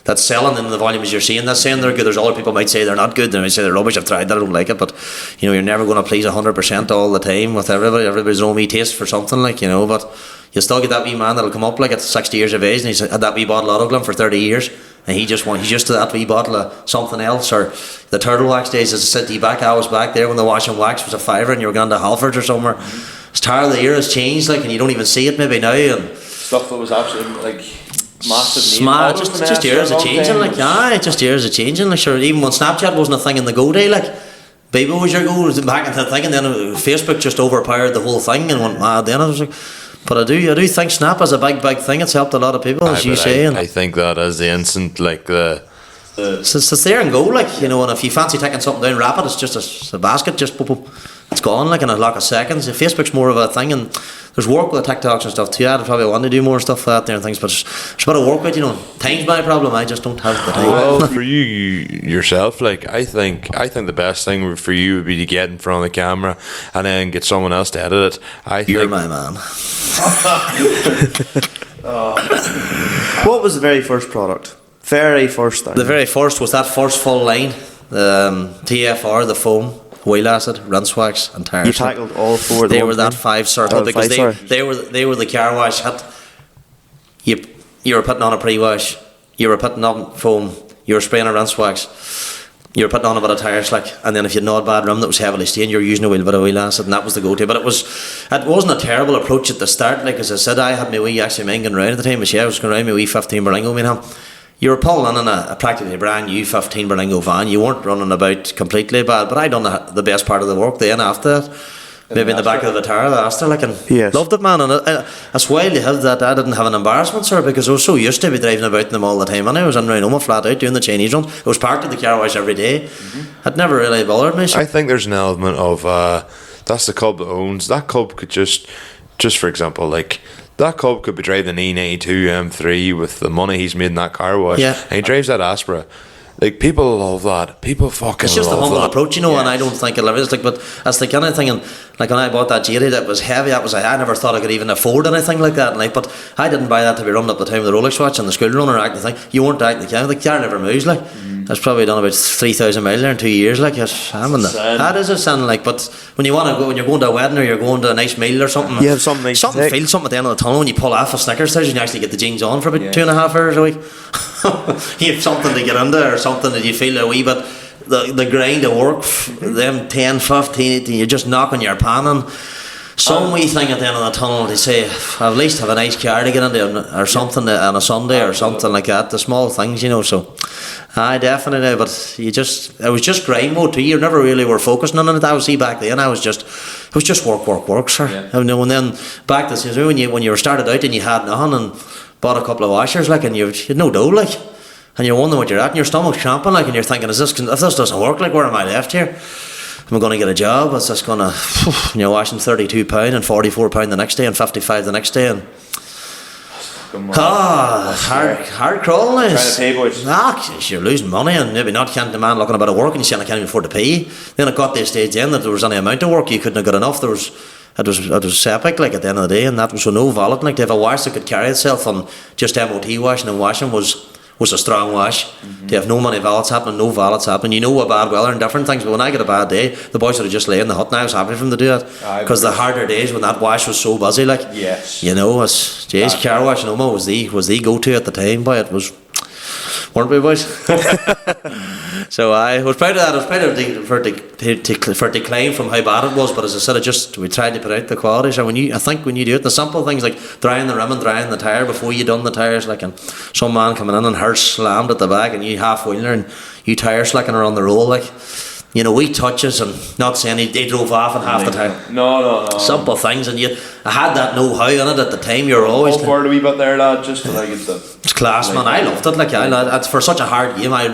That's selling in the volumes you're seeing. That's saying they're good. There's other people might say they're not good. They might say they're rubbish. I've tried that. I don't like it. But you're never going to please 100% all the time with everybody. Everybody's own wee taste for something, like, you know. But you'll still get that wee man that'll come up like at 60 years of age, and he's had that wee bottle of Autoglym for 30 years, and he's just to that wee bottle of something else. Or the turtle wax days, as I said, I was back there when the wash and wax was a $5 and you were going to Halfords or somewhere. It's tired. The year has changed, like, and you don't even see it maybe now. And stuff that was absolutely like massive. Just years of changing, like, just years of changing. Like, sure, even when Snapchat wasn't a thing in the go day, like, baby was your goal back into the thing, and then Facebook just overpowered the whole thing and went mad. Then I was like, but I do think Snap is a big thing. It's helped a lot of people, as you say. I think that is the instant, like it's there and go, like, you know. And if you fancy taking something down rapid, it's just a basket, just boop, boop. It's gone like in a lock of seconds. Facebook's more of a thing, and there's work with the TikToks and stuff too. I'd probably want to do more stuff like that there and things, but there's a bit of work with, you know. Time's my problem. I just don't have the time. Well, for you yourself, like, I think the best thing for you would be to get in front of the camera and then get someone else to edit it. You're my man. What was the very first product? Very first thing. The very first was that first full line, TFR, the foam, wheel acid, rinse wax, and tires. You tackled all four of them. They were that 5 circle because they were the car wash hit. You were putting on a pre-wash, you were putting on foam, you were spraying a rinse wax, you were putting on a bit of tire slick, and then if you had not a bad rim that was heavily stained, you were using a wheel bit of wheel acid, and that was the go-to. But it wasn't a terrible approach at the start. Like, as I said, I had my wee, actually mine going round at the time, I was going around my wee 15 Berlingo. You were pulling in a practically brand new 15 Berlingo van. You weren't running about completely bad, but I done the best part of the work then after that. Maybe in the back of the Vitara, the Astra, like, and yes. Loved it, man. And it's wild to have that. I didn't have an embarrassment, sir, because I was so used to be driving about in them all the time. And I was in round home flat out doing the Chinese runs. I was parked at the car wash every day. It never really bothered me. So. I think there's an element of that's the club that owns. That club could just for example, like, that club could be driving an E92 M3 with the money he's made in that car wash, and he drives that Aspera. Like, people love that. People fucking love that. It's just the humble approach, you know, and I don't think it'll ever. It's like, but that's the kind of thing. And like when I bought that Jadey that was heavy, that was I never thought I could even afford anything like that. And like, but I didn't buy that to be running up the time with the Rolex watch and the school runner acting thing. You weren't acting the car never moves. Like, that's probably done about 3,000 miles there in 2 years. Like, I'm in that is a sin. Like, but when you want to go, when you're going to a wedding or you're going to a nice meal or something, you have something nice something feel something at the end of the tunnel when you pull off a Snickers and you actually get the jeans on for about 2.5 hours a week. You have something to get into, or something that you feel a wee bit the grind of work, them 10, 15, you're just knocking your pan on. Some wee thing at the end of the tunnel, they say, at least have a nice car to get into, or something on a Sunday or something like that. The small things, you know. So I definitely, but it was just grind mode too. You never really were focusing on it. I was back then. It was just work, sir. Yeah. And then back this, when you were started out and you had nothing, and bought a couple of washers, like, and you'd no dough, like, and you're wondering what you're at, and your stomach's cramping, like, and you're thinking, if this doesn't work, like, where am I left here? Am I going to get a job? Is this going to, and you're washing £32 and £44 the next day and £55 the next day, and hard crawling is. Trying to pay, boys. Geez, you're losing money, and maybe not. Can't the man looking about at work, and you're saying I can't even afford to pay you. Then it got to a stage then that there was any amount of work you couldn't have got enough. It was epic, like, at the end of the day, and that was so no wallet, like, to have a wash that could carry itself on just MOT washing and washing was a strong wash. To have no money vallets happening, no vallets happening, you know, a bad weather and different things, but when I get a bad day, the boys would have just lay in the hut, and I was happy for them to do it, because the harder days when that wash was so busy, like, Yes. you know, as Jay's car wash in Oma was the go-to at the time, boy, it was, weren't we, boys? So I was proud of that. I was proud of for decline from how bad it was, but as I said, we tried to put out the quality. So I think when you do it, the simple things like drying the rim and drying the tyre before you done the tyres, like, and some man coming in and her slammed at the back, and you half wheeler and you tyre slicking her on the roll, like, you know, wee touches, and not saying they drove off in half the time. No. Simple things, and I had that know-how in it at the time. You're always Go forward a wee bit there, lad, just to like it. It's class, man. I loved it. Like, it's for such a hard game. I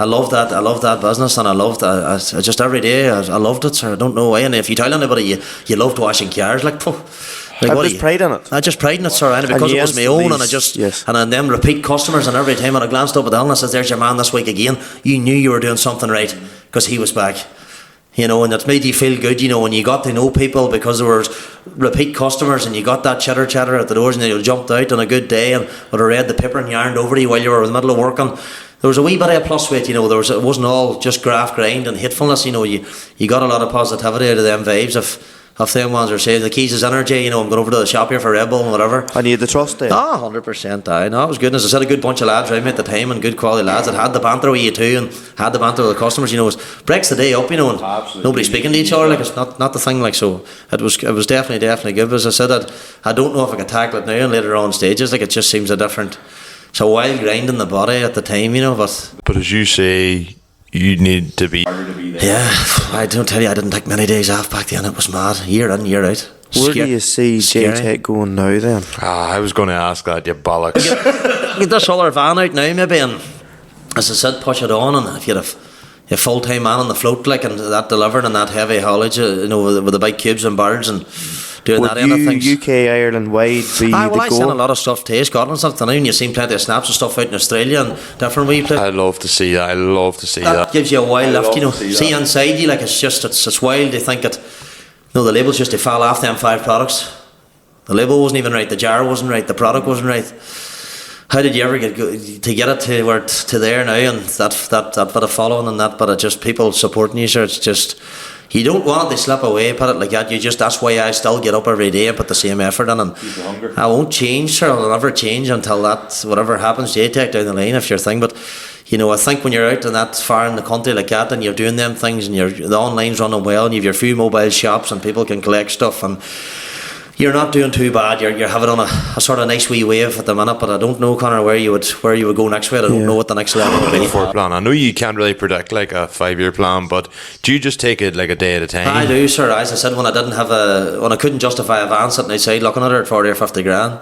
love that. I love that business, and I loved. I just every day. I loved it, sir. I don't know why. And if you tell anybody you loved washing cars, like, I just pride in it. I just pride in it, sir. And because it was my own, and I just and then them repeat customers, and every time when I glanced up at the hill and I said, "There's your man this week again," you knew you were doing something right because he was back. You know, and it made you feel good, you know, when you got to know people because there were repeat customers and you got that chatter at the doors, and you jumped out on a good day and would have read the paper and yarned over you while you were in the middle of working. There was a wee bit of a plus weight, you know. It wasn't all just graft grind and hatefulness, you know. You got a lot of positivity out of them vibes of them ones are saying the keys is energy, you know. I'm going over to the shop here for Red Bull and whatever. And you had the trust there. 100%. I know it was good. And as I said, a good bunch of lads around me at the time, and good quality lads that had the banter with you too, and had the banter with the customers. You know, it breaks the day up, you know, and nobody speaking to each other. Like, it's not the thing. Like, so it was definitely good. But as I said, I don't know if I could tackle it now and later on stages. Like, it just seems a different. It's a wild grind in the body at the time, you know. But as you say, you need to be. Yeah, I don't tell you, I didn't take many days off back then. It was mad, year in, year out. Where do you see J-Tech going now then? I was going to ask that, you bollocks. Get this other van out now, maybe, and as I said, push it on, and if you had a full-time man on the float, like, and that delivered and that heavy haulage, you know, with the big cubes and barrels and doing Would that end of things. UK, Ireland wide be well, the I seen a goal? lot of stuff to Scotland and stuff, and you've seen plenty of snaps and stuff out in Australia and different wee places. I'd love to see that. That Gives you a wild lift, you know. love to see See that. inside you, like, it's wild. They think it. No, the label's just to fall off them 5 products. The label wasn't even right. The jar wasn't right. The product wasn't right. How did you ever get to get it to where to there now, and that bit of following and that bit of just people supporting you, sir? It's just, you don't want it to slip away, put it like that. That's why I still get up every day and put the same effort in, and I won't change, sir. I'll never change until that, whatever happens, J-Tech down the line, if your thing. But you know, I think when you're out and that far in the country like that, and you're doing them things, and the online's running well, and you've your few mobile shops and people can collect stuff, and you're not doing too bad. You're having on a sort of nice wee wave at the minute, but I don't know, Conor, where you would go next with it. I don't know what the next level will be. For a plan. I know you can't really predict like a 5-year plan, but do you just take it like a day at a time? I do, sir. As I said, when I couldn't justify a van sitting outside looking at it at 40 or 50 grand,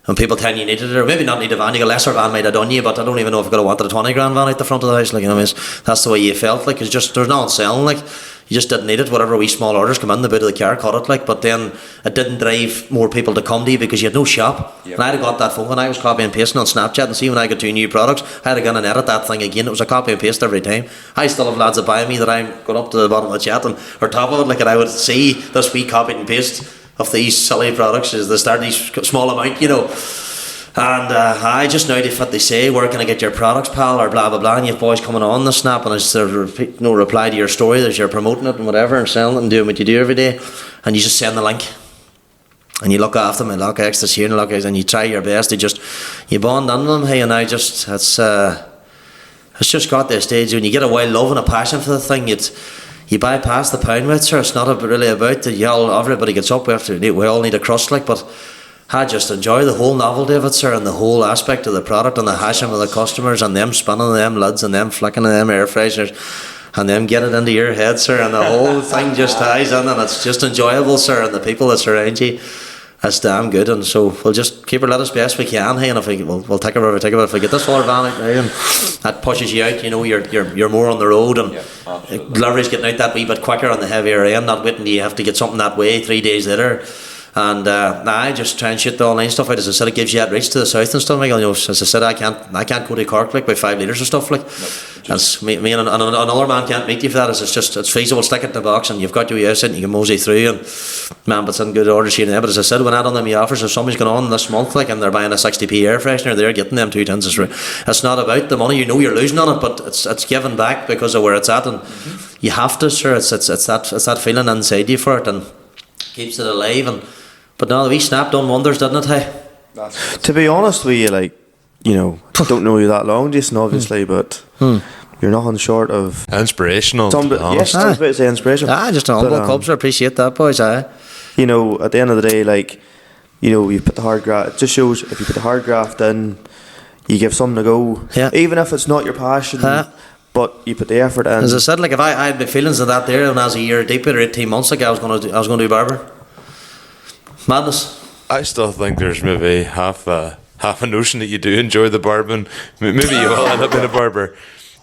and people telling you needed it, or maybe not need a van, a lesser van might have done you, but I don't even know if I could have wanted a 20 grand van out the front of the house. Like, you know, that's the way you felt. Like, it's just, there's nothing selling. Like, you just didn't need it. Whatever wee small orders come in, the boot of the car cut it. Like, but then it didn't drive more people to come to you because you had no shop. Yep. And I'd have got that phone when I was copy and pasting on Snapchat, and see when I got 2 new products, I'd have gone and edit that thing again. It was a copy and paste every time. I still have lads that buy me that I'm going up to the bottom of the chat and or top of it, like, and I would see this wee copy and paste of these silly products as they start these small amount, you know. And I just know what they say, where can I get your products, pal, or blah blah blah, and you have boys coming on the snap, and it's no reply to your story as you're promoting it and whatever and selling it and doing what you do every day, and you just send the link and you look after them and look X this here and look X, and you try your best to just, you bond on them. Hey, and I just, it's just got to a stage when you get a wild love and a passion for the thing, you bypass the pound weight, sir. It's not really about that. Everybody gets up, we all need a crust, like, but I just enjoy the whole novelty of it, sir, and the whole aspect of the product and the hashing with the customers and them spinning them lids and them flicking them air fresheners and them getting it into your head, sir, and the whole thing just ties in, and it's just enjoyable, sir, and the people that surround you. That's damn good, and so we'll just keep her let us best we can, hey, and if we'll take her wherever we take her. But if we get this far van out now, and that pushes you out, you're more on the road, and delivery's getting out that wee bit quicker on the heavier end, not waiting you have to get something that way 3 days later. And I just try and shoot the online stuff out. As I said, it gives you that reach to the south and stuff. Like, as I said, I can't go to Cork like by 5 litres of stuff like. That's me and another man can't meet you for that. It's feasible. Stick it in the box and you've got your house and you can mosey through and man, but it's in good order here and there. But as I said, when I done them offers, if somebody's going on this month like and they're buying a 60p air freshener, they're getting them 2 tins. It's not about the money. You're losing on it, but it's given back because of where it's at, and you have to, sir. It's that feeling inside you for it and keeps it alive. And but no, the wee snap done wonders, didn't it? Hey, To be honest with you, like, don't know you that long, Jason, obviously, but you're nothing short of inspirational. Yes, I was about to say inspirational. Just a humble clubs. I appreciate that, boys. At the end of the day, like, you put the hard graft. It just shows if you put the hard graft in, you give something to go. Yeah. Even if it's not your passion, but you put the effort in. As I said, like if I had the feelings of that there when I was a year deep or 18 months ago, I was going to do barber. Madness. I still think there's maybe half a notion that you do enjoy the barbing. Maybe you will end up being a barber.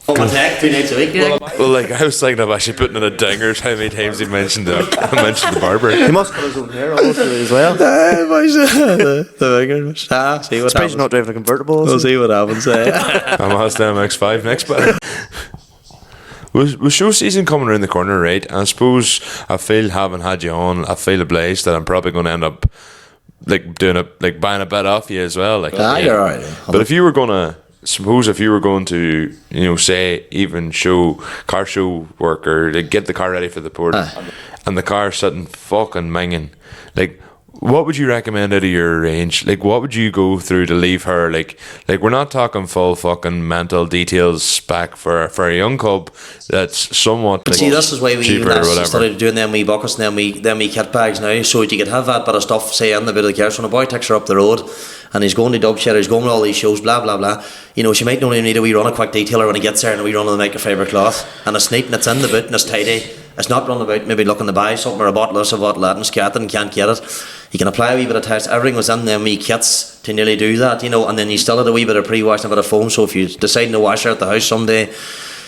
Oh, my tech 2 nights a week. Well, like I was thinking of actually putting in a dingers. How many times he mentioned the barber? He must cut his own hair obviously as well. The fingers. See what Especially happens. not driving a convertible. We'll see what happens. I'm Mazda MX-5 next, but with show season coming around the corner, right? And I suppose I feel having had you on, I feel obliged that I'm probably going to end up like doing it, like buying a bit off you as well. Like, you're alright. But if you were going to, say even car show work or like, get the car ready for the port, and the car's sitting fucking minging, like, what would you recommend out of your range? Like, what would you go through to leave her? Like we're not talking full fucking mental details spec for a young cub that's somewhat. Like, see, this is why we cheaper even or whatever. started doing them wee buckets and them wee kit bags now, so that you could have that bit of stuff, say, in the bit of the car. So when a boy takes her up the road and he's going to Dubshire, he's going to all these shows, blah blah blah. She might not even need a wee run a quick detailer when he gets there and a wee run on the microfiber cloth, and it's neat and it's in the boot and it's tidy. It's not running about maybe looking to buy something or a bottle this, a bottle that, and scattered and can't get it. You can apply a wee bit of test. Everything was in them wee kits to nearly do that, and then you still had a wee bit of pre-wash and a bit of foam. So if you decide to wash her at the house someday,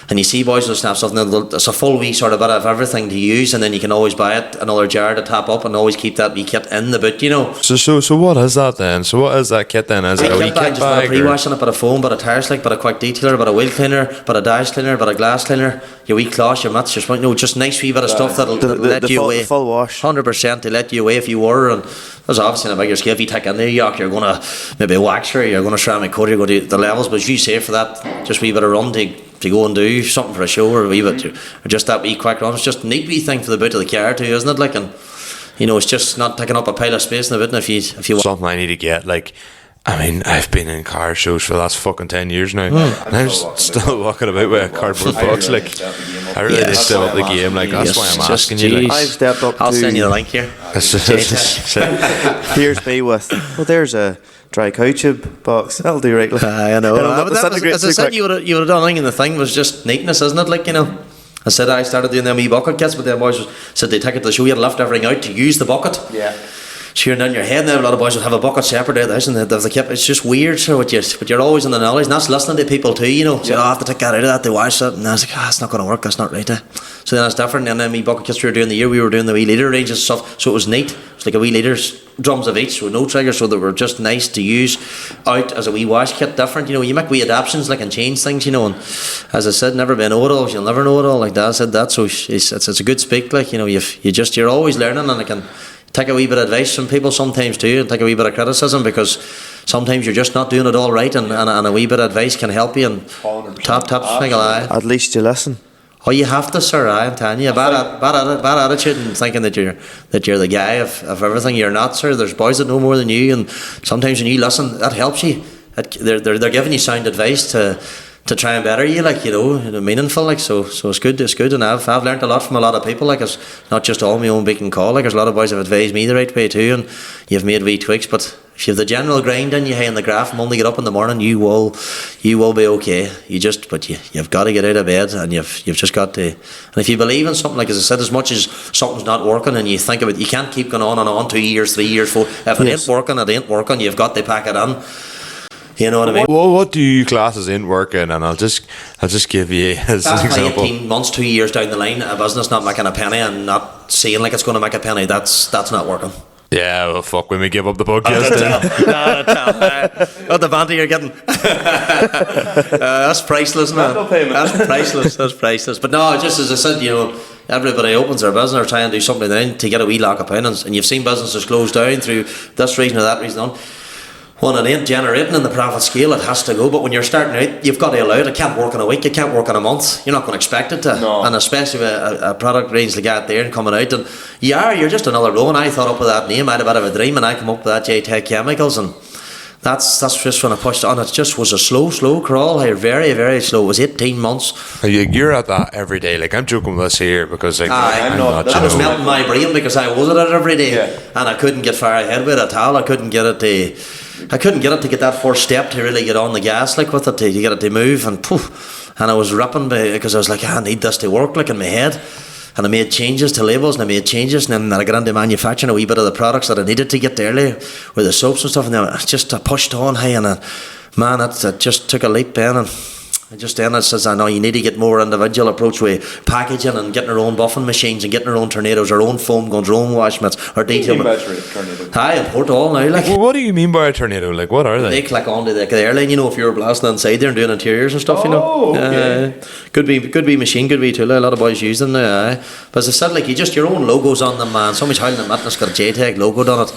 and you see boys will snap something, it's a full wee sort of bit of everything to use, and then you can always buy it, another jar to tap up, and always keep that wee kit in the boot, So what is that then? So what is that kit then? Is it a wee kit bag? Just bag? a pre-wash and a bit of foam, bit of tire slick, bit of quick detailer, bit of wheel cleaner, bit of dash cleaner, bit of glass cleaner, your wee cloths, your mitts, just nice wee bit of stuff that'll let you away. Full wash. 100% to let you away if you were. And there's obviously on a bigger scale, if you take in the yoke, you're going to maybe wax her, you're going to ceramic coat, you're going to do the levels, but as you say, for that, just a wee bit of run to go and do something for a show or a wee bit, or just that wee quick run. It's just a neat wee thing for the boot of the car too, isn't it? Like, and it's just not taking up a pile of space in the boot. And if you want something I need to get, like, I mean, I've been in car shows for the last fucking 10 years now, and I'm still walking about with a cardboard box. Like, I really did step up the game. Like, that's why I'm asking you. Like, I've stepped up. I'll send you the link here. Here's me with. Well, there's a dry cow tube box. That'll do right. Like, I know. But that was, as I said, you would have done anything. The thing was just neatness, isn't it? Like, I said I started doing them wee bucket kits, but then boys said they take it to the show. You had to lift everything out to use the bucket. Yeah. So you're in your head now. A lot of boys would have a bucket separate out of the house, and they've the kit. It's just weird, sir. But you're always in the knowledge, and that's listening to people too. So I have to take that out of that. They wash it, and I was like, it's not going to work. That's not right. So then it's different. And then wee bucket kits we were doing the year, we were doing the wee leader ranges and stuff. So it was neat. It's like a wee leaders, drums of each, with no triggers, so they were just nice to use out as a wee wash kit. Different, you make wee adaptations, like, and change things, and as I said, never been know it all. You'll never know it all. Like Dad said that. So it's a good speak. Like, you're always learning, and I can take a wee bit of advice from people sometimes too, and take a wee bit of criticism, because sometimes you're just not doing it all right, and a wee bit of advice can help you. And top thing, at least you listen. Oh, you have to, sir. I'm telling you, bad attitude and thinking that you're the guy of everything. You're not, sir. There's boys that know more than you, and sometimes when you listen, that helps you. They're giving you sound advice to to try and better you, like, you know, meaningful, like, so it's good, and I've learned a lot from a lot of people, like, it's not just all my own beak and call, like, there's a lot of boys have advised me the right way too, and you've made wee tweaks, but if you have the general grind in you, hey, in the graph, Monday get up in the morning, you will be okay. You've got to get out of bed, and you've just got to, and if you believe in something, like as I said, as much as something's not working, and you think about it, you can't keep going on and on 2 years, 3 years, 4, if it ain't working, it ain't working, you've got to pack it in. You know what I mean? Well, what do you class as ain't working? And I'll just give you as an example. 18 months, 2 years down the line, a business not making a penny and not seeing like it's going to make a penny, that's not working. Yeah, well, fuck when we give up the podcast then. Oh, the banter you're getting. That's priceless, man. That's priceless. But no, just as I said, you know, everybody opens their business or try and do something then to get a wee lock of pounds, and you've seen businesses close down through this reason or that reason. When it ain't generating in the profit scale, it has to go. But when you're starting out, you've got to allow it. It can't work in a week, it can't work in a month. You're not going to expect it to. No. And especially with a product range like that there and coming out, and you're just another row. And I thought up with that name, I had a bit of a dream, and I come up with that J-Tech Chemicals, and that's just when I pushed on. It just was a slow crawl here, very, very slow. It was 18 months. You're at that every day. Like, I'm joking with this here because like I'm not. That was melting my brain because I was at it every day, and I couldn't get far ahead with it at all. I couldn't get it to get that first step to really get on the gas, like with it, to get it to move, and poof, and I was ripping because I was like, I need this to work, like in my head. And I made changes to labels, and I made changes, and then I got into manufacturing a wee bit of the products that I needed to get there, with the soaps and stuff, and then I pushed on, hey, and it just took a leap then, and it says, I know you need to get more individual approach with packaging and getting our own buffing machines and getting our own tornadoes, our own foam guns, our own wash mitts, our detail. I import all now, like. Well, what do you mean by a tornado? Like, what are they? They click onto the airline, you know, if you're blasting inside there and doing interiors and stuff, you know. Okay. Could be machine, could be tool. A lot of boys use them now. But as I said, like, your own logos on them, man. Somebody's hiding them, it's got a J-Tech logo on it.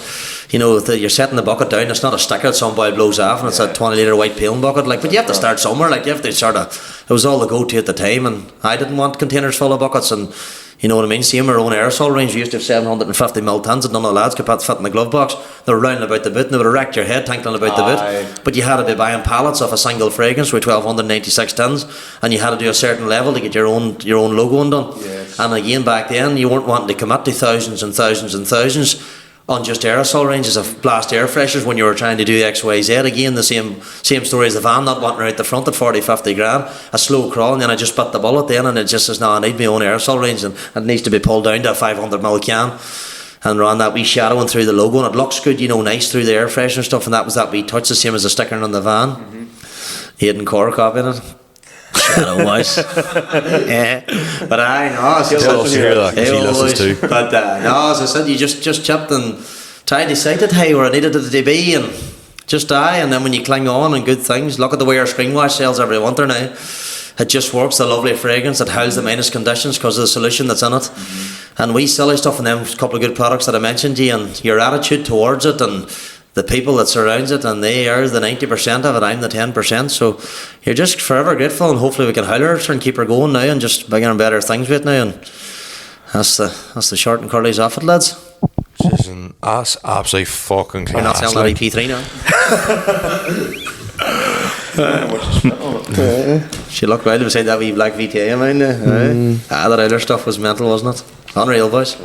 You know, you're setting the bucket down, it's not a sticker that some boy blows off, and it's a 20 litre white pail bucket, like, but you have to start somewhere, like, you have to it was all the go-to at the time, and I didn't want containers full of buckets, and you know what I mean, same our own aerosol range. We used to have 750ml tins, and none of the lads could fit in the glove box. They were rounding about the bit, and they would have wrecked your head tinkling about the bit, but you had to be buying pallets of a single fragrance with 1296 tins, and you had to do a certain level to get your own logo undone. And again, back then, you weren't wanting to commit to thousands and thousands and thousands on just aerosol ranges of blast air freshers when you were trying to do XYZ. Again, the same story as the van not wanting her out the front at 40-50 grand, a slow crawl, and then I just bit the bullet then, and it just says, no, I need my own aerosol range, and it needs to be pulled down to a 500ml can and ran that wee shadowing through the logo, and it looks good, you know, nice through the air freshener stuff, and that was that wee touch, the same as the sticker on the van. Aidan Cork up in it. Shadow wise. But I know, but no, as I said, you just chipped and tried to sight it high where I needed it to be, and just die. And then when you cling on and good things, look at the way our screen wash sells every winter now. It just works, the lovely fragrance, it howls the minus conditions because of the solution that's in it. And we silly stuff, and then a couple of good products that I mentioned to you, and your attitude towards it, and the people that surrounds it, and they are the 90% of it, I'm the 10%, so you're just forever grateful, and hopefully we can holler her and keep her going now, and just bigger and better things with it now, and that's the short and curlies off it, lads. That's absolutely fucking class. You're not selling that EP3 now? She looked right beside that wee black VTA of mine there. That other stuff was mental, wasn't it? Unreal, boys.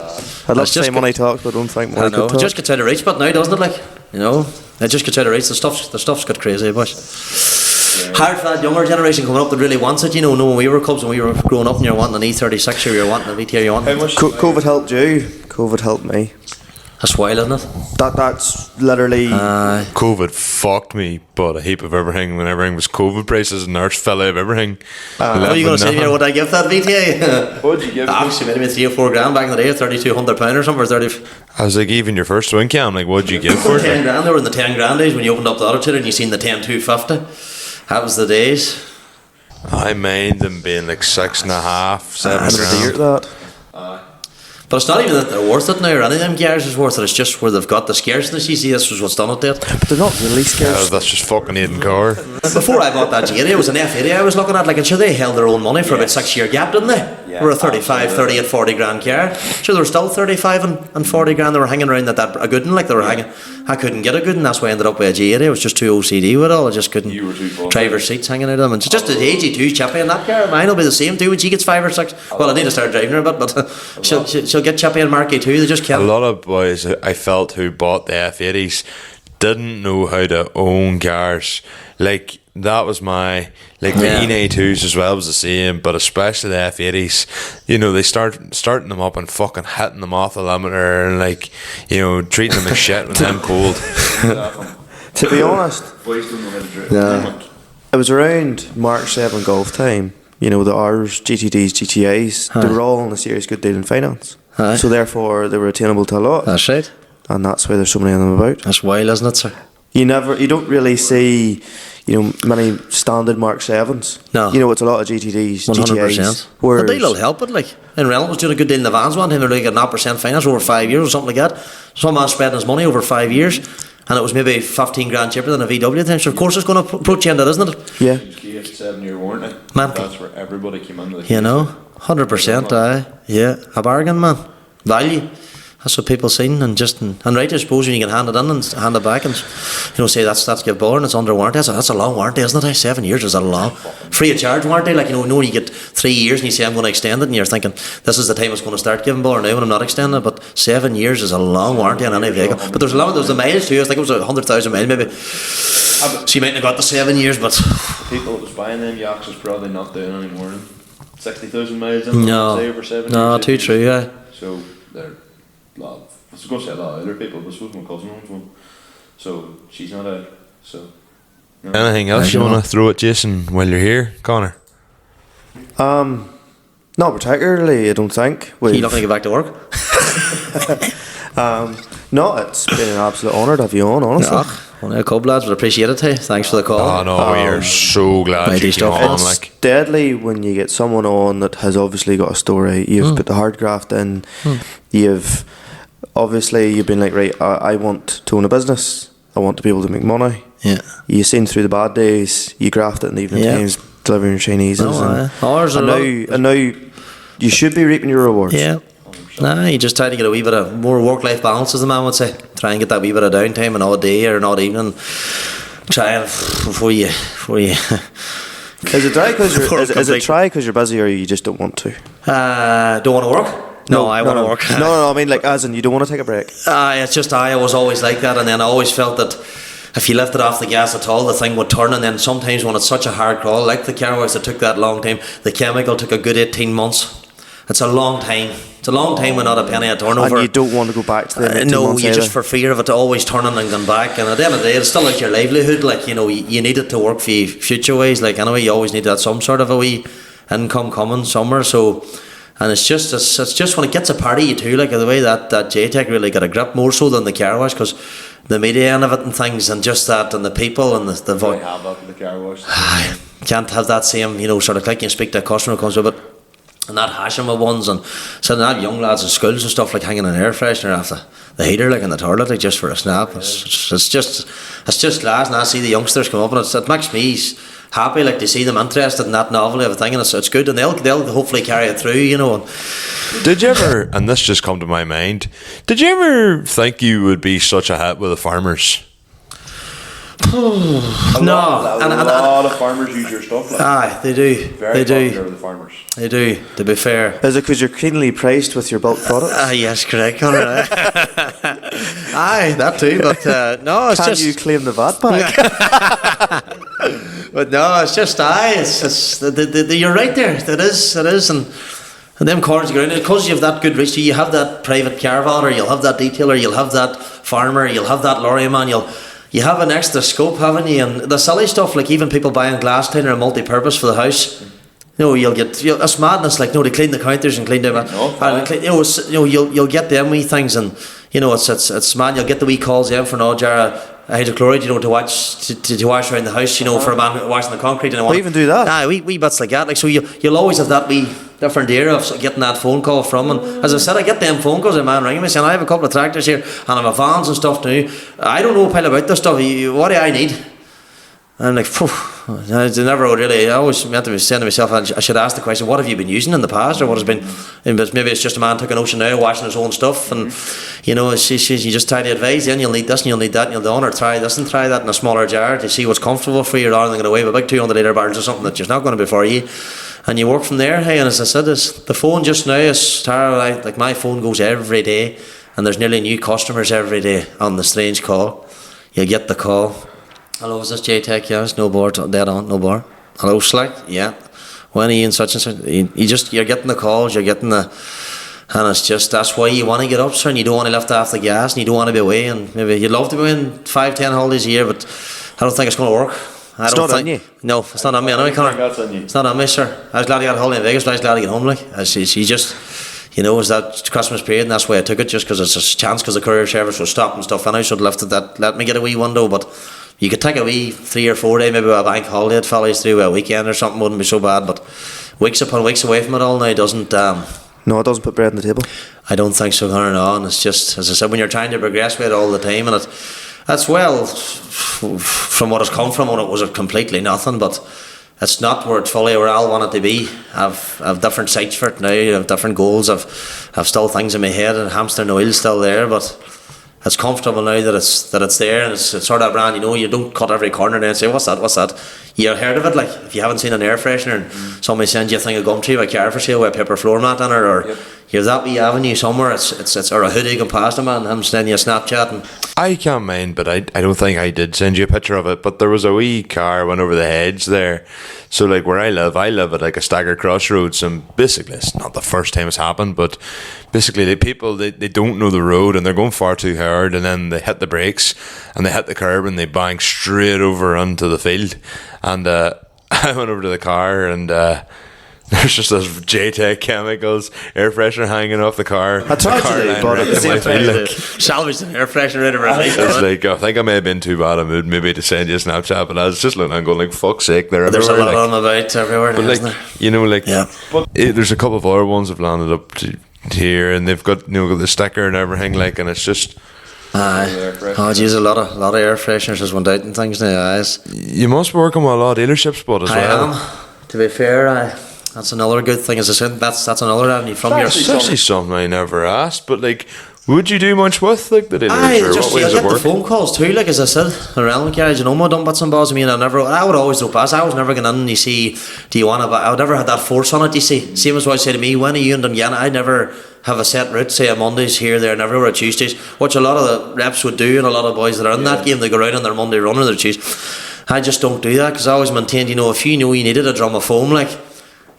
I'd love to say money talks, but I don't think money could talk. It just gets out of reach, but now, doesn't it? Like, you know, it just gets out of reach. The stuff's got crazy, boys. Hard for that younger generation coming up that really wants it. You know, when we were cubs and we were growing up, and you're wanting an E36 or you're wanting a VTA, you're wanting. COVID helped you. COVID helped me. That's wild, isn't it? That's literally. COVID fucked me, but a heap of everything. When everything was COVID prices, and ours fell out of everything. What are you going to say here? What I give that VTA? What'd you give? Obviously, maybe 3 or 4 grand back in the day, £3,200 or something, or 30. I was like, even your first swing cam, like, what'd you give for it? 10 grand. They were in the 10 grand days when you opened up the other two and you seen the 10,250. That was the days. I mind them being like 6.5, 7 grand. That. But it's not even that they're worth it now, or any of them gears is worth it. It's just where they've got the scarceness. You see, this was what's done it there. But they're not really scarce. That's just fucking Aidan Carr. Before I bought that J80, it was an F80 I was looking at, like, and sure, they held their own money for about 6 year gap, didn't they? They were a 35, 38, 40 grand car. Sure, they were still 35 and 40 grand. They were hanging around that a good one, like they were hanging. I couldn't get a good one. That's why I ended up with a G80. I was just too OCD with it all. I just couldn't. You were too full. Driver's seats hanging out of them. And it's just the AG2 chippy in that car. Mine will be the same too when she gets 5 or 6. Well, I need to start driving her a bit, but she'll get chippy and Marky too. They just A can't. lot of boys I felt who bought the F80s didn't know how to own cars. Like that was my the E92s as well was the same, but especially the F80s. You know, they starting them up and fucking hitting them off the limiter and treating them as shit when them cold. To be honest, it was around Mark 7 Golf time. The R's, GTDs, GTAs, they were all on a serious good deal in finance. Aye. So therefore they were attainable to a lot. That's right. And that's why there's so many of them about. That's wild, isn't it, sir? You don't really see, many standard Mark 7s. No. It's a lot of GTDs, 100%. GTAs. The deal will help it, like. And Reynolds was doing a good deal in the vans one time. They were like 0% finance over 5 years or something like that. Some man spreading his money over 5 years. And it was maybe 15 grand cheaper than a VW then. So of course it's going to approach you in that, isn't it? Yeah. 7-year warranty. Man. That's where everybody came in. 100%, aye. Yeah, a bargain, man. Value. That's what people seen, and right, I suppose when you can hand it in and hand it back and say that's give ball and it's under warranty. That's a long warranty, isn't it? 7 years is a long free of charge warranty. Like when you get 3 years and you say I'm going to extend it, and you're thinking this is the time it's going to start giving ball now when I'm not extending it. But 7 years is a long warranty on any vehicle. But there was the miles too. I think it was 100,000 miles maybe. So you mightn't have got the 7 years, but people that was buying them yaks was probably not doing any more than 60,000 miles. Say over 7 years. No, too true. Yeah. So they're. I was going to say a lot of other people, but I suppose my cousin owns one, so she's not out. So anything else you want to throw at Jason while you're here, Connor? Not particularly, I don't think. You're not going to get back to work? No, it's been an absolute honour to have you on, honestly. Well, a couple lads would appreciate it. Hey, thanks for the call. Oh no, we are so glad you came on. It's deadly when you get someone on that has obviously got a story. You've put the hard graft in. You've been like, right, I want to own a business. I want to be able to make money. Yeah. You've seen through the bad days. You graft it in the evening times, delivering Chinese. And now you should be reaping your rewards. Yeah. Nah, you just try to get a wee bit of more work-life balance, as the man would say. Try and get that wee bit of downtime an odd day or an odd evening. Try it before you. Is it dry because you're busy, or you just don't want to? Don't want to work. No, I want to work. No, I mean like as in you don't want to take a break. It's just I was always like that, and then I always felt that if you lifted off the gas at all, the thing would turn, and then sometimes when it's such a hard crawl, like the car wash that took that long time, the chemical took a good 18 months. It's a long time. It's a long time with not a penny a turnover. And you don't want to go back to the no, you just for fear of it always turning and going back. And at the end of the day, it's still like your livelihood. Like you need it to work for you future ways. Like anyway, you always need that some sort of a wee income coming somewhere. So, and it's just when it gets a part of you too. Like the way that JTech really got a grip more so than the car wash, because the media end of it and things, and just that, and the people and the voice. Have that with the car wash. Can't have that same sort of click. You speak to a customer who comes with it. And that hashing with ones, and so that young lads in schools and stuff, like hanging an air freshener after the heater, like in the toilet, like just for a snap. It's just class. And I see the youngsters come up, and it makes me happy, like to see them interested in that novel and everything, and it's good, and they'll hopefully carry it through, And did you ever, and this just come to my mind, did you ever think you would be such a hit with the farmers? A lot of farmers use your stuff. Aye, they do. Very popular with the farmers. They do, to be fair. Is it because you're keenly priced with your bulk products? Yes, correct, Conor. Aye, that too, but no, it's Can just... you claim the VAT back? But no, it's just, you're right there. It is, and them cars you go in, because you have that good reach, you have that private car valet, you'll have that detailer, you'll have that farmer, you'll have that lorry man, you have an extra scope, haven't you? And the silly stuff, like even people buying glass tin or multi-purpose for the house, you'll get that's madness. Like they clean the counters and clean them, you'll get them wee things, and it's mad. You'll get the wee calls in for an odd jar of hydrochloride, to wash around the house, for a man washing the concrete. And we even do that. Wee bits like that. Like so, you'll always have that wee different era of getting that phone call from. And as I said, I get them phone calls. A man ringing me saying, I have a couple of tractors here and I have vans and stuff too. I don't know a pile about this stuff. What do I need? And I'm like, phew, I never really. I always meant to be saying to myself, I should ask the question, what have you been using in the past, or what has been? Maybe it's just a man took an ocean now, washing his own stuff, and you know, you just try to advise. Then you'll need this, and you'll need that, and you'll do, or try this and try that in a smaller jar to see what's comfortable for you, rather than going away with a big 200-litre barrels or something that's just not going to be for you. And you work from there. Hey, and as I said, the phone just now is terrible. Like my phone goes every day, and there's nearly new customers every day on the strange call. You get the call. Hello, is this J-Tech? Yes, no board, dead on, no bar. Hello, Slick? Yeah. When are you in such and such? You're getting the calls, you're getting the... And it's just, that's why you want to get up, sir, and you don't want to lift off the gas, and you don't want to be away, and maybe you'd love to be in 5-10 holidays a year, but I don't think it's going to work. It's not on you? No, it's not on me anyway, Conor. It's not on me, sir. I was glad I got a holiday in Vegas, but I was glad to get home, like. You just... You know, it was that Christmas period, and that's why I took it, just because it's a chance, because the courier service was stopped and stuff, and I should have lifted that, let me get a wee window, but you could take a wee 3 or 4 day, maybe a bank holiday, it follows through a weekend or something, wouldn't be so bad, but weeks upon weeks away from it all now doesn't... No, it doesn't put bread on the table. I don't think so, Conor, no, and it's just, as I said, when you're trying to progress with it all the time, and that's well, from what it's come from, when it was completely nothing, but... It's not where it's fully where I want it to be. I've different sights for it now. I have different goals. I've still things in my head, and hamster and oil's still there. But it's comfortable now that it's there, and it's sort of a brand. You know, you don't cut every corner and say, "What's that?" You heard of it? Like if you haven't seen an air freshener, and somebody sends you a thing of Gumtree with a car for sale with a paper floor mat on it, or you've that wee avenue somewhere. It's or a hoodie going past a man. I'm sending you a Snapchat and. I can't mind, but I don't think I did send you a picture of it, but there was a wee car went over the hedge there. So like where I live at like a staggered crossroads, and basically it's not the first time it's happened, but basically the people, they don't know the road, and they're going far too hard, and then they hit the brakes and they hit the curb and they bang straight over onto the field. And I went over to the car, and there's just this J-Tech chemicals air freshener hanging off the car. I tried today, but at the same time, salvage an air freshener out of our it's like, I think I may have been too bad a mood maybe to send you a Snapchat, but I was just looking and going like, fuck's sake, they're There's everywhere. A lot of them about everywhere, but isn't like, there? you know, like, yeah. But there's a couple of other ones that have landed up to here, and they've got, you know, the sticker and everything, like, and it's just. Aye. Oh geez, a lot of air fresheners has went out and things now. You must be working with a lot of dealerships, but as well. I am. To be fair, that's another good thing. As I said, that's another avenue from your. It's actually something I never asked, but like, would you do much with like the dealers? Or Just what way I does get it the work? phone calls too. Like as I said, around the garage, you know, my done bits and balls. I mean, I would always go past. I was never going in. And you see, do you want to? I would never had that force on it. You see, same as what I say to me. When are you in Dungannon? I never have a set route. Say a Mondays here, there, and everywhere. Or Tuesdays, which a lot of the reps would do, and a lot of boys that are in that game, they go around on their Monday run or their Tuesday. I just don't do that because I always maintained. You know, if you know you needed a drum of foam, like.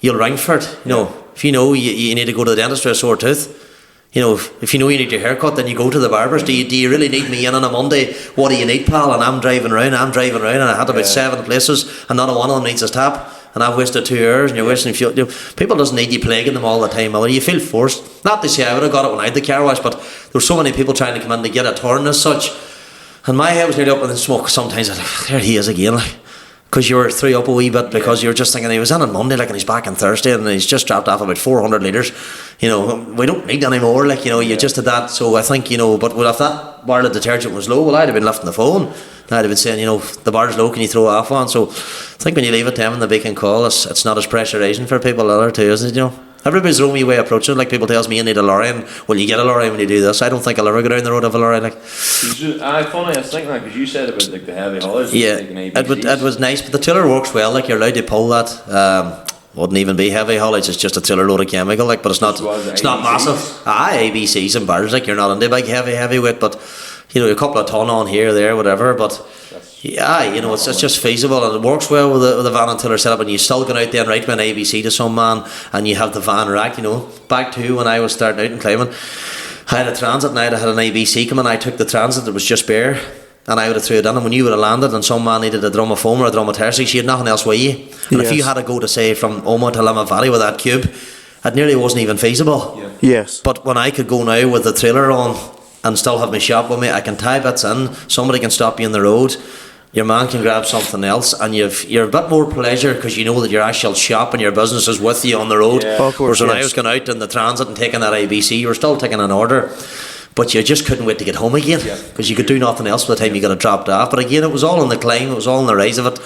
You'll ring for it, you know. If you know you need to go to the dentist for a sore tooth, you know, if you know you need your haircut, then you go to the barbers. Do you really need me in on a Monday? What do you need, pal? And I'm driving around, and I had about 7 places, and not a one of them needs his tap, and I've wasted 2 hours, and you're wasting fuel. You know, people doesn't need you plaguing them all the time, or you feel forced. Not to say I would have got it when I had the car wash, but there's so many people trying to come in to get a turn as such, and my head was nearly up in the smoke. Sometimes I thought, there he is again, like. Because you were threw up a wee bit because you were just thinking he was in on Monday, like, and he's back on Thursday, and he's just dropped off about 400 litres. You know, we don't need any more, like, you know, you just did that. So I think, you know, but if that bar of detergent was low, well, I'd have been lifting the phone. I'd have been saying, you know, the bar's low, can you throw it off on? So I think when you leave it to him and the beacon call, it's not as pressurising for people other too, isn't it, you know? Everybody's their own wee way of approaching it. Like people tells me you need a lorry, and will you get a lorry when you do this? I don't think I'll ever go down the road of a lorry. Like, funny, I was thinking that because you said about like the heavy haulers. yeah, it was nice, but the tiller works well. Like you're allowed to pull that. Wouldn't even be heavy haulage. It's just a tiller load of chemical. Like, but it's not massive. ABCs and bars. Like you're not into big heavy weight, but you know a couple of ton on here, there, whatever. But yeah, you know, it's just feasible, and it works well with the van and tiller setup, and you still go out there and write with an ABC to some man, and you have the van rack, you know. Back to when I was starting out in climbing, I had a Transit, and I had an ABC come in. I took the Transit, it was just bare, and I would have threw it in, and when you would have landed and some man needed a drum of foam or a drum of tertiary, you had nothing else with you. And if you had to go to, say, from Oma to Limavady Valley with that cube, it nearly wasn't even feasible. Yeah. Yes. But when I could go now with the trailer on and still have my shop with me, I can tie bits in, somebody can stop you in the road, your man can grab something else, and you're a bit more pleasure because you know that your actual shop and your business is with you on the road. Yeah. Of course, whereas when yes. I was going out in the Transit and taking that ABC, you were still taking an order. but you just couldn't wait to get home again because you could do nothing else by the time you got it dropped off. But again, it was all in the climb, it was all in the rise of it,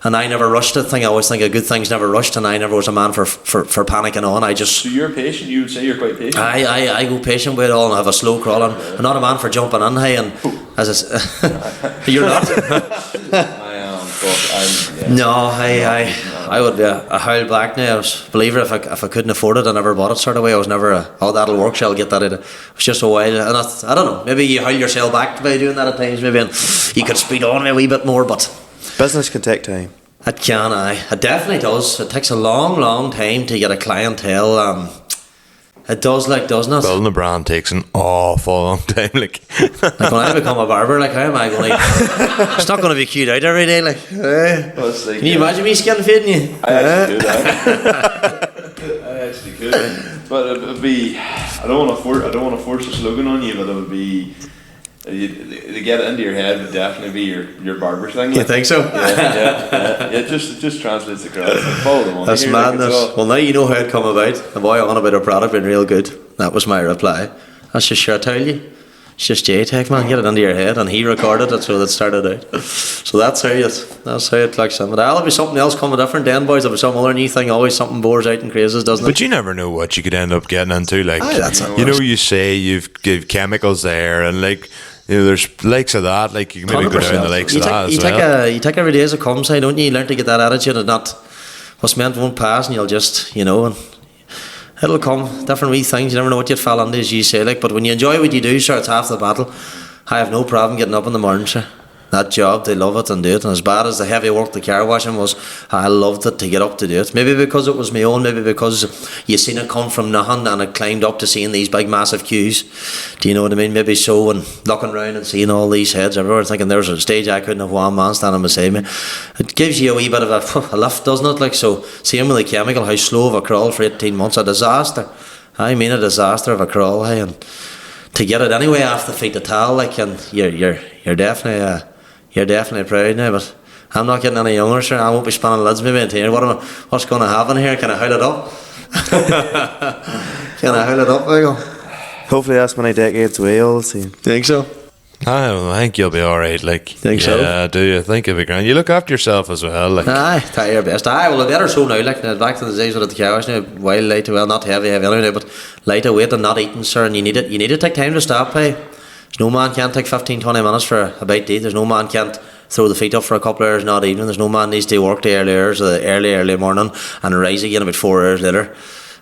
and I never rushed it. I always think a good thing's never rushed, and I never was a man for panicking on. I just... So you're patient, you would say you're quite patient? I go patient with it all and have a slow crawl, and I'm not a man for jumping in, hey, and as I you're not? I am, but No, I would be a howl back now. I was a believer if I couldn't afford it, I never bought it sort of way. I was never that'll work, shall get that. It was just a while, and I don't know, maybe you howl yourself back by doing that at times, maybe, and you could speed on a wee bit more, but Business can take time. it can, it definitely does. It takes a long time to get a clientele. It does, like, doesn't it? Building a brand takes an awful long time. Like Like when I become a barber, like, how am I going to... It's not going to be cute out every day, like... Can you imagine me skin fading you? I actually could. I actually could, but it would be. I don't want to force a slogan on you, but it would be. To get it into your head would definitely be your barber thing. You think so? Yeah. It just translates across. Follow them on. That's here, madness. Like, Well, now you know how it come about. The boy on about our product being real good. That was my reply. That's just sure I tell you. It's just JTech, man. Get it into your head, and he recorded it, so that started out. So that's how it clicks in. But there'll be something else coming different. Then, boys, there'll be some other new thing. Always something bores out and crazes, doesn't it? But you never know what you could end up getting into. Like, Aye, that's it. you know, you say you've give chemicals there, and like, you know, there's likes of that. Like, you can maybe go down the likes of that as well. You take every day as it comes, don't you? You learn to get that attitude and not what's meant won't pass, and you'll just, and it'll come. Different wee things. You never know what you'd fall into, as you say. Like, but when you enjoy what you do, sure, it's half the battle. I have no problem getting up in the morning, sure. That job, they love it and do it. And as bad as the heavy work the car washing was, I loved it to get up to do it. Maybe because it was my own, maybe because you seen it come from nothing and it climbed up to seeing these big massive queues. Do you know what I mean? Maybe so, and looking around and seeing all these heads everywhere, thinking there's a stage I couldn't have one man standing beside me. It gives you a wee bit of a lift, doesn't it? Like, so, same with the chemical, how slow of a crawl for 18 months, a disaster. I mean a disaster of a crawl, hey, and to get it anyway off the feet to towel, like, and you're definitely you're definitely proud now, but I'm not getting any younger, sure. I won't be spanning lids maybe in here. What's going to happen here? Can I howl it up? Can I howl it up, Michael? Hopefully that's many decades away, all see. Think so? I don't know, I think you'll be alright. Like, Think so? Yeah, I do. I think it'll be grand. You look after yourself as well. Like, Aye, try your best. Aye, well, better so now. Like, back to the days with the cows now, wild light, well, not heavy anyway, but lighter weight and not eating, sir. And you need to take time to stop, hey. There's no man can't take 15-20 minutes for a bite to eat. There's no man can't throw the feet up for a couple of hours not evening. There's no man needs to work the early hours of the early morning and rise again about 4 hours later.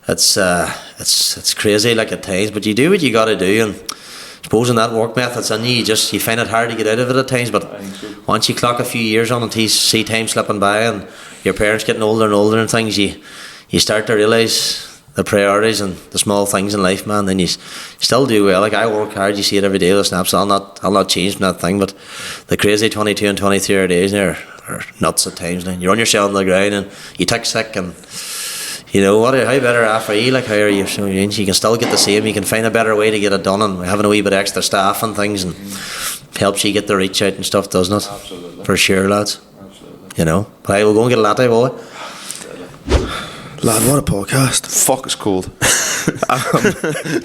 It's crazy, like, at times, but you do what you got to do. And I suppose in that work method's in you, you find it hard to get out of it at times, but once you clock a few years on and you see time slipping by and your parents getting older and older and things, you start to realise the priorities and the small things in life, man. Then you still do well. Like, I work hard, you see it every day with snaps. I'll not change from that thing, but the crazy 22 and 23 hour days now are nuts at times now. You're on yourself on the ground and you take sick, and you know what? How better after you? Like, how are you? So you can still get the same. You can find a better way to get it done, and having a wee bit extra staff and things, and helps you get the reach out and stuff, doesn't it? Absolutely. For sure, lads. Absolutely. You know. But I will go and get a latte, boy. Lad, what a podcast. Fuck, it's cold.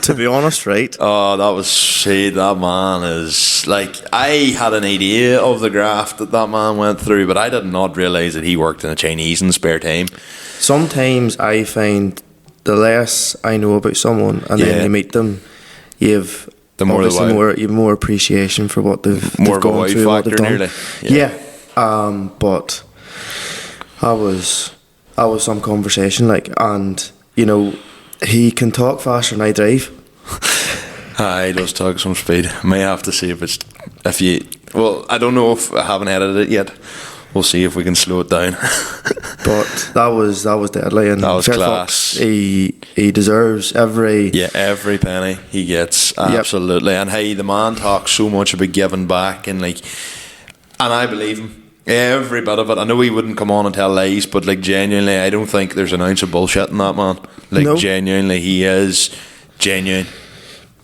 To be honest, right? Oh, that was shade. That man is like, I had an idea of the graft that man went through, but I did not realise that he worked in a Chinese in spare time. Sometimes I find the less I know about someone, and then you meet them, you've The more obviously the wow. you've more appreciation for what they've More they've of a wow gone through, what they've factor, done. nearly. Yeah. But I was some conversation, like, and you know, he can talk faster than I drive. He does talk some speed. I may have to see if you. Well, I don't know if I haven't edited it yet. We'll see if we can slow it down. But that was deadly, and That was Fair class. Fox, he deserves every. Yeah, every penny he gets, absolutely. And hey, the man talks so much about giving back, and I believe him. Every bit of it. I know he wouldn't come on and tell lies, but like, genuinely, I don't think there's an ounce of bullshit in that man. Like, No. genuinely, he is genuine.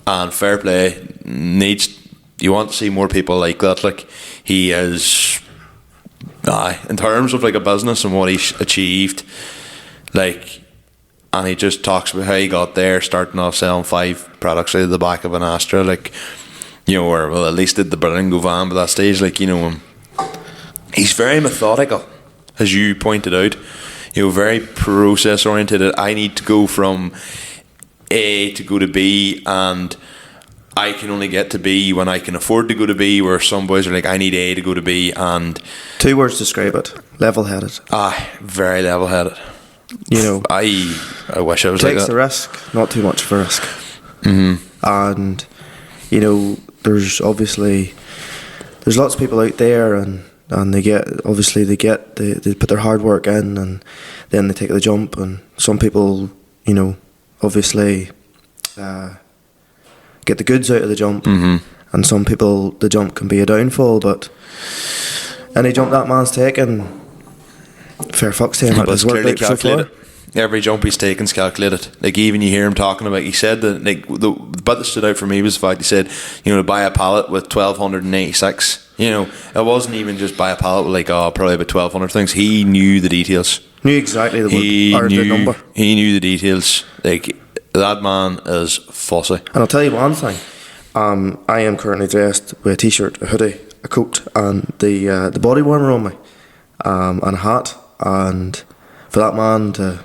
And fair play. You want to see more people like that. Like, he is. In terms of like a business and what he's achieved, like, and he just talks about how he got there, starting off selling 5 products out of the back of an Astra, like, you know, or well, at least did the Berlingo van by that stage, like, you know, he's very methodical, as you pointed out, you know, very process oriented. I need to go from A to go to B, and I can only get to B when I can afford to go to B, where some boys are like, I need A to go to B. And 2 words describe it: level-headed. Very level-headed. You know, I wish I was like takes that. the risk, not too much of a risk. Mm-hmm. And you know, there's lots of people out there, and they put their hard work in, and then they take the jump. And some people, you know, obviously get the goods out of the jump, and some people, the jump can be a downfall. But any jump that man's taken, fair fucks to him. But it's His work clearly rate so far. calculated. Every jump he's taken's calculated. Like, even you hear him talking about, he said that, like, the bit that stood out for me was the fact he said, you know, to buy a pallet with 1,286, you know, it wasn't even just buy a pallet with, like, probably about 1,200 things. He knew the details. Knew exactly the number. He knew the details. Like, that man is fussy. And I'll tell you one thing. I am currently dressed with a t-shirt, a hoodie, a coat, and the body warmer on me, and a hat. And for that man to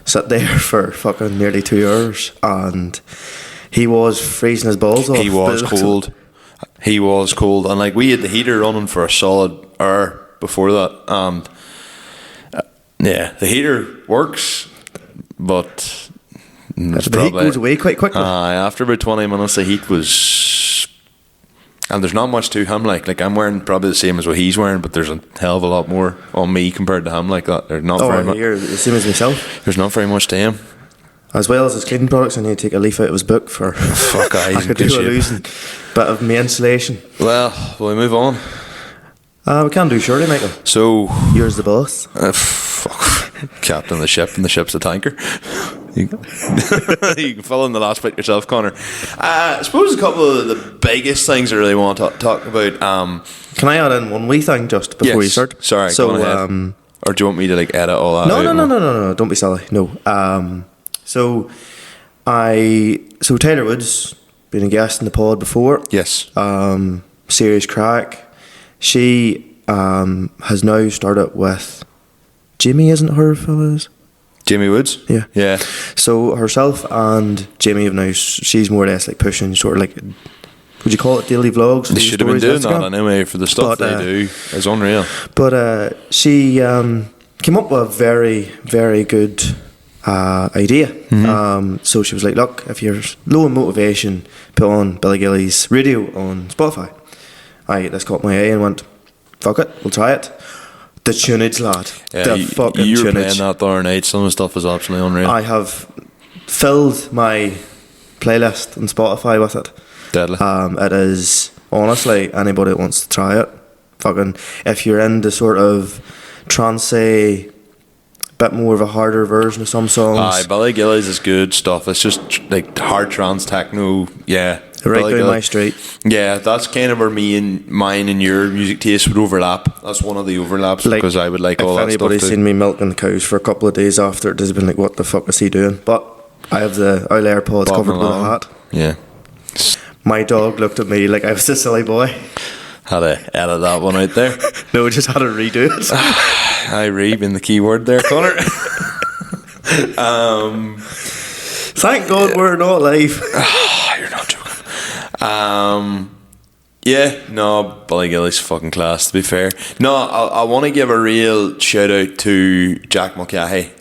sit there for fucking nearly 2 hours, and he was freezing his balls off. He was cold. He was cold, and like, we had the heater running for a solid hour before that, and yeah, the heater works, but the heat goes away quite quickly. After about 20 minutes, the heat was, and there's not much to him. Like I'm wearing probably the same as what he's wearing, but there's a hell of a lot more on me compared to him. Like that, there's not very much. You're the same as myself. There's not very much to him. As well as his cleaning products, I need to take a leaf out of his book for fuck eyes. I could do a losing bit of my insulation. Well, will we move on? We can do, surely, Michael. So you're the boss. Fuck. Captain of the ship, and the ship's a tanker. You can fill in the last bit yourself, Connor. I suppose a couple of the biggest things I really want to talk about. Can I add in one wee thing just before you start? Sorry, so, go on ahead. Or do you want me to like edit all that out? No, don't be silly. No. So Taylor Woods, been a guest in the pod before. Yes. Serious crack. She has now started with Jimmy, isn't her fellas? Jimmy Woods? Yeah. Yeah. So herself and Jimmy have now, she's more or less like pushing sort of like, would you call it daily vlogs? They should have been doing that anyway, for the stuff they do. It's unreal. But she came up with a very, very good idea. So she was like, look, if you're low in motivation, put on Billy Gillies radio on Spotify. This caught my eye and went, fuck it, we'll try it. The tunage, lad. Yeah, the fucking you were tunage. playing that the other night. Some of the stuff is absolutely unreal. I have filled my playlist on Spotify with it. Deadly. It is, honestly, anybody that wants to try it, fucking, if you're into sort of trancey, bit more of a harder version of some songs. Billy Gillies is good stuff. It's just like hard trance techno. Yeah. Right down my street. Yeah, that's kind of where mine and your music taste would overlap. That's one of the overlaps, like, because I would like all that stuff. If anybody's seen me milking the cows for a couple of days after, it has been like, what the fuck is he doing? But I have the Owl AirPods covered with a hat. Yeah. My dog looked at me like I was a silly boy. Had to edit that one out there. No, just had to redo it. I being the key word there, Connor. Thank God we're not live. You're not joking. Yeah, no, Billy Gillies fucking class, to be fair. No, I want to give a real shout out to Jack Mulcahy.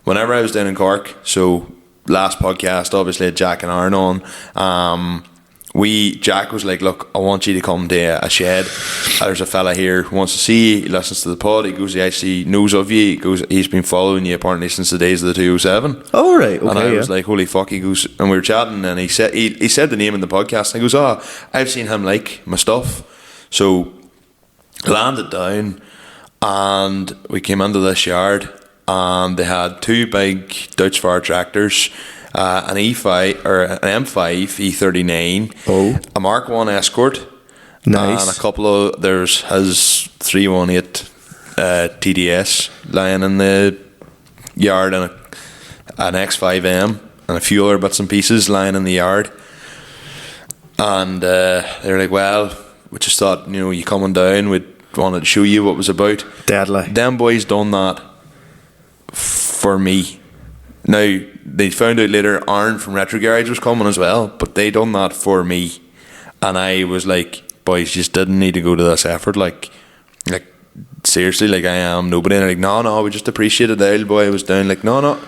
Whenever I was down in Cork, so last podcast, obviously had Jack and Aaron on. Jack was like, look, I want you to come to a shed. There's a fella here who wants to see you. He listens to the pod. He goes, he actually knows of you. He goes, he's been following you apparently since the days of the 207. Oh, right. Okay, and I was like, holy fuck. He goes, and we were chatting, and he said the name in the podcast, and he goes, I've seen him like my stuff. So landed down, and we came into this yard, and they had 2 big Dutch fire tractors, an E5 or an M5 E39, a Mark 1 Escort, nice, and a couple of there's his 318 TDS lying in the yard, and an X5M and a few other bits and pieces lying in the yard. And they're like, well, we just thought, you coming down, we wanted to show you what it was about. Deadly. Them boys done that for me. Now, they found out later Aaron from Retro Garage was coming as well, but they done that for me. And I was like, boys, just didn't need to go to this effort. Like seriously, like, I am nobody. And they're like, no, we just appreciated the old boy was down. Like, no,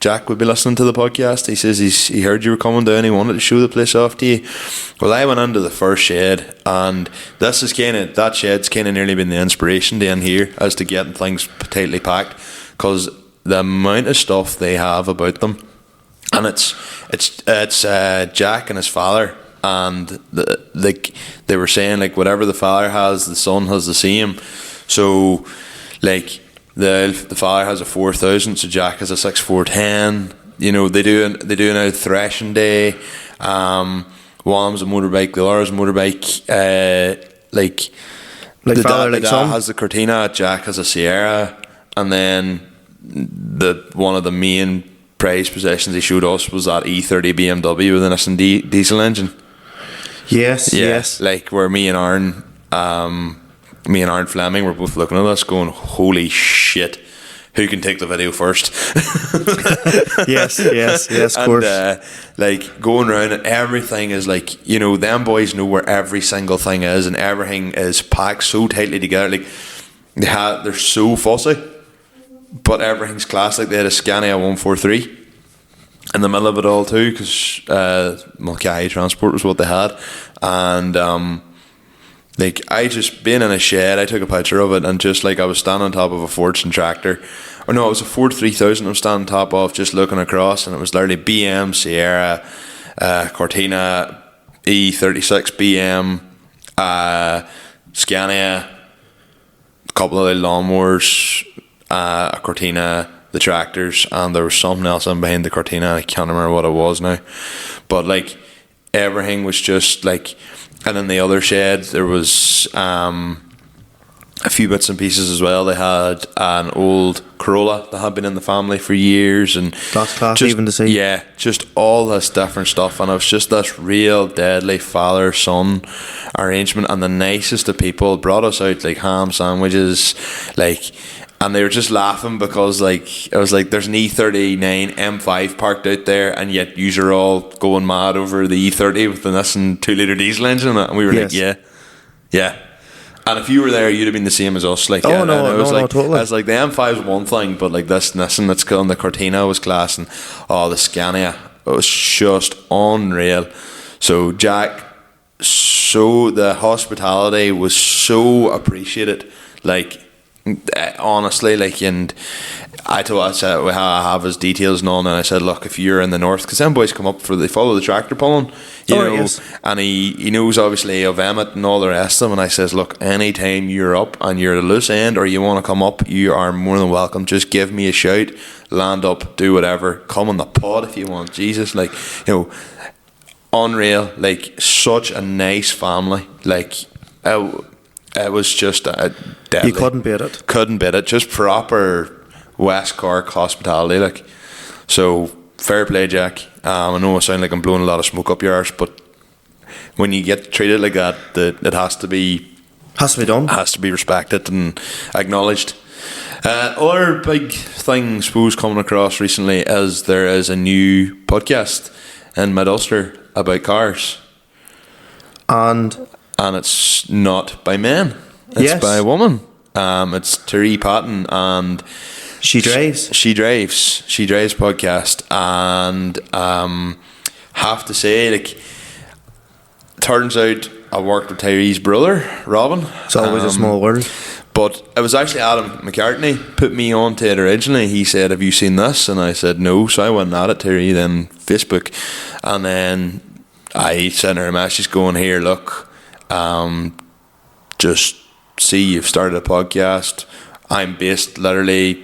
Jack would be listening to the podcast. He says he heard you were coming down. He wanted to show the place off to you. Well, I went into the first shed, and that shed's kind of nearly been the inspiration to in here as to getting things tightly packed, because the amount of stuff they have about them, and it's Jack and his father, and they were saying, like, whatever the father has, the son has the same. So, like, the father has a 4000, so Jack has a 6410. They do an out threshing day. One's a motorbike, the other's a motorbike. The dad has the Cortina, Jack has a Sierra, and then one of the main prize possessions he showed us was that E30 BMW with an Nissan diesel engine. Yes. Like, where me and Aaron Fleming were both looking at us going, holy shit, who can take the video first? yes, of course. And like, going around, and everything is like, them boys know where every single thing is, and everything is packed so tightly together. Like, they're so fussy, but everything's class. Like, they had a Scania 143 in the middle of it all too, because Mulcahy Transport was what they had. And like, I just been in a shed, I took a picture of it, and just like, I was standing on top of a Fortune tractor, or no, it was a Ford 3000 I was standing on top of, just looking across, and it was literally BM, Sierra, Cortina, E36 BM, Scania, a couple of the lawnmowers, a Cortina, the tractors, and there was something else in behind the Cortina. I can't remember what it was now, but like, everything was just like. And in the other shed there was a few bits and pieces as well. They had an old Corolla that had been in the family for years, and that's class even to see. Yeah, just all this different stuff, and it was just this real deadly father-son arrangement, and the nicest of people brought us out like ham sandwiches, like. And they were just laughing because, like, I was like, there's an E39 M5 parked out there, and yet you are all going mad over the E30 with the Nissan 2-litre diesel engine. And we were like, yeah. And if you were there, you'd have been the same as us. Like, no, totally. I was like, the M5 is one thing, but like this Nissan that's called the Cortina was class, and the Scania, it was just unreal. So Jack, the hospitality was so appreciated, like. Honestly, like, and I said I have his details and all, and I said, look, if you're in the north, because them boys come up they follow the tractor pulling, yes. And he knows obviously of Emmett and all the rest of them, and I says, look, anytime you're up and you're at a loose end or you want to come up, you are more than welcome. Just give me a shout, land up, do whatever, come on the pod if you want. Jesus, like, unreal, like, such a nice family, like. It was just deadly. You couldn't beat it. Just proper West Cork hospitality, like. So fair play, Jack. I know I sound like I'm blowing a lot of smoke up your arse, but when you get treated like that, it has to be done. Has to be respected and acknowledged. Other big thing, I suppose, coming across recently is there is a new podcast in Mid-Ulster about cars, and it's not by men. It's by a woman. It's Terry Patton, and She Drives podcast, and have to say, like, turns out I worked with Tyree's brother, Robin. It's always a small world. But it was actually Adam McCartney put me on to it originally. He said, have you seen this? And I said no, so I went at it, Terry, then Facebook, and then I sent her a message going, here, look, just see you've started a podcast. I'm based literally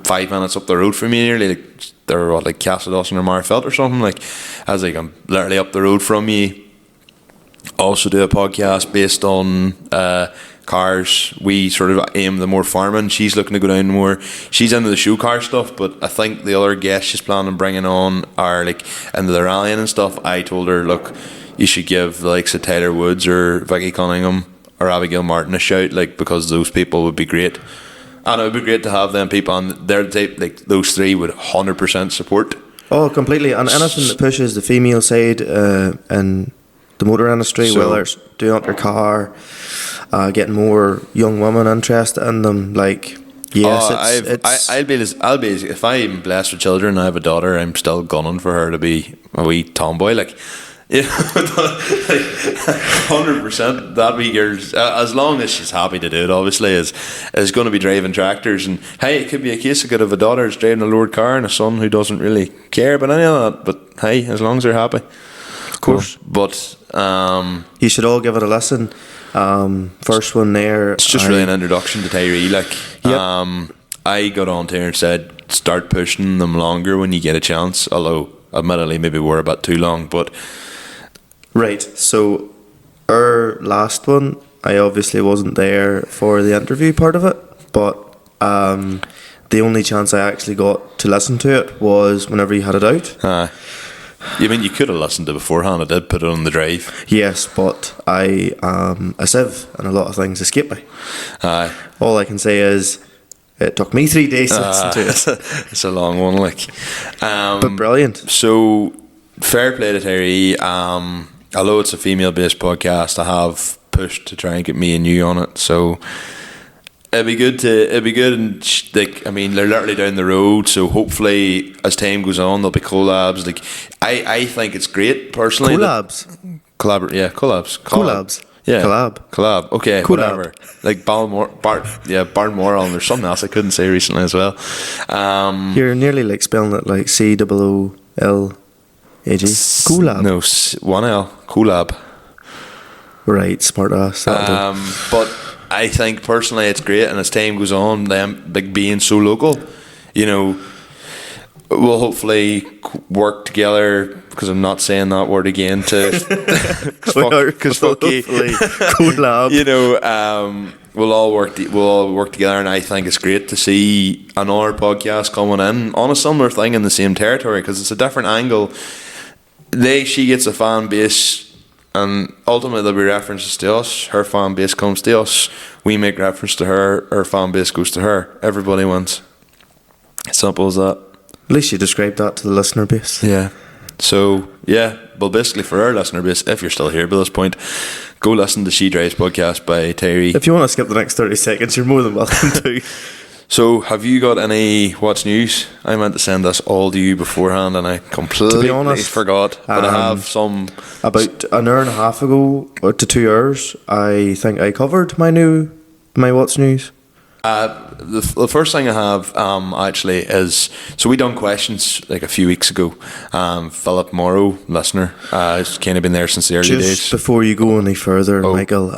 5 minutes up the road from you, nearly, like, they're like Castledawson or Marfelt or something. Like, I was like, I'm literally up the road from you. Also do a podcast based on cars. We sort of aim the more farming. She's looking to go down more. She's into the show car stuff, but I think the other guests she's planning on bringing on are like into the rallying and stuff. I told her, look, you should give the likes of Tyler Woods or Vicky Cunningham or Abigail Martin a shout, like, because those people would be great. And it would be great to have them people on. They're the type, like, those three would 100% support. Oh, completely. And anything that pushes the female side in the motor industry, So- whether it's doing up your car, getting more young women interested in them, like, yes, I'll be if I'm blessed with children and I have a daughter, I'm still gunning for her to be a wee tomboy, like, you know, 100%. That wee girl, as long as she's happy to do it, obviously, is going to be driving tractors. And hey, it could be a case of good of a daughter is driving a lowered car and a son who doesn't really care about any of that. But hey, as long as they're happy, of course. But you should all give it a listen. First one there. it's just really an introduction to Tyree. Like, Yep. I got on to her and said, start pushing them longer when you get a chance. Although, admittedly, maybe we're a bit too long, but. Right, so our last one, I obviously wasn't there for the interview part of it, but the only chance I actually got to listen to it was whenever you had it out. You mean you could have listened to it beforehand? I did put it on the drive. Yes, but I am a sieve and a lot of things escape me. All I can say is it took me 3 days to listen to it. It's a long one, like. But brilliant. So, fair play to Terry. Although it's a female-based podcast, I have pushed to try and get me and you on it. So it'd be good, and like, I mean, they're literally down the road. So hopefully, as time goes on, there'll be collabs. Like, I think it's great personally. Collabs. Collabs. Collabs. Yeah. Collab. Okay, Collab. whatever. Like Barnmore on. There's something else I couldn't say recently as well. You're nearly like spelling it like COOLAG. Collab. No, one L. Collab. Right, smart ass. But I think personally it's great, and as time goes on, them like being so local, you know, we'll hopefully work together. Because I'm not saying that word again to because collab. You know, we'll all work together, and I think it's great to see another podcast coming in on a similar thing in the same territory, because it's a different angle. She gets a fan base, and ultimately there'll be references to us. Her fan base comes to us. We make reference to her. Her fan base goes to her. Everybody wins. Simple as that. At least you described that to the listener base. Yeah. So, yeah, well, basically for our listener base, if you're still here by this point, go listen to She Drives podcast by Tyree. If you want to skip the next 30 seconds, you're more than welcome to. So, have you got any what's news? I meant to send this all to you beforehand, and I completely To be honest, forgot. But I have some. About an hour and a half ago, or to 2 hours, I think I covered my what's news. The first thing I have actually is, so we done questions like a few weeks ago. Philip Morrow, listener, has kind of been there since the early days. Just before you go any further, Michael,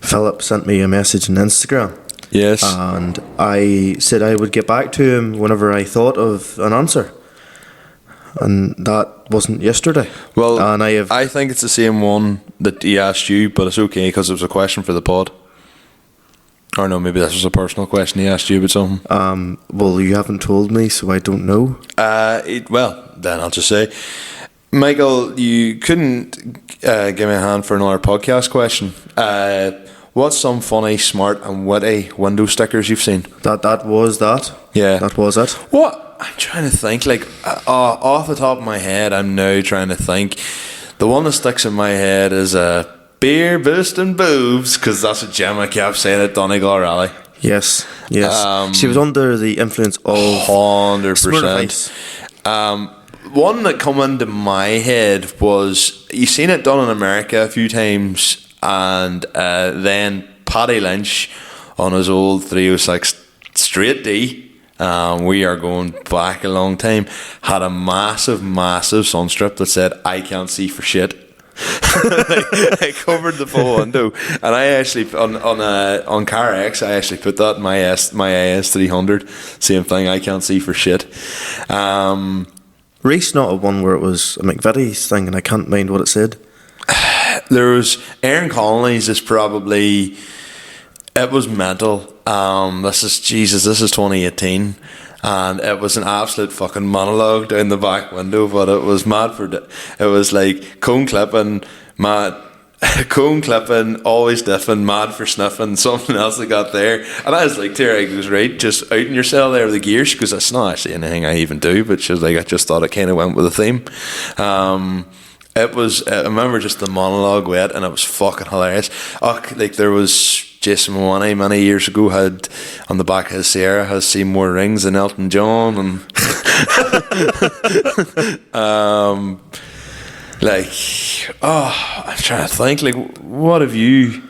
Philip sent me a message on Instagram. Yes. And I said I would get back to him whenever I thought of an answer. And that wasn't yesterday. Well, and I think it's the same one that he asked you, but it's okay because it was a question for the pod. Or no, maybe this was a personal question he asked you about something. Well, you haven't told me, so I don't know. Well, then I'll just say, Michael, you couldn't give me a hand for another podcast question. What's some funny, smart and witty window stickers you've seen? That was that. Yeah. That was it. What? I'm trying to think, like, off the top of my head, I'm now trying to think. The one that sticks in my head is beer boosting boobs, because that's what Gemma kept saying at Donegal Rally. Yes. She was under the influence of 100%. One that come into my head was, you seen it done in America a few times, and then Paddy Lynch on his old 306 straight D, we are going back a long time, had a massive sunstrip that said, "I can't see for shit." I covered the full window, and I actually on Car X I actually put that in my AS 300. Same thing, I can't see for shit. Reese not a one where it was a McVitie's thing, and I can't mind what it said. There was Aaron Connolly's is probably It was mental. This is 2018, and it was an absolute fucking monologue down the back window. But it was mad it was like cone clipping, mad. Cone clipping, always diffing, mad for sniffing, something else that got there. And I was like, Terry goes, right, just out in yourself there with the gears, because it's not actually anything I even do, but she was like, I just thought it kind of went with the theme. It was, I remember just the monologue wet, and it was fucking hilarious. Like there was Jason Mooney many years ago had on the back of his Sierra has seen more rings than Elton John, and like, I'm trying to think, like, what have you?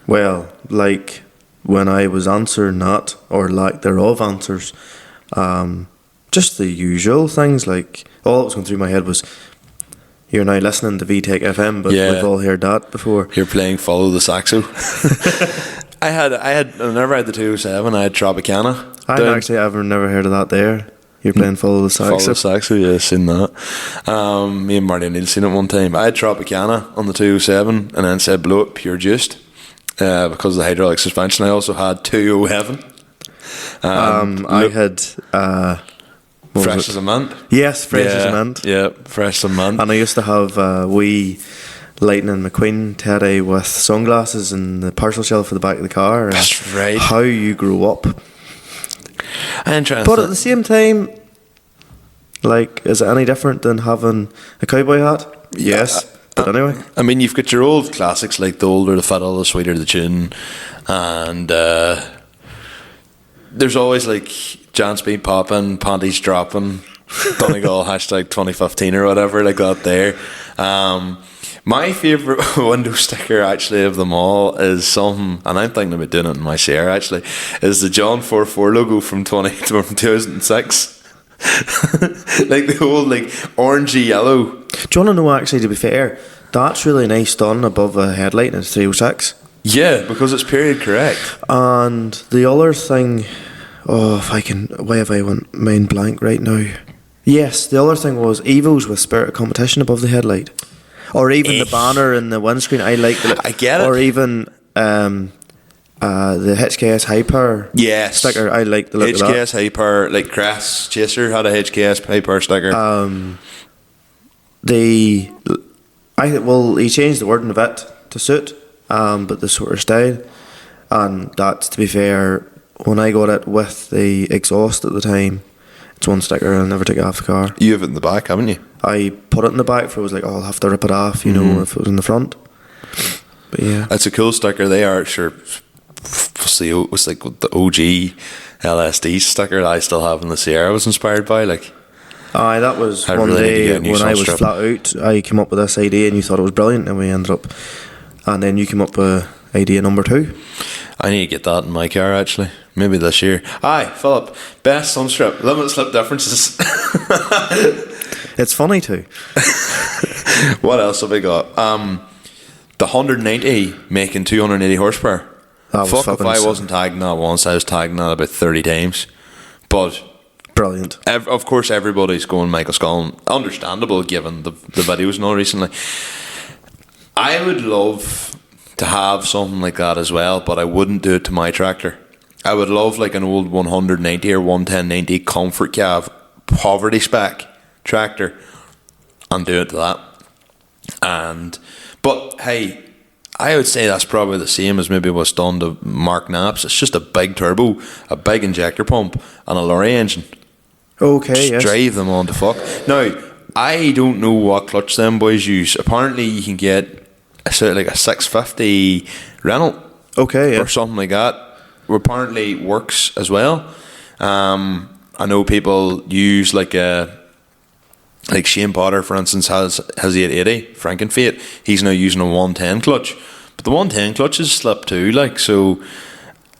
Well, like when I was answering that, or lack thereof answers, just the usual things. Like all that was going through my head was, you're now listening to VTech FM, but Yeah. we've all heard that before. You're playing Follow the Saxo. I never had the 207. I had Tropicana. I've never heard of that there. You're playing Follow the Saxo. Follow the Saxo, yeah, seen that. Me and Marty O'Neill seen it one time. I had Tropicana on the 207 and then said blow it pure juiced because of the hydraulic suspension. I also had 207. I had Fresh as a mint. Yes, fresh as a mint. Yeah, fresh as a mint. And I used to have wee Lightning McQueen Teddy with sunglasses and the parcel shelf at the back of the car. That's right. How you grew up. I'm trying But at the same time, like, is it any different than having a cowboy hat? Yes. But anyway. I mean, you've got your old classics like the older the fiddle, the sweeter the tune, and there's always like Jan Speed popping, panties dropping, Donegal hashtag 2015 or whatever like that there. My favourite window sticker actually of them all is something, and I'm thinking about doing it in my share actually, is the John 44 logo from 2006. Like the old like orangey yellow. Do you want to know, actually, to be fair, that's really nice done above a headlight in a 306. Yeah, because it's period correct. And the other thing, why have I went mind blank right now? Yes, the other thing was Evos with Spirit of Competition above the headlight. Or even the banner in the windscreen. I like the I get it. Or even the HKS Hyper sticker. I like the look of that. HKS Hyper, like Crest Chaser had a HKS Hyper sticker. He changed the wording a bit to suit, but the sort of style, and that's, to be fair, when I got it with the exhaust at the time, it's one sticker. I'll never take it off the car. You have it in the back, haven't you? I put it in the back for it was like, I'll have to rip it off, you know, if it was in the front. But yeah, It's a cool sticker. They are sure. It was like the OG LSD sticker that I still have in the Sierra. I was inspired by like. aye, that was I one really need to day get a new when I was sunstrip. flat out. I came up with this idea, and you thought it was brilliant, and we ended up. And then you came up with idea number 2. I need to get that in my car actually. Maybe this year. Aye, Philip. Best sunstrip. Limit slip differences. It's funny too. What else have we got? The 190 making 280 horsepower. That was Fuck if fucking I sick. wasn't tagging that once. I was tagging that about 30 times. But Brilliant. of course everybody's going Michael Scullin. Understandable given the videos and all recently. I would love to have something like that as well, but I wouldn't do it to my tractor. I would love like an old 190 or 11090 comfort cab poverty spec tractor and do it to that. But hey, I would say that's probably the same as maybe what's done to Mark Knapp's. It's just a big turbo, a big injector pump, and a lorry engine. Okay, Just yes. drive them on to fuck. Now, I don't know what clutch them boys use. Apparently, you can get a 650 Renault Okay, yeah. or something like that. Apparently, works as well. I know people use like Shane Potter, for instance, has the 880 Frankenfate. He's now using a 110 clutch, but the 110 clutch is slip too. Like, so,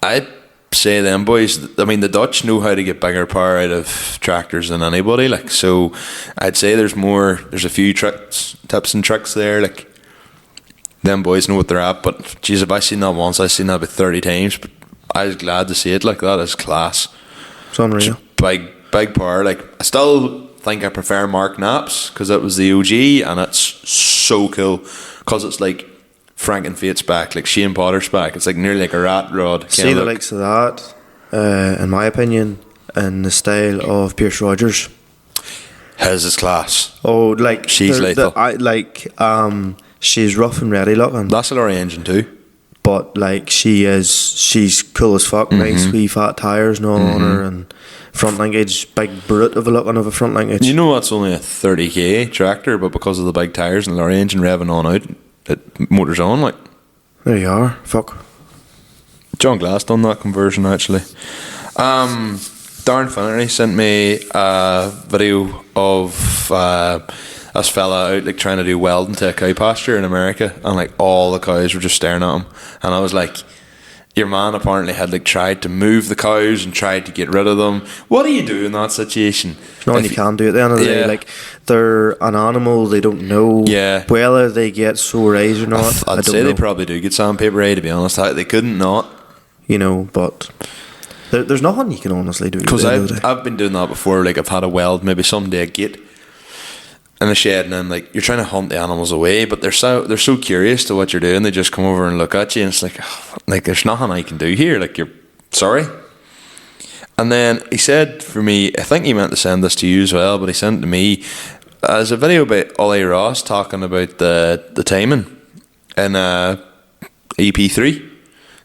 I'd say them boys. I mean, the Dutch know how to get bigger power out of tractors than anybody. Like, so, I'd say there's a few tips and tricks there. Like, them boys know what they're at. But geez, if I seen that once, I've seen that about 30 times. But I was glad to see it. Like, that is class. It's unreal. Big power. Like, I still think I prefer Mark Knapp's because it was the OG, and it's so cool because it's like Frankenfate's back, like Shane Potter's back. It's like nearly like a rat rod. See the likes of that, in my opinion, in the style of Pierce Rogers. His is class. Oh, like She's lethal. She's rough and ready looking, That's a lorry engine too. but like she's cool as fuck. Nice wee fat tires and all on her, and front linkage, big brute of a looking of a front linkage. You know that's only a 30k tractor, but because of the big tyres and the lorry engine revving on out, it motors on like. There you are. Fuck. John Glass done that conversion actually. Darren Finnery sent me a video of this fella out like trying to do welding to a cow pasture in America, and like all the cows were just staring at him, and I was like, your man apparently had like tried to move the cows and tried to get rid of them. What do you do in that situation? No, you can do at the end of the day. Like, they're an animal, they don't know whether they get sore eyes or not. I'd say they probably do get sandpaper eye, to be honest. They couldn't not. You know, but there's nothing you can honestly do. Because I've been doing that before. Like, I've had a weld, maybe someday a gate in the shed, and then like you're trying to hunt the animals away, but they're so curious to what you're doing, they just come over and look at you, and it's like there's nothing I can do here. Like, you're sorry. And then he said for me, I think he meant to send this to you as well, but he sent it to me as a video about Ollie Ross talking about the timing in EP3.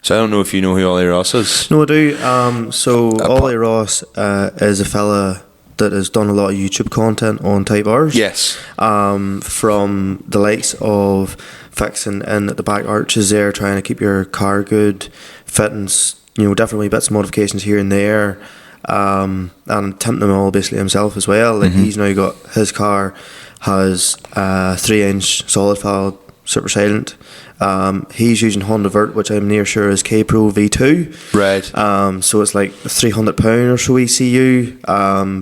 So I don't know if you know who Ollie Ross is. No, I do. So Ollie Ross is a fella that has done a lot of YouTube content on Type R's. Yes. From the likes of fixing in at the back arches there, trying to keep your car good, fittings, you know, different wee bits of modifications here and there, and attempting them all basically himself as well. Like, he's now got, his car has a 3-inch solid foul super silent. He's using Honda Vert, which I'm near sure is K Pro V2. Right. So it's like £300 or so ECU.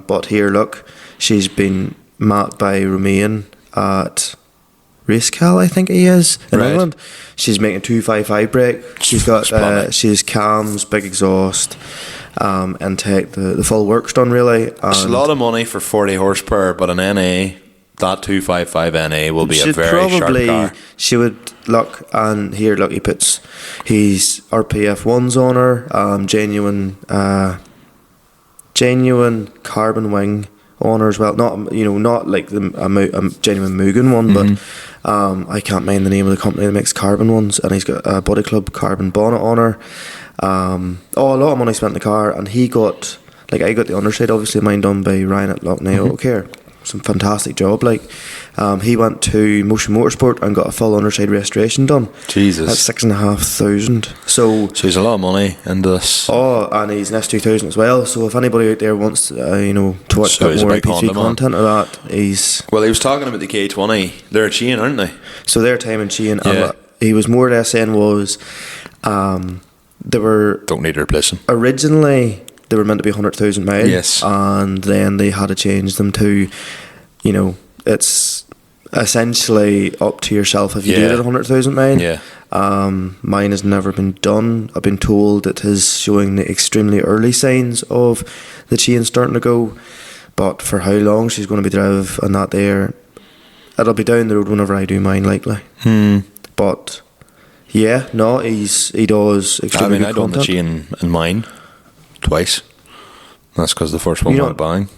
But here, look, she's been mapped by Romain at Racecal, I think he is, in England. She's making 255 brake. She's got she's cams, big exhaust, intake, the full works done really. It's a lot of money for 40 horsepower, but an NA, that 255 NA will be a very sharp car. She would look, and here, look, he puts his RPF 1s on her, genuine carbon wing on her as well. Not like a genuine Mugen one, but I can't mind the name of the company that makes carbon ones, and he's got a Body Club carbon bonnet on her. A lot of money spent in the car, and he got, like, I got the underside, obviously mine done by Ryan at Lockney Auto Care. Some fantastic job. Like, he went to Motion Motorsport and got a full underside restoration done. Jesus, that's 6,500. So he's a lot of money into this. Oh, and he's an S2000 as well. So if anybody out there wants, to watch so a bit more MP3 content of that, he's. Well, he was talking about the K20. They're a chain, aren't they? So they're time and chain. Yeah. And he was more or less saying was, they were don't need replacing. Originally, they were meant to be 100,000 miles. Yes. And then they had to change them to, it's essentially up to yourself if you do it at 100,000 miles. Yeah. Mine has never been done. I've been told it is showing the extremely early signs of the chain starting to go. But for how long she's going to be drive and that there, it'll be down the road whenever I do mine, likely. But yeah, no, he does extremely good I done the chain in mine twice. That's because the first one went bang.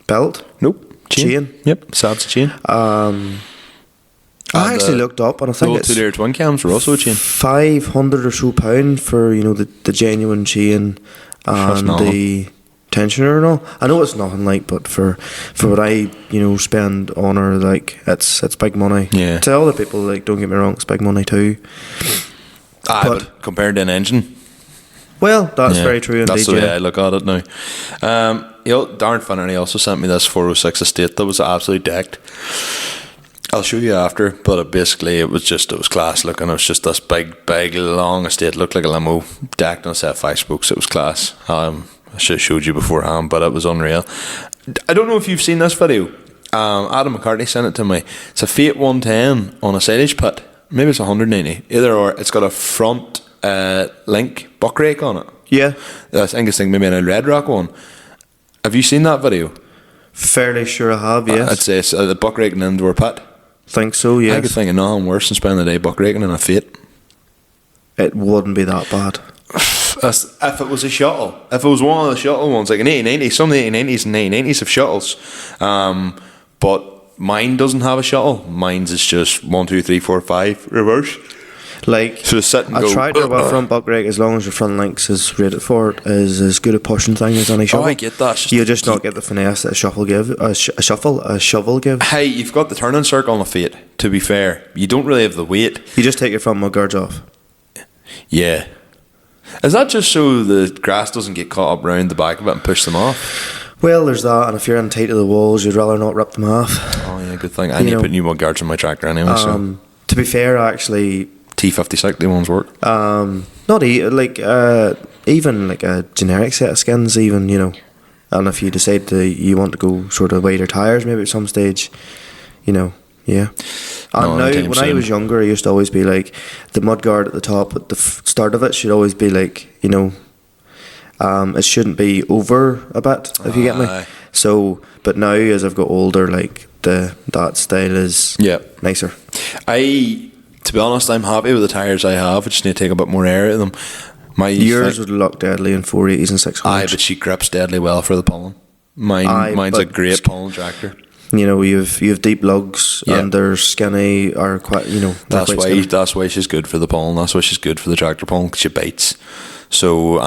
Belt? Nope. Chain. Yep. Sabs chain. I actually looked up, and I think it's 2-liter twin cams were also a chain. 500 or so pound for the genuine chain and the tensioner and all. I know it's nothing, like, but for what I spend on her, like, it's big money. Yeah. To other people, like, don't get me wrong, it's big money too. But compared to an engine, well, that's very true indeed. That's the way I look at it now. Darren Finnery also sent me this 406 estate that was absolutely decked. I'll show you after, but it was class looking. It was just this big, long estate. It looked like a limo, decked on a set of 5 spokes. It was class. I should have showed you beforehand, but it was unreal. I don't know if you've seen this video. Adam McCartney sent it to me. It's a Fiat 110 on a silage pit. Maybe it's 190. Either or. It's got a front link buck rake on it. Yeah. I think it's maybe a Red Rock one. Have you seen that video? Fairly sure I have, yes. I'd say it's the buck raking into a pit. Think so, yes. I could think of nothing worse than spending the day buck raking in a Fiat. it wouldn't be that bad. If it was a shuttle, if it was one of the shuttle ones, like an 1890, some of the 1890s and 1990s have shuttles, but mine doesn't have a shuttle. Mine's is just 1, 2, 3, 4, 5 reverse. Like, So sit and a go. tractor with front buck brake, as long as your front links is rated for it, is as good a pushing thing as any shovel. I get that. It's just You just not get the finesse that a shovel gives. Hey, you've got the turning circle on the feet. To be fair, you don't really have the weight. You just take your front mud guards off. Yeah. Is that just so the grass doesn't get caught up round the back of it and push them off? Well, there's that, and if you're in tight to the walls, you'd rather not rip them off. Oh yeah, good thing. I need to put new mud guards on my tractor anyway. So To be fair, actually, T56, the ones work. not even like a generic set of skins, even, you know. And if you decide you want to go sort of wider tires, maybe at some stage, you know, yeah. And now, anytime when I soon. was younger, I used to always be like, the mudguard at the top, at the start of it, should always be like, you know, it shouldn't be over a bit, if you get me. Aye. So, but now, as I've got older, like, that style is nicer. To be honest, I'm happy with the tyres I have. I just need to take a bit more air out of them. Yours would look deadly in 480s and 600s. Aye, but she grips deadly well for the pulling. Mine's a but great pulling tractor. You know, you've deep lugs, Yeah. and they're skinny, or quite, you know. they're quite skinny. That's why she's good for the pulling. That's why she's good for the tractor pulling, 'cause she bites. So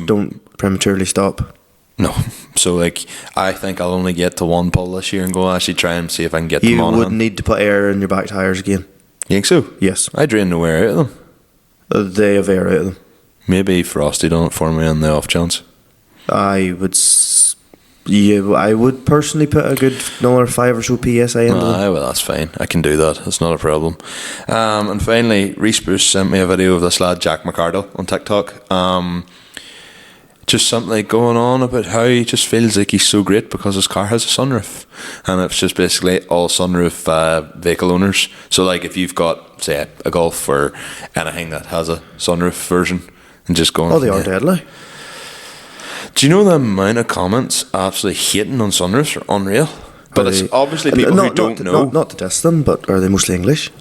Don't prematurely stop. No. So like, I think I'll only get to one pull this year and go actually try and see if I can get them You on. would need to put air in your back tires again. You think so? Yes. I drain no air out of them. They have air out of them. Maybe Frosty done it for me on the off chance. I would personally put a good another 5 or so PSI into them. Aye, well that's fine. I can do that. It's not a problem. And finally, Reese Bruce sent me a video of this lad Jack McCardle on TikTok. Just something like going on about how he just feels like he's so great because his car has a sunroof, and it's just basically all sunroof vehicle owners. So like if you've got say a Golf or anything that has a sunroof version, and just going, Oh, they are deadly. Do you know the amount of comments absolutely hating on sunroofs are unreal? But it's obviously people who don't know. Not to diss them, but are they mostly English?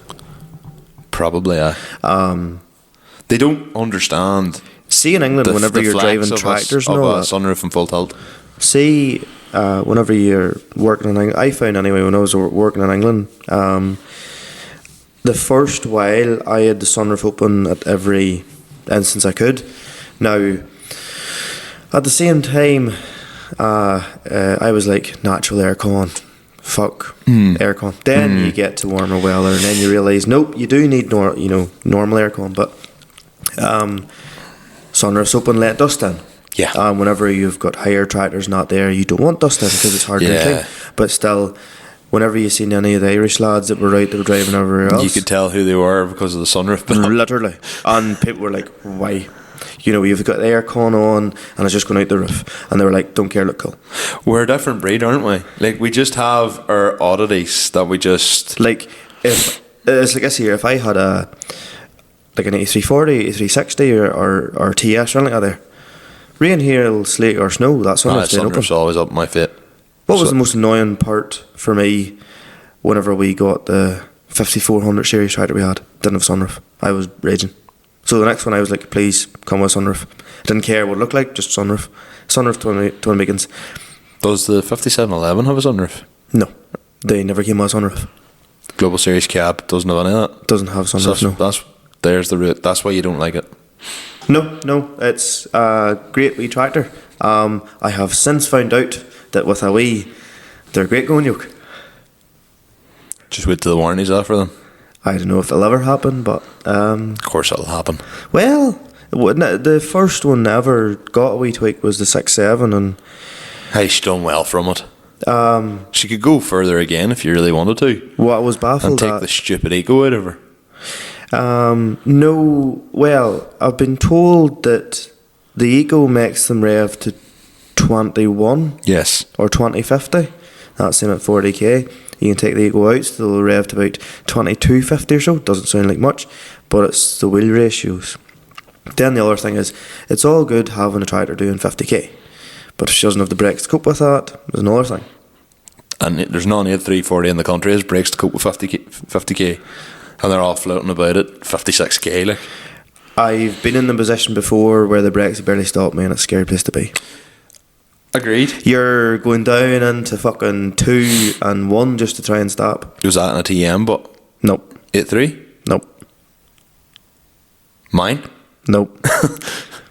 Probably, they don't understand. See, in England, whenever you're flex driving of tractors of and all a that, sunroof and full tilt. see, whenever you're working in England, I found anyway when I was working in England, the first while I had the sunroof open at every instance I could. Now, at the same time, I was like, natural aircon, fuck aircon. Then you get to warmer weather, and then you realise, nope, you do need normal aircon, but sunroof's open, let dust in. Yeah. Whenever you've got higher tractors not there, you don't want dust in because it's hard to clean. But still, whenever you seen any of the Irish lads that were out, that were driving everywhere else, You could tell who they were because of the sunroof. literally, and people were like, why? You know, you've got the aircon on and it's just going out the roof, and they were like, don't care, look cool. We're a different breed, aren't we? Like we just have our oddities that we just Like, if it's like this here, if I had an 8340, 8360 or TS or anything like that there, rain, hail, sleet or snow, that's when it's staying open. sunroof's always up my feet. What was the most annoying part for me whenever we got the 5400 series tractor we had? Didn't have sunroof. I was raging. So the next one I was like, please come with sunroof. Didn't care what it looked like, just sunroof. Sunroof twin beacons. Does the 5711 have a sunroof? No, they never came with a sunroof. Global Series cab doesn't have any of that. Doesn't have sunroof, So no. there's the route. That's why you don't like it. No, it's a great wee tractor. I have since found out that with a wee, they're great going yoke. Just wait till the warranty's off for them. I don't know if it'll ever happen, but Of course it'll happen. well, the first one I ever got a wee tweak was the 6.7, and Hey, she's done well from it. She could go further again if you really wanted to, what I was and baffled take at. the stupid eco out of her. No, well, I've been told that the Eco makes them rev to 21 Yes. or 2050. That's same at 40k. You can take the Eco out, so they'll rev to about 2250 or so. Doesn't sound like much, but it's the wheel ratios. Then the other thing is, it's all good having a tractor doing 50k, but if she doesn't have the brakes to cope with that, there's another thing. And there's none of 340 in the country has brakes to cope with 50k, and they're all floating about it 56k. Like I've been in the position before where the brakes have barely stopped me, and it's a scary place to be. Agreed. You're going down into fucking 2 and 1 just to try and stop. Was that in a TM, but Nope. 8.3? Nope. Mine? Nope.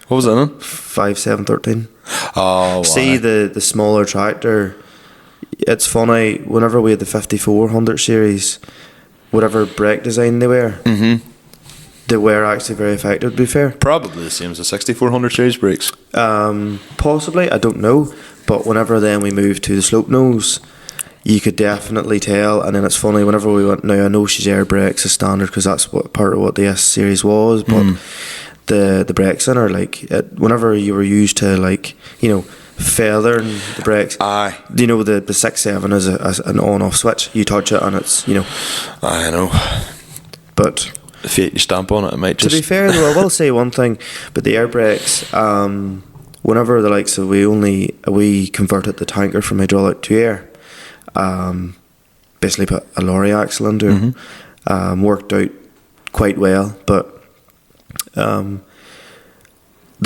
What was that in? 5, 7, 13. Oh, See wow. the smaller tractor. It's funny, whenever we had the 5400 series, whatever brake design they were, they were actually very effective, to be fair. Probably the same as the 6400 series brakes. Possibly, I don't know. But whenever then we moved to the slope nose, you could definitely tell. And then it's funny, whenever we went, now I know she's air brakes is standard because that's what part of what the S series was, but the brakes in her, like, whenever you were used to, like, you know, feathering the brakes, Aye. you know, the 6.7 is an on-off switch. You touch it and it's, you know. I know. But If you stamp on it, it might to just... be fair, though, I will say one thing, but the air brakes, whenever the likes of we converted the tanker from hydraulic to air, basically put a lorry axle into it, worked out quite well. But the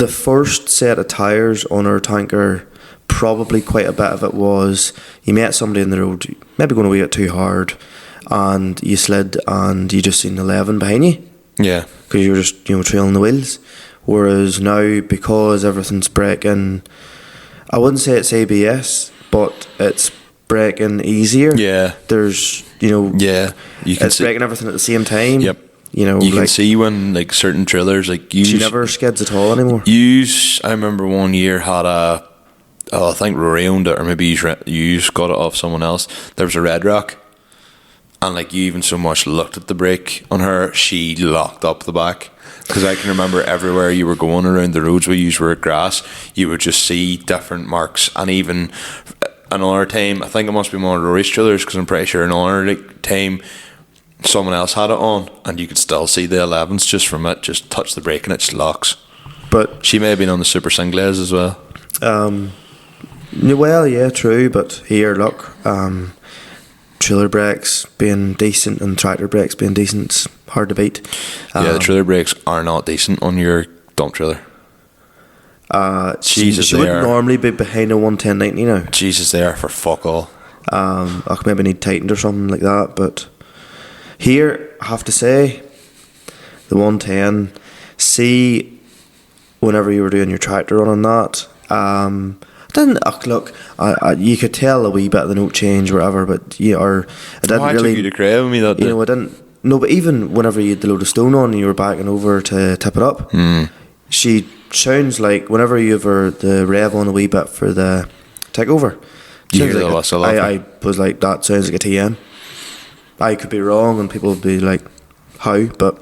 first set of tyres on our tanker, probably quite a bit of it was you met somebody in the road, maybe going a wee bit too hard, and you slid and you just seen 11 behind you. Yeah. Because you're just, you know, trailing the wheels. Whereas now, because everything's braking, I wouldn't say it's ABS, but it's braking easier. Yeah. There's, you know, Yeah. You can it's see... braking everything at the same time. Yep. You know, You can like, see when, like, certain trailers, like, she never skids at all anymore. I remember one year had I think Rory owned it, or maybe you got it off someone else. There was a Red Rock, and like you even so much looked at the brake on her, she locked up the back. Because I can remember everywhere you were going around the roads we used were grass, you would just see different marks. And even another time, I think it must be one of Rory's trailers, because I'm pretty sure another time someone else had it on, and you could still see the 11s just from it, just touch the brake and it just locks. But She may have been on the Super Singlaze as well. well, yeah, true. But here, look, trailer brakes being decent and tractor brakes being decent, it's hard to beat. Yeah, the trailer brakes are not decent on your dump trailer. Jesus, she they wouldn't are. normally be behind a 11090 now. Jesus, they are for fuck all. I could maybe need tightened or something like that. But here, I have to say, the 110. See, whenever you were doing your tractor run on that, didn't look. You could tell a wee bit of the note change, or whatever. But I didn't I really. took you to crave with me that day. I didn't. No, but even whenever you had the load of stone on and you were backing over to tip it up, she sounds like whenever you have the rev on a wee bit for the takeover. You sounds hear like the whistle off I was like, that sounds like a TM. I could be wrong and people would be like, how? But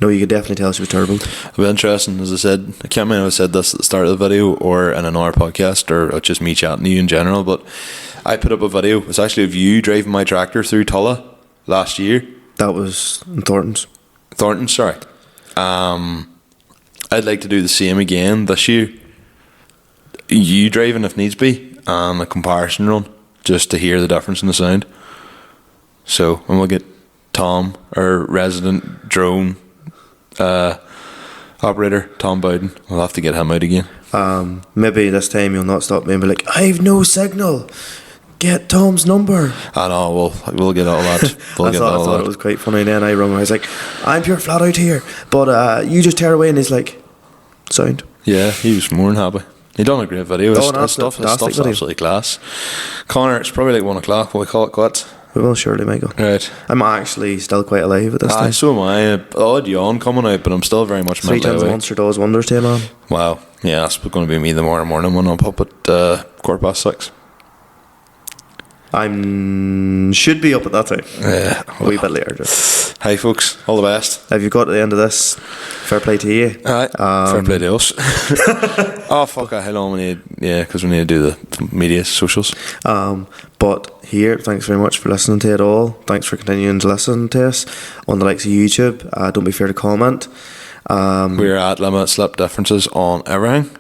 no, you could definitely tell she was turbo. It'll be interesting, as I said. I can't remember if I said this at the start of the video or in another podcast or just me chatting to you in general, but I put up a video. It's actually of you driving my tractor through Tulla last year. That was in Thornton's. Thornton, sorry. I'd like to do the same again this year. You driving if needs be, and a comparison run, just to hear the difference in the sound. So, and we'll get Tom, our resident drone operator, Tom Bowden. We'll have to get him out again. Maybe this time you'll not stop me and be like, I've no signal. Get Tom's number. I know, we'll get all that. We'll I get thought, all I thought that. it was quite funny. Then I rung him. I was like, I'm pure flat out here, but you just tear away. And he's like, sound. Yeah, he was more than happy. He done a great video. His an absolute stuff's fantastic video. absolutely class. Connor, it's probably like 1 o'clock. Will we call it quits? We will surely, Michael. Right. I'm actually still quite alive at this time. So am I. Odd yawn coming out, but I'm still very much 3 mentally times a awake. monster does wonders to a man. Wow. Yeah, that's going to be me tomorrow morning when I'm up at 6:15. Should be up at that time. Yeah. A wee bit later. Just. Hi, folks. All the best. If you've got to the end of this, fair play to you. Alright. Fair play to us. Oh, fuck. How long we need? Yeah, because we need to do the media socials. But here, thanks very much for listening to it all. Thanks for continuing to listen to us on the likes of YouTube. Don't be afraid to comment. We're at Limit Slip Differences on everything.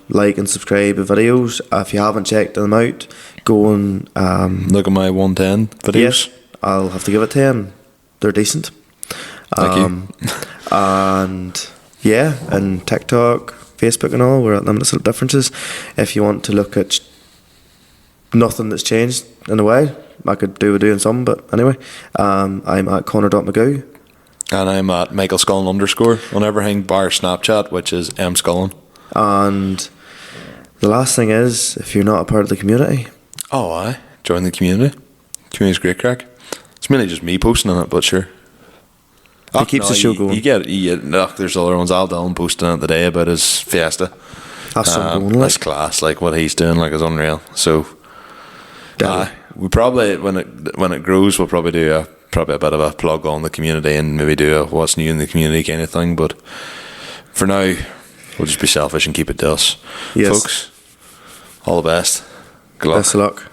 Like and subscribe to videos. If you haven't checked them out, go and Look at my 110 videos. yes, I'll have to give it 10. They're decent. Thank you. And yeah, and TikTok, Facebook and all, we're at Limitless Slip Differences. If you want to look at nothing that's changed in a while, I could do doing some, but anyway, I'm at Connor.McGoo. And I'm at Michael Scullin _ on everything bar Snapchat, which is mscullin. And the last thing is, if you're not a part of the community, aye, join the community. Community's great crack. It's mainly just me posting on it, but sure. it keeps the show going. You get look, there's other ones. Al Dillon posting it today about his fiesta. That's something going, That's class. Like what he's doing, like is unreal. So, we probably when it grows, we'll probably do a bit of a plug on the community and maybe do a what's new in the community kind of thing. But for now, we'll just be selfish and keep it to us, Yes. folks. All the best. Good luck. Best of luck.